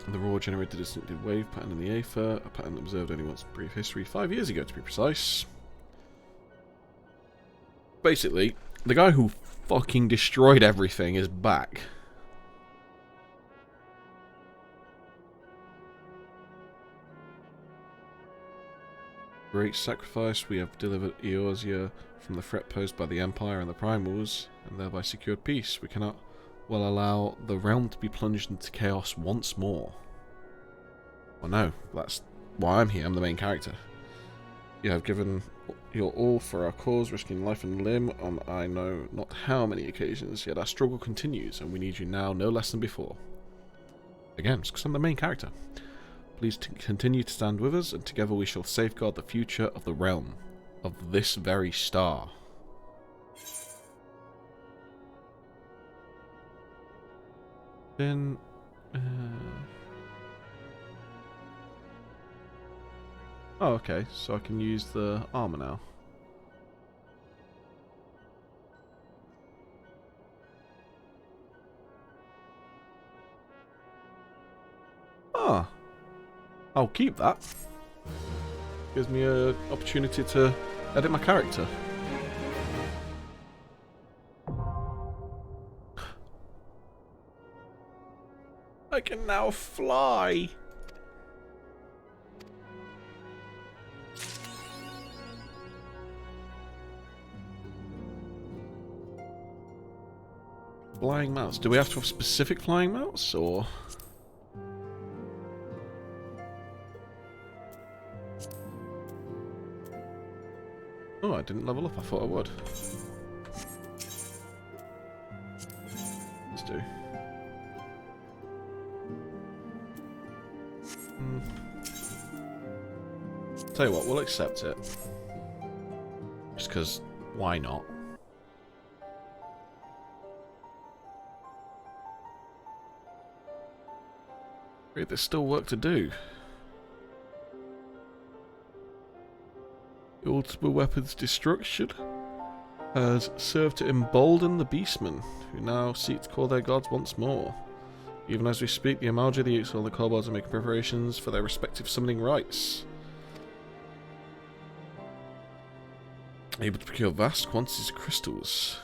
The roar generated a distinctive wave pattern in the aether, a pattern observed only once in brief history, 5 years ago to be precise. Basically, the guy who fucking destroyed everything is back. Great sacrifice, we have delivered Eorzea from the threat posed by the Empire and the Primals, and thereby secured peace. We cannot well allow the realm to be plunged into chaos once more. Well, no, that's why I'm here. I'm the main character. You have given your all for our cause, risking life and limb on I know not how many occasions, yet our struggle continues, and we need you now no less than before. Again, it's because I'm the main character. Please continue to stand with us, and together we shall safeguard the future of the realm, of this very star. Then, oh, okay, so I can use the armor now. Ah, I'll keep that. Gives me an opportunity to edit my character. I can now fly. Flying mouse. Do we have to have specific flying mouse, or? Oh, I didn't level up. I thought I would. Let's do. Tell you what, we'll accept it. Just because, why not? Wait, there's still work to do. The ultimate weapon's destruction has served to embolden the beastmen, who now seek to call their gods once more. Even as we speak, the Amalja, the Uxor, and the Kobolds are making preparations for their respective summoning rites. Able to procure vast quantities of crystals.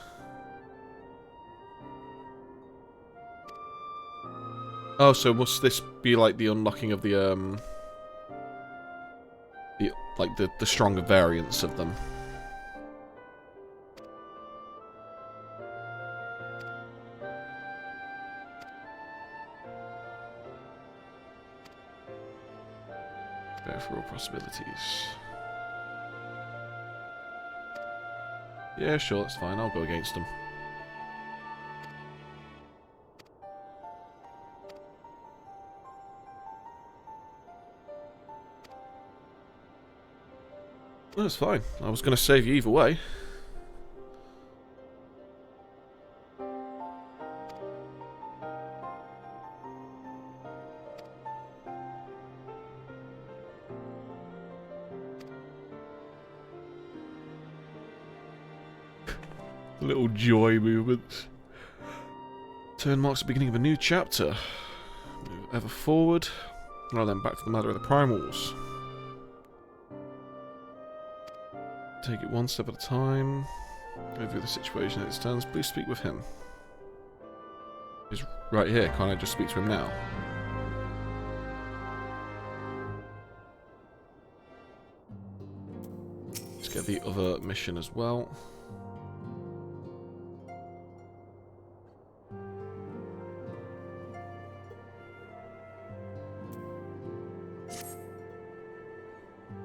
Oh, so must this be like the unlocking of the stronger variants of them? Bear for all possibilities. Yeah, sure, that's fine. I'll go against them. That's fine. I was going to save you either way. Little joy movements. Turn marks the beginning of a new chapter. Move ever forward. Now then, back to the matter of the primals. Take it one step at a time. Over the situation as it stands. Please speak with him. He's right here. Can't I just speak to him now? Let's get the other mission as well.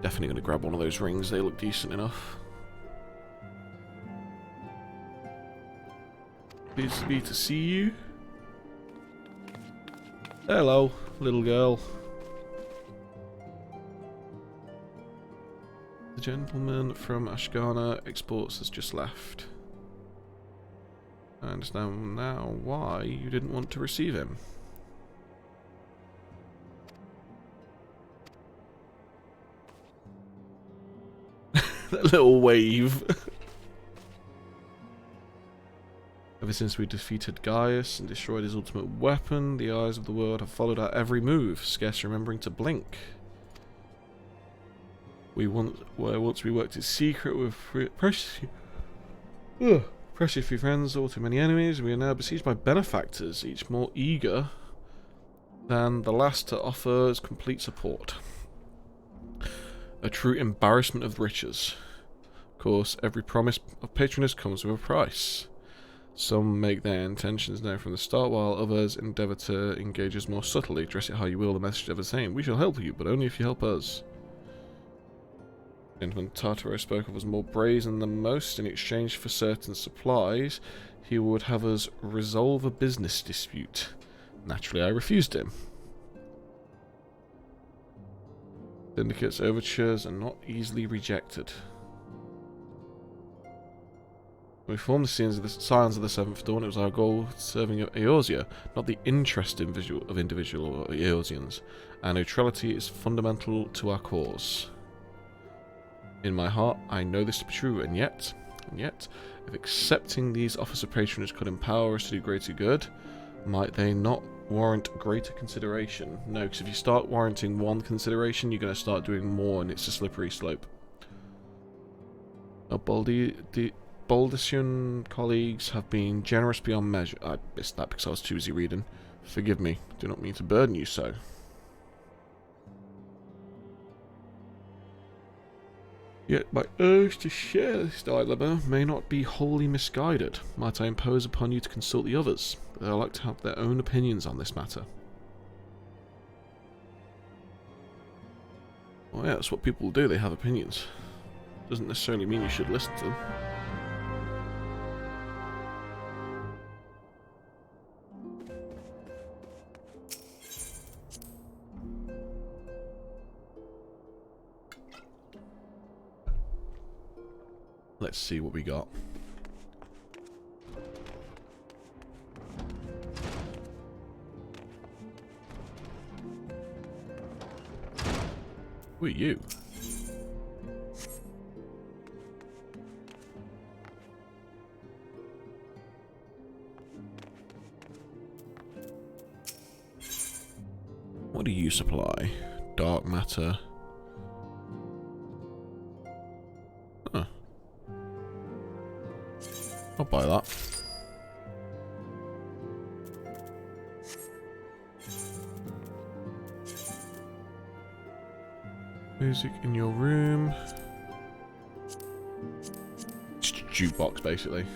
Definitely going to grab one of those rings, they look decent enough. Pleased to see you. Hello, little girl. The gentleman from Ashgana Exports has just left. I understand now why you didn't want to receive him. That little wave. Ever since we defeated Gaius and destroyed his ultimate weapon, the eyes of the world have followed our every move, scarce remembering to blink. Once we worked in secret with precious few friends, all too many enemies, we are now besieged by benefactors, each more eager than the last to offer us complete support. A true embarrassment of riches. Of course, every promise of patronage comes with a price. Some make their intentions known from the start, while others endeavour to engage us more subtly. Dress it how you will, the message of the same. We shall help you, but only if you help us. Gentleman Tartaro spoke of us more brazen than most. In exchange for certain supplies, he would have us resolve a business dispute. Naturally, I refused him. Syndicate's overtures are not easily rejected. When we formed the Scions of the Seventh Dawn, it was our goal serving Eorzea, not the interest of individual Eorzeans. Our neutrality is fundamental to our cause. In my heart, I know this to be true, and yet, if accepting these offers of patronage could empower us to do greater good, might they not warrant greater consideration? No, because if you start warranting one consideration, you're going to start doing more, and it's a slippery slope. Our Baldician colleagues have been generous beyond measure. I missed that because I was too busy reading. Forgive me, do not mean to burden you so. Yet my urge to share this dilemma may not be wholly misguided. Might I impose upon you to consult the others? They are like to have their own opinions on this matter. Well, yeah, that's what people do, they have opinions. Doesn't necessarily mean you should listen to them. Let's see what we got. Who are you? What do you supply? Dark matter. Huh. I'll buy that. Music in your room. Just a jukebox, basically.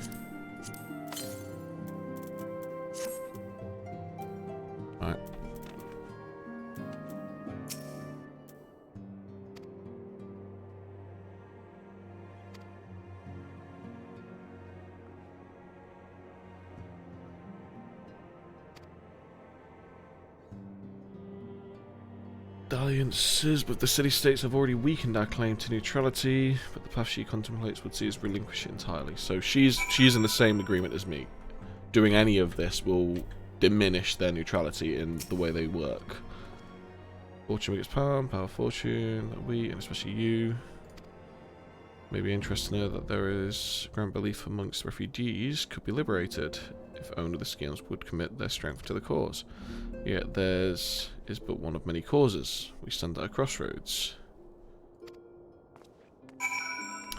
Right. Dalliances, but the city-states have already weakened our claim to neutrality, but the path she contemplates would see us relinquish it entirely. So she's in the same agreement as me. Doing any of this will diminish their neutrality in the way they work. Fortune against power, power fortune, we, and especially you. May be interested to know that there is grand belief amongst refugees could be liberated if only the skins would commit their strength to the cause. Yet theirs is but one of many causes. We stand at a crossroads.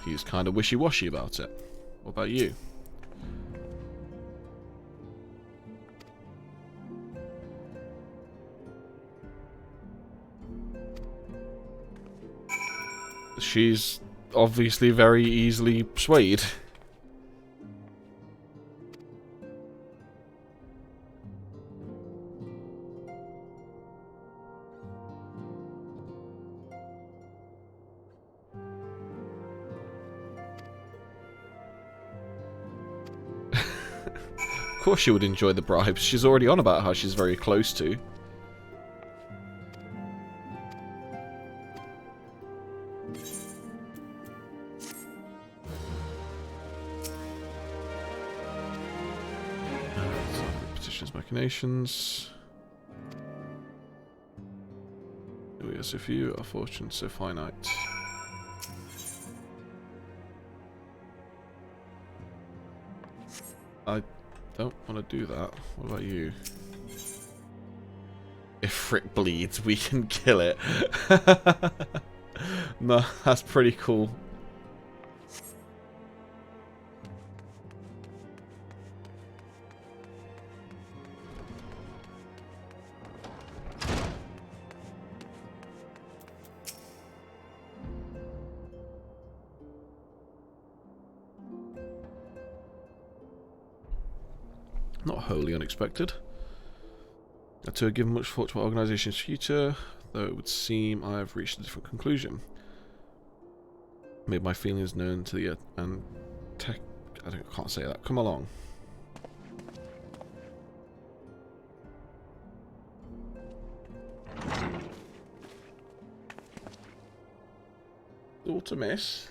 He's kind of wishy-washy about it. What about you? She's obviously very easily swayed. Of course she would enjoy the bribes. She's already on about how she's very close to. machinations. Yes, if you are fortune so finite. I don't want to do that. What about you? If Frick bleeds, we can kill it. No, that's pretty cool. Not wholly unexpected. To have given much thought to our organisation's future, though it would seem I have reached a different conclusion. Made my feelings known to the I can't say that. Come along. Daughter miss.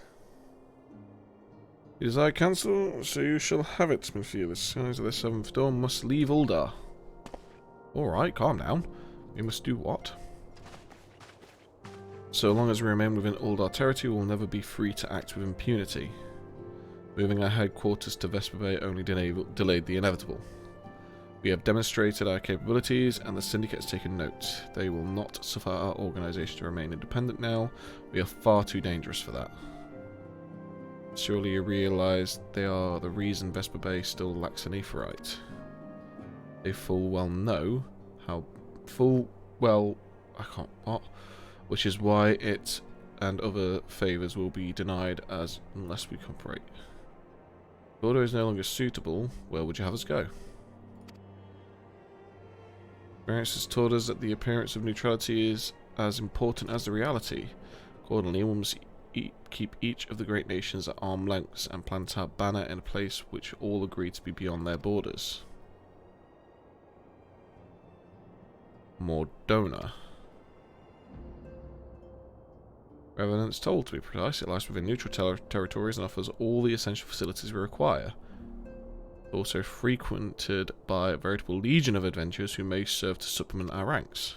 It is I cancel, so you shall have it, Minfia. The skies of the Seventh Dawn must leave Uldar. Alright, calm down. We must do what? So long as we remain within Uldar territory, we will never be free to act with impunity. Moving our headquarters to Vesper Bay only delayed the inevitable. We have demonstrated our capabilities, and the Syndicate has taken note. They will not suffer our organisation to remain independent now. We are far too dangerous for that. Surely you realise they are the reason Vesper Bay still lacks an aetheryte. They full well know how which is why it and other favours will be denied unless we cooperate. If order is no longer suitable, where would you have us go? Experience has taught us that the appearance of neutrality is as important as the reality. Accordingly, we must keep each of the great nations at arm's length and plant our banner in a place which all agree to be beyond their borders. Mordona. Revenant's told, to be precise, it lies within neutral territories and offers all the essential facilities we require. Also frequented by a veritable legion of adventurers who may serve to supplement our ranks.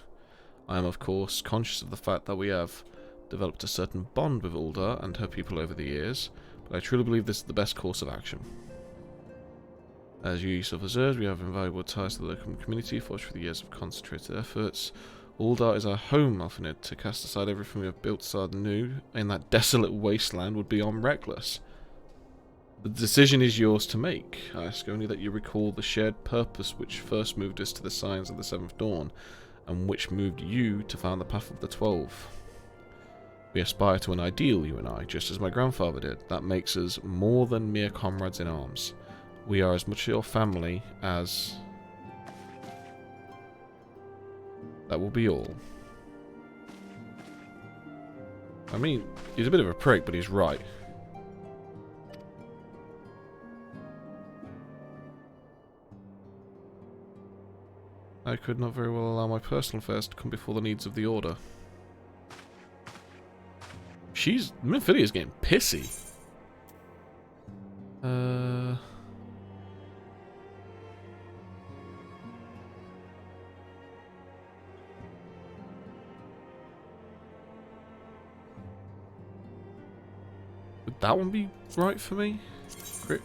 I am, of course, conscious of the fact that we have developed a certain bond with Uldar and her people over the years, but I truly believe this is the best course of action. As you yourself observed, we have invaluable ties to the local community forged through the years of concentrated efforts. Uldar is our home, Alphanid. To cast aside everything we have built to start anew in that desolate wasteland would be reckless. The decision is yours to make. I ask only that you recall the shared purpose which first moved us to the signs of the Seventh Dawn, and which moved you to found the Path of the 12. We aspire to an ideal, you and I, just as my grandfather did. That makes us more than mere comrades in arms. We are as much your family as... That will be all. I mean, he's a bit of a prick, but he's right. I could not very well allow my personal affairs to come before the needs of the Order. Minfilia's getting pissy. Would that one be right for me? Great.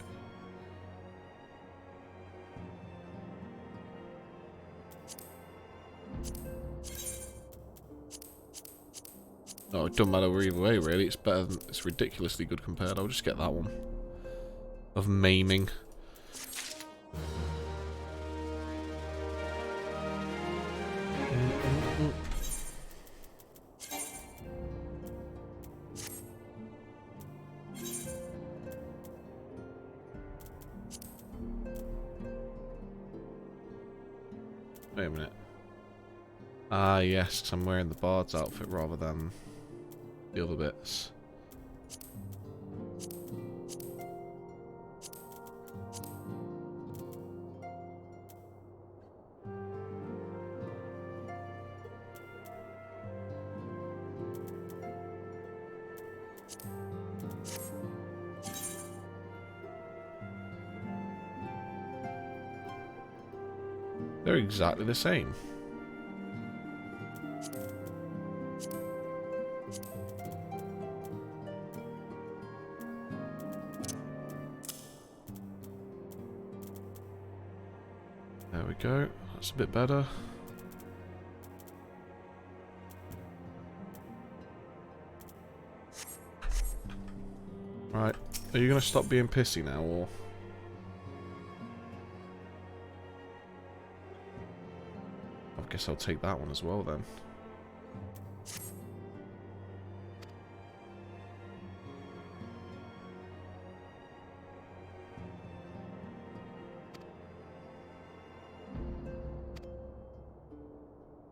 Oh, it doesn't matter either way, really. It's better than, it's ridiculously good compared. I'll just get that one. Of maiming. Wait a minute. Ah, yes, 'cause I'm wearing the Bard's outfit rather than the other bits. They're exactly the same. There we go. That's a bit better. Right. Are you going to stop being pissy now, or...? I guess I'll take that one as well, then.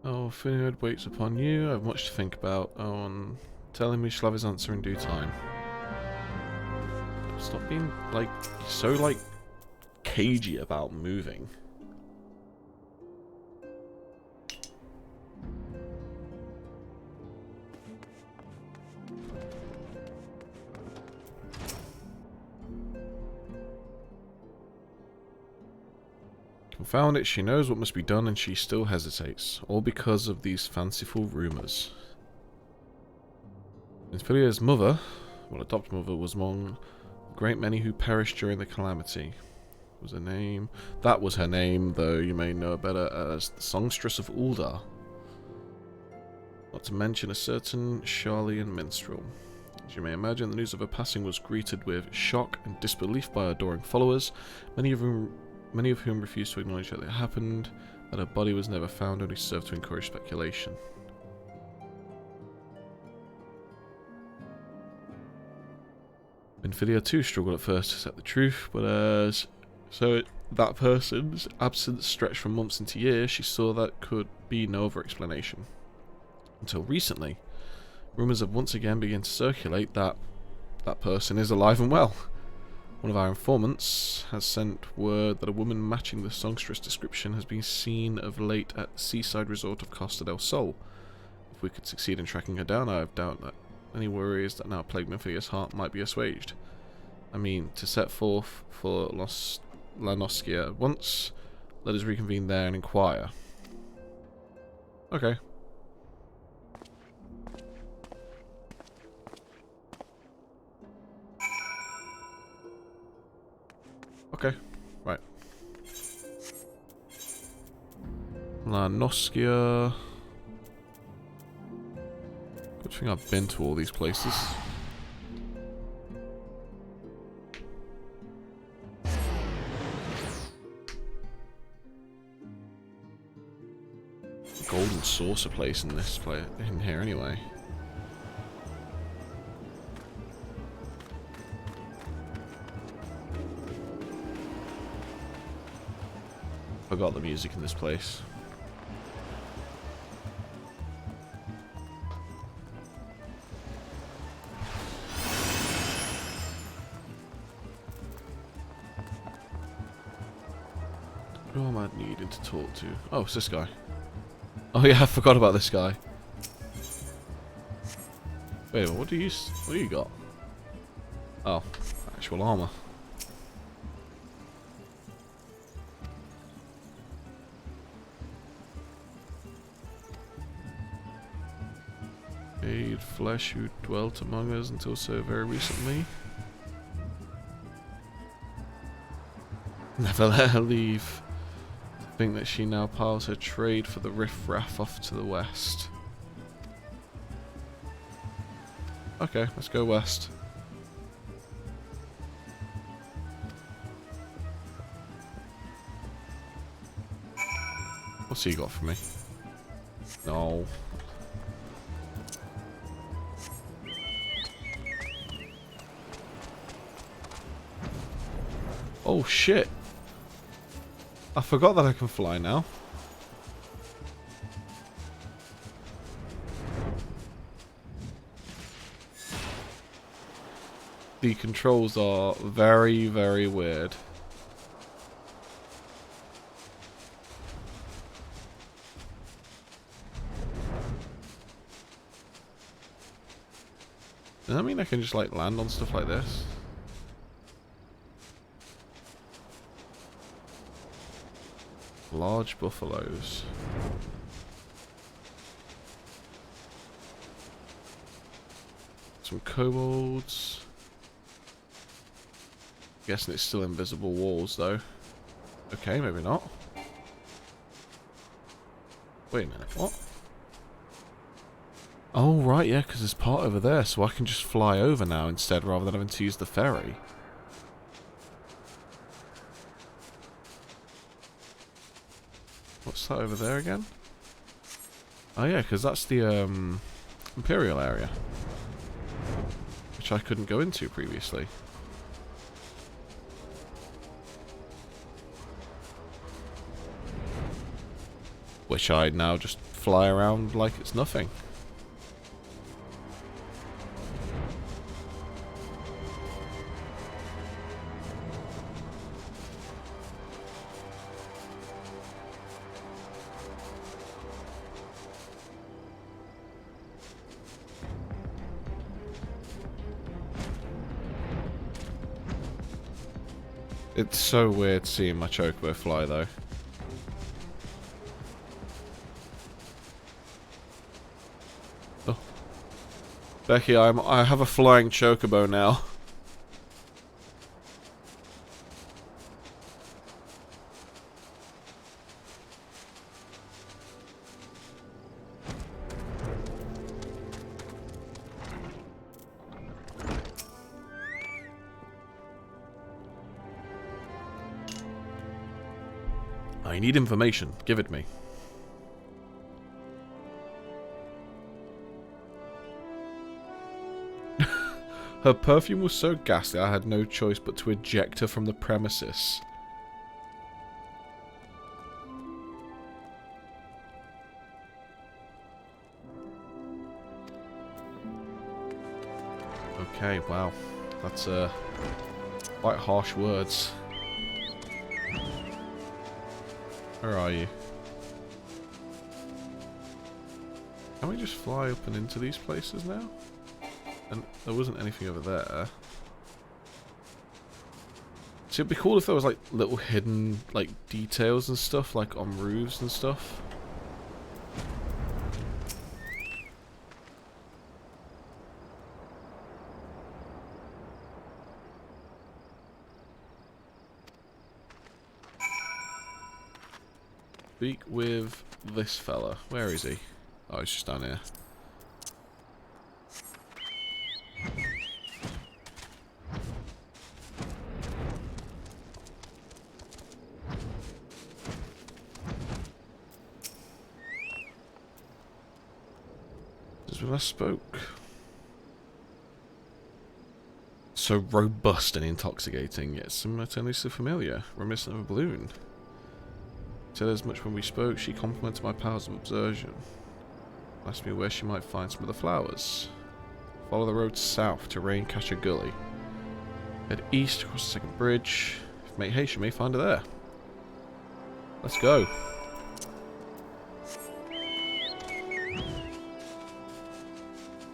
Oh, Finnered waits upon you. I have much to think about. Oh, and telling me she'll have his answer in due time. Stop being, like, so, like, cagey about moving. Confound it, she knows what must be done and she still hesitates, all because of these fanciful rumours. Infilia's mother, well, adopted mother, was among a great many who perished during the calamity. Was her name? That was her name, though you may know her better as the Songstress of Uldar. Not to mention a certain Charlian minstrel. As you may imagine, the news of her passing was greeted with shock and disbelief by her adoring followers, many of whom refused to acknowledge that it happened, that her body was never found, only served to encourage speculation. Infilia too struggled at first to accept the truth, but that person's absence stretched from months into years, she saw that could be no other explanation. Until recently, rumours have once again begun to circulate that that person is alive and well. One of our informants has sent word that a woman matching the songstress description has been seen of late at the seaside resort of Costa del Sol. If we could succeed in tracking her down, I have doubt that any worries that now plague Mephia's heart might be assuaged. I mean, to set forth for La Noscia at once, let us reconvene there and inquire. Okay. Okay, right. La Noscia. Good thing I've been to all these places. Golden saucer place in this place in here anyway. Forgot the music in this place. Who am I needing to talk to? Oh, it's this guy. Oh yeah, I forgot about this guy. Wait a minute, what do you got? Oh, actual armor. Made flesh who dwelt among us until so very recently. Never let her leave. Think that she now piles her trade for the riff-raff off to the west. Okay, let's go west. What's he got for me? No. Oh shit. I forgot that I can fly now. The controls are very, very weird. Does that mean I can just like land on stuff like this? Large buffaloes. Some kobolds. Guessing it's still invisible walls though. Okay, maybe not. Wait a minute, what? Oh right, yeah, because there's part over there, so I can just fly over now instead rather than having to use the ferry. What's that over there again? Oh yeah, because that's the Imperial area, which I couldn't go into previously. Which I now just fly around like it's nothing. It's so weird seeing my chocobo fly though. Oh. Becky, I have a flying chocobo now. I need information. Give it me. Her perfume was so ghastly I had no choice but to eject her from the premises. Okay, wow. That's quite harsh words. Where are you? Can we just fly up and into these places now? And there wasn't anything over there. So it'd be cool if there was like little hidden like details and stuff like on roofs and stuff. Speak with this fella. Where is he? Oh, he's just down here. This is when I spoke. So robust and intoxicating, yet simultaneously familiar, reminiscent of a balloon. Said as much when we spoke, she complimented my powers of observation. Asked me where she might find some of the flowers. Follow the road south to Raincatcher Gully. Head east across the second bridge. If you make haste, you may find her there. Let's go.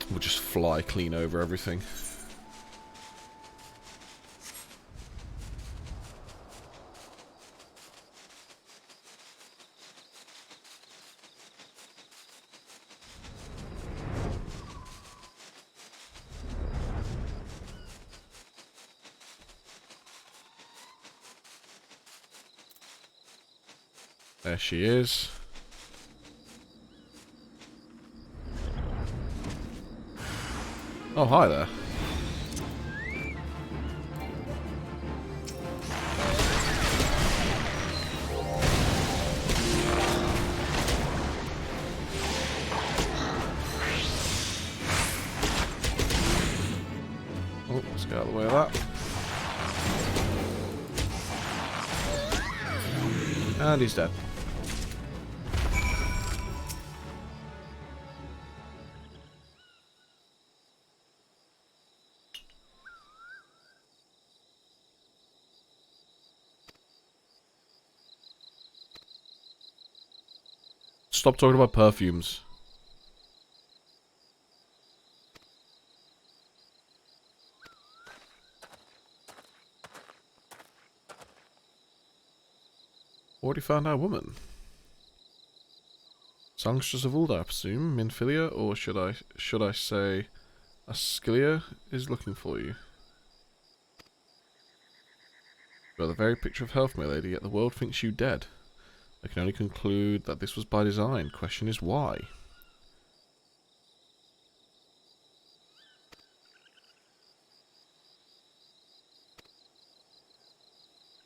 We'll just fly clean over everything. There she is. Oh, hi there. Oh, let's get out of the way of that. And he's dead. Stop talking about perfumes. Already found our woman. Songstress of Ulda, I presume, Minfilia, or should I say Ascilia is looking for you. You are the very picture of health, my lady, yet the world thinks you dead. I can only conclude that this was by design. Question is why?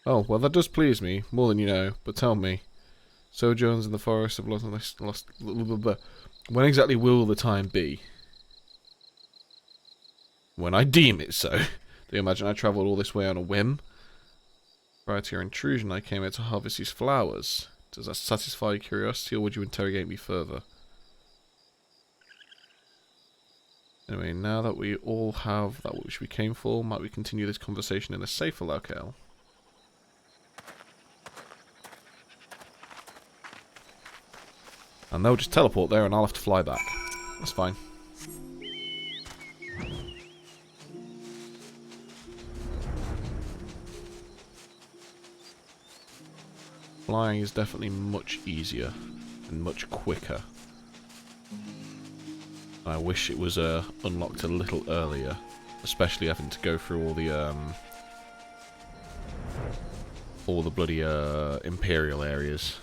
Oh, well that does please me, more than you know, but tell me. Sojourns in the forest have lost when exactly will the time be? When I deem it so. Do you imagine I travelled all this way on a whim? Prior to your intrusion, I came here to harvest these flowers. Does that satisfy your curiosity, or would you interrogate me further? Anyway, now that we all have that which we came for, might we continue this conversation in a safer locale? And they'll just teleport there and I'll have to fly back. That's fine. Flying is definitely much easier and much quicker. I wish it was unlocked a little earlier, especially having to go through all the bloody Imperial areas.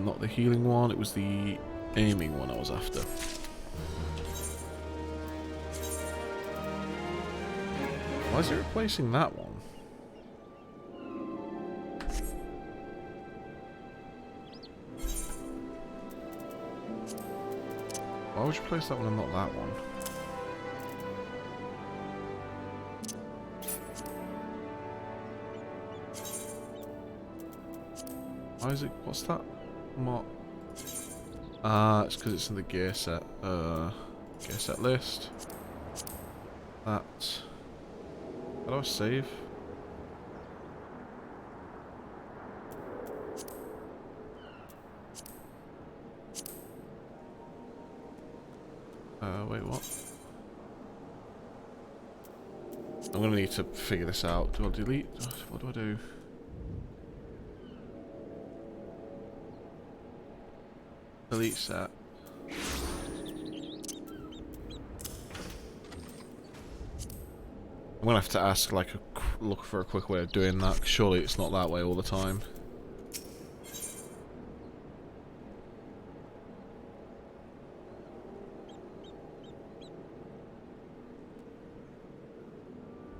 Not the healing one, it was the aiming one I was after. Why is it replacing that one? Why would you place that one and not that one? Why is it? What's that? It's because it's in the gear set. Gear set list. That. How do I save? Wait, what? I'm gonna need to figure this out. Do I delete? What do I do? Delete set. I'm gonna have to ask, like, look for a quick way of doing that. 'Cause surely it's not that way all the time.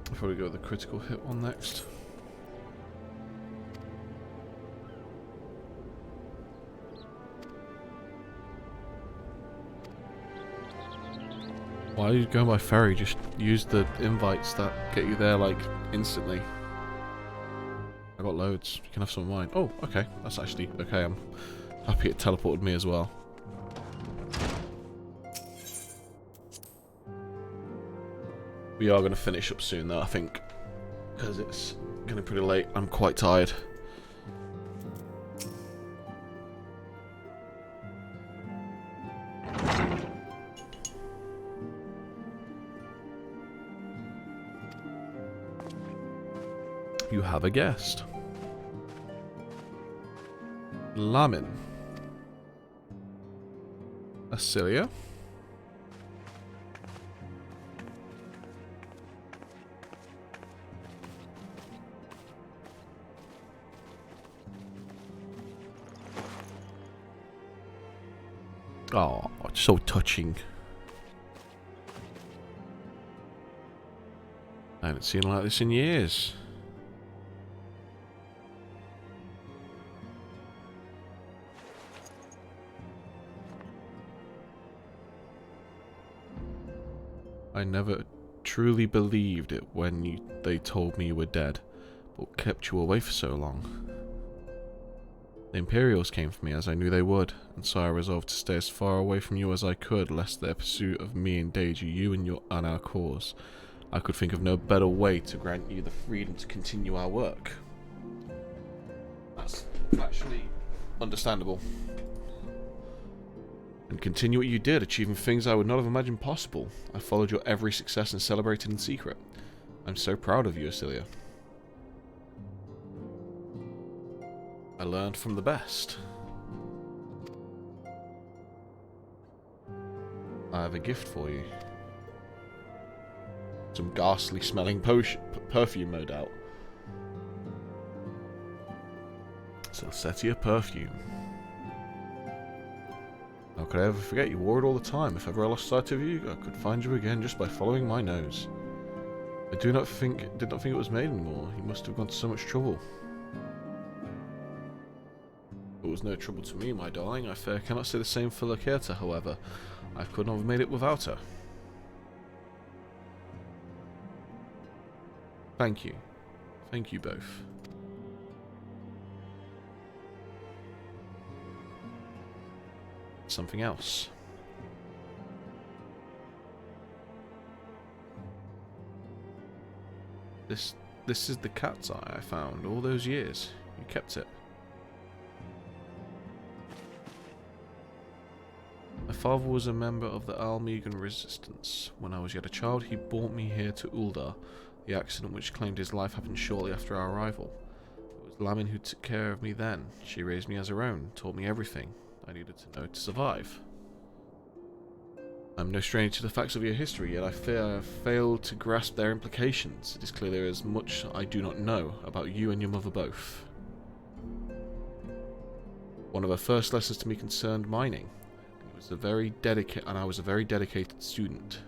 I'll probably go with the critical hit one next. Why are you going by ferry? Just use the invites that get you there, like, instantly. I got loads. You can have some of mine. Oh, okay. That's actually okay. I'm happy it teleported me as well. We are going to finish up soon, though, I think. Because it's getting pretty late. I'm quite tired. You have a guest. Lamin. Ascilia. Oh, it's so touching. I haven't seen like this in years. I never truly believed it when they told me you were dead, but kept you away for so long. The Imperials came for me as I knew they would, and so I resolved to stay as far away from you as I could, lest their pursuit of me endanger you and our cause. I could think of no better way to grant you the freedom to continue our work. That's actually understandable. And continue what you did, achieving things I would not have imagined possible. I followed your every success and celebrated in secret. I'm so proud of you, Acilia. I learned from the best. I have a gift for you. Some ghastly smelling perfume, no doubt. Celestia perfume. How could I ever forget? You wore it all the time. If ever I lost sight of you, I could find you again just by following my nose. I did not think it was made anymore. You must have gone to so much trouble. It was no trouble to me, my darling. I fear I cannot say the same for Lacerta, however. I could not have made it without her. Thank you. Thank you both. Something else. This is the cat's eye I found all those years. You kept it. My father was a member of the Almegan resistance. When I was yet a child, he brought me here to Uldar. The accident which claimed his life happened shortly after our arrival. It was Lamin who took care of me then. She raised me as her own, taught me everything I needed to know to survive. I'm no stranger to the facts of your history, yet I fear I have failed to grasp their implications. It is clear there is much I do not know about you and your mother both. One of her first lessons to me concerned mining. I was a very dedicated student.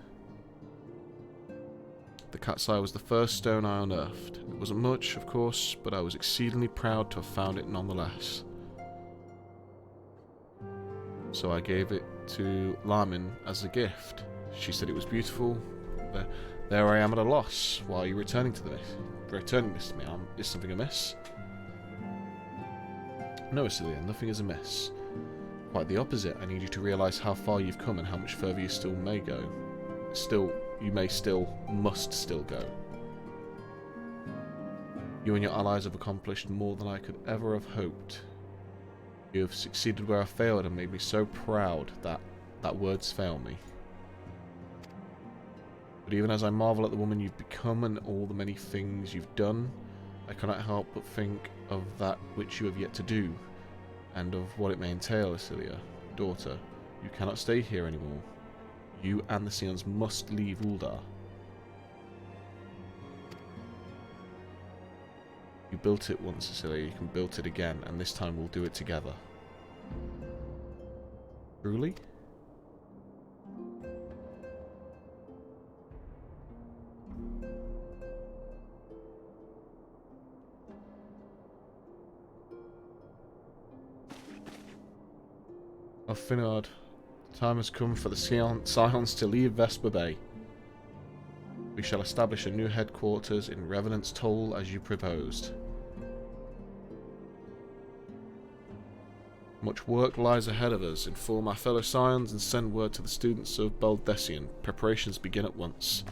The cat's eye was the first stone I unearthed. It wasn't much, of course, but I was exceedingly proud to have found it nonetheless. So I gave it to Lamin as a gift. She said it was beautiful. There I am at a loss. Why are you returning this to me? Is something amiss? No, Acilia, nothing is amiss. Quite the opposite. I need you to realise how far you've come and how much further you still may go. Must still go. You and your allies have accomplished more than I could ever have hoped. You have succeeded where I failed and made me so proud that words fail me. But even as I marvel at the woman you've become and all the many things you've done, I cannot help but think of that which you have yet to do, and of what it may entail, Acilia. Daughter, you cannot stay here anymore. You and the Seons must leave Uldar. You built it once, Acilia, you can build it again, and this time we'll do it together. Truly? Oh, Finard, the time has come for the Scions to leave Vesper Bay. We shall establish a new headquarters in Revenant's Toll as you proposed. Much work lies ahead of us. Inform our fellow Scions and send word to the students of Baldessian. Preparations begin at once.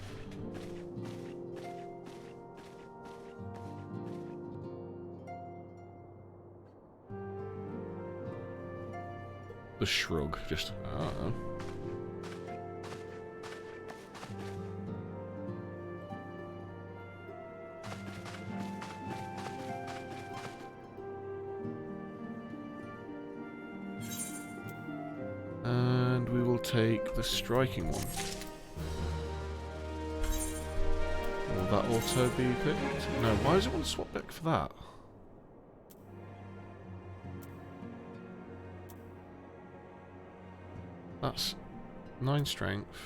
The shrug, just, I don't know. And we will take the striking one. Will that auto be picked? No, why does it want to swap back for that? That's 9 strength.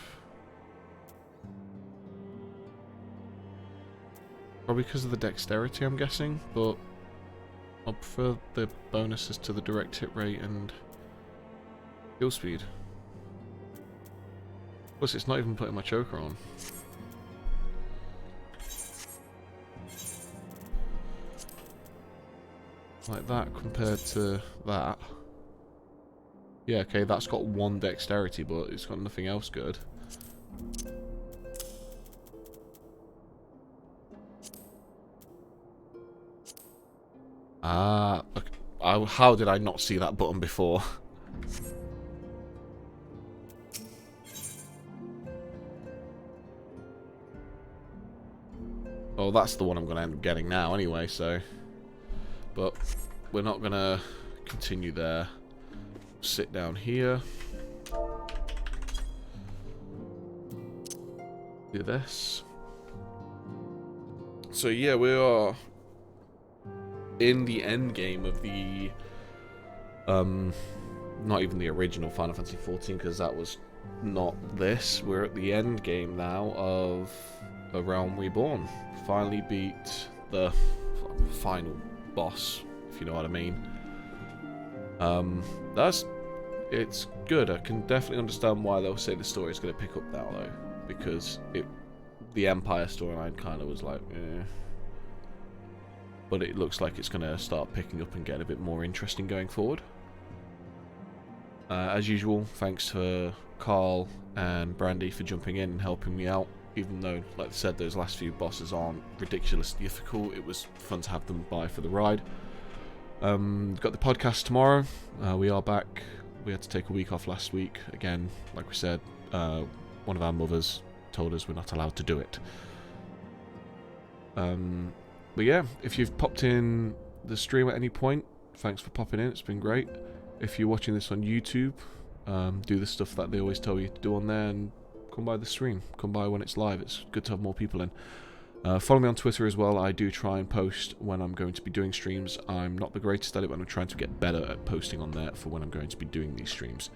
Probably because of the dexterity, I'm guessing, but I'll prefer the bonuses to the direct hit rate and skill speed. Plus, it's not even putting my choker on. Like that compared to that. Yeah, okay, that's got 1 dexterity, but it's got nothing else good. Ah, how did I not see that button before? Well, that's the one I'm going to end up getting now anyway, so... But we're not going to continue there. Sit down here. Do this. So yeah, we are in the end game of the... not even the original Final Fantasy XIV, because that was not this. We're at the end game now of A Realm Reborn. Finally beat the final boss, if you know what I mean. It's good. I can definitely understand why they'll say the story is going to pick up now, though, because the Empire storyline kind of was like, eh. But it looks like it's going to start picking up and get a bit more interesting going forward. As usual, thanks to Carl and Brandy for jumping in and helping me out. Even though, like I said, those last few bosses aren't ridiculously difficult, it was fun to have them by for the ride. Got the podcast tomorrow. We are back. We had to take a week off last week. Again, like we said, one of our mothers told us we're not allowed to do it. But yeah, if you've popped in the stream at any point, thanks for popping in. It's been great. If you're watching this on YouTube, do the stuff that they always tell you to do on there, and come by the stream. Come by when it's live. It's good to have more people in. Follow me on Twitter as well. I do try and post when I'm going to be doing streams. I'm not the greatest at it, but I'm trying to get better at posting on there for when I'm going to be doing these streams.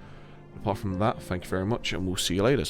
Apart from that, thank you very much, and we'll see you later.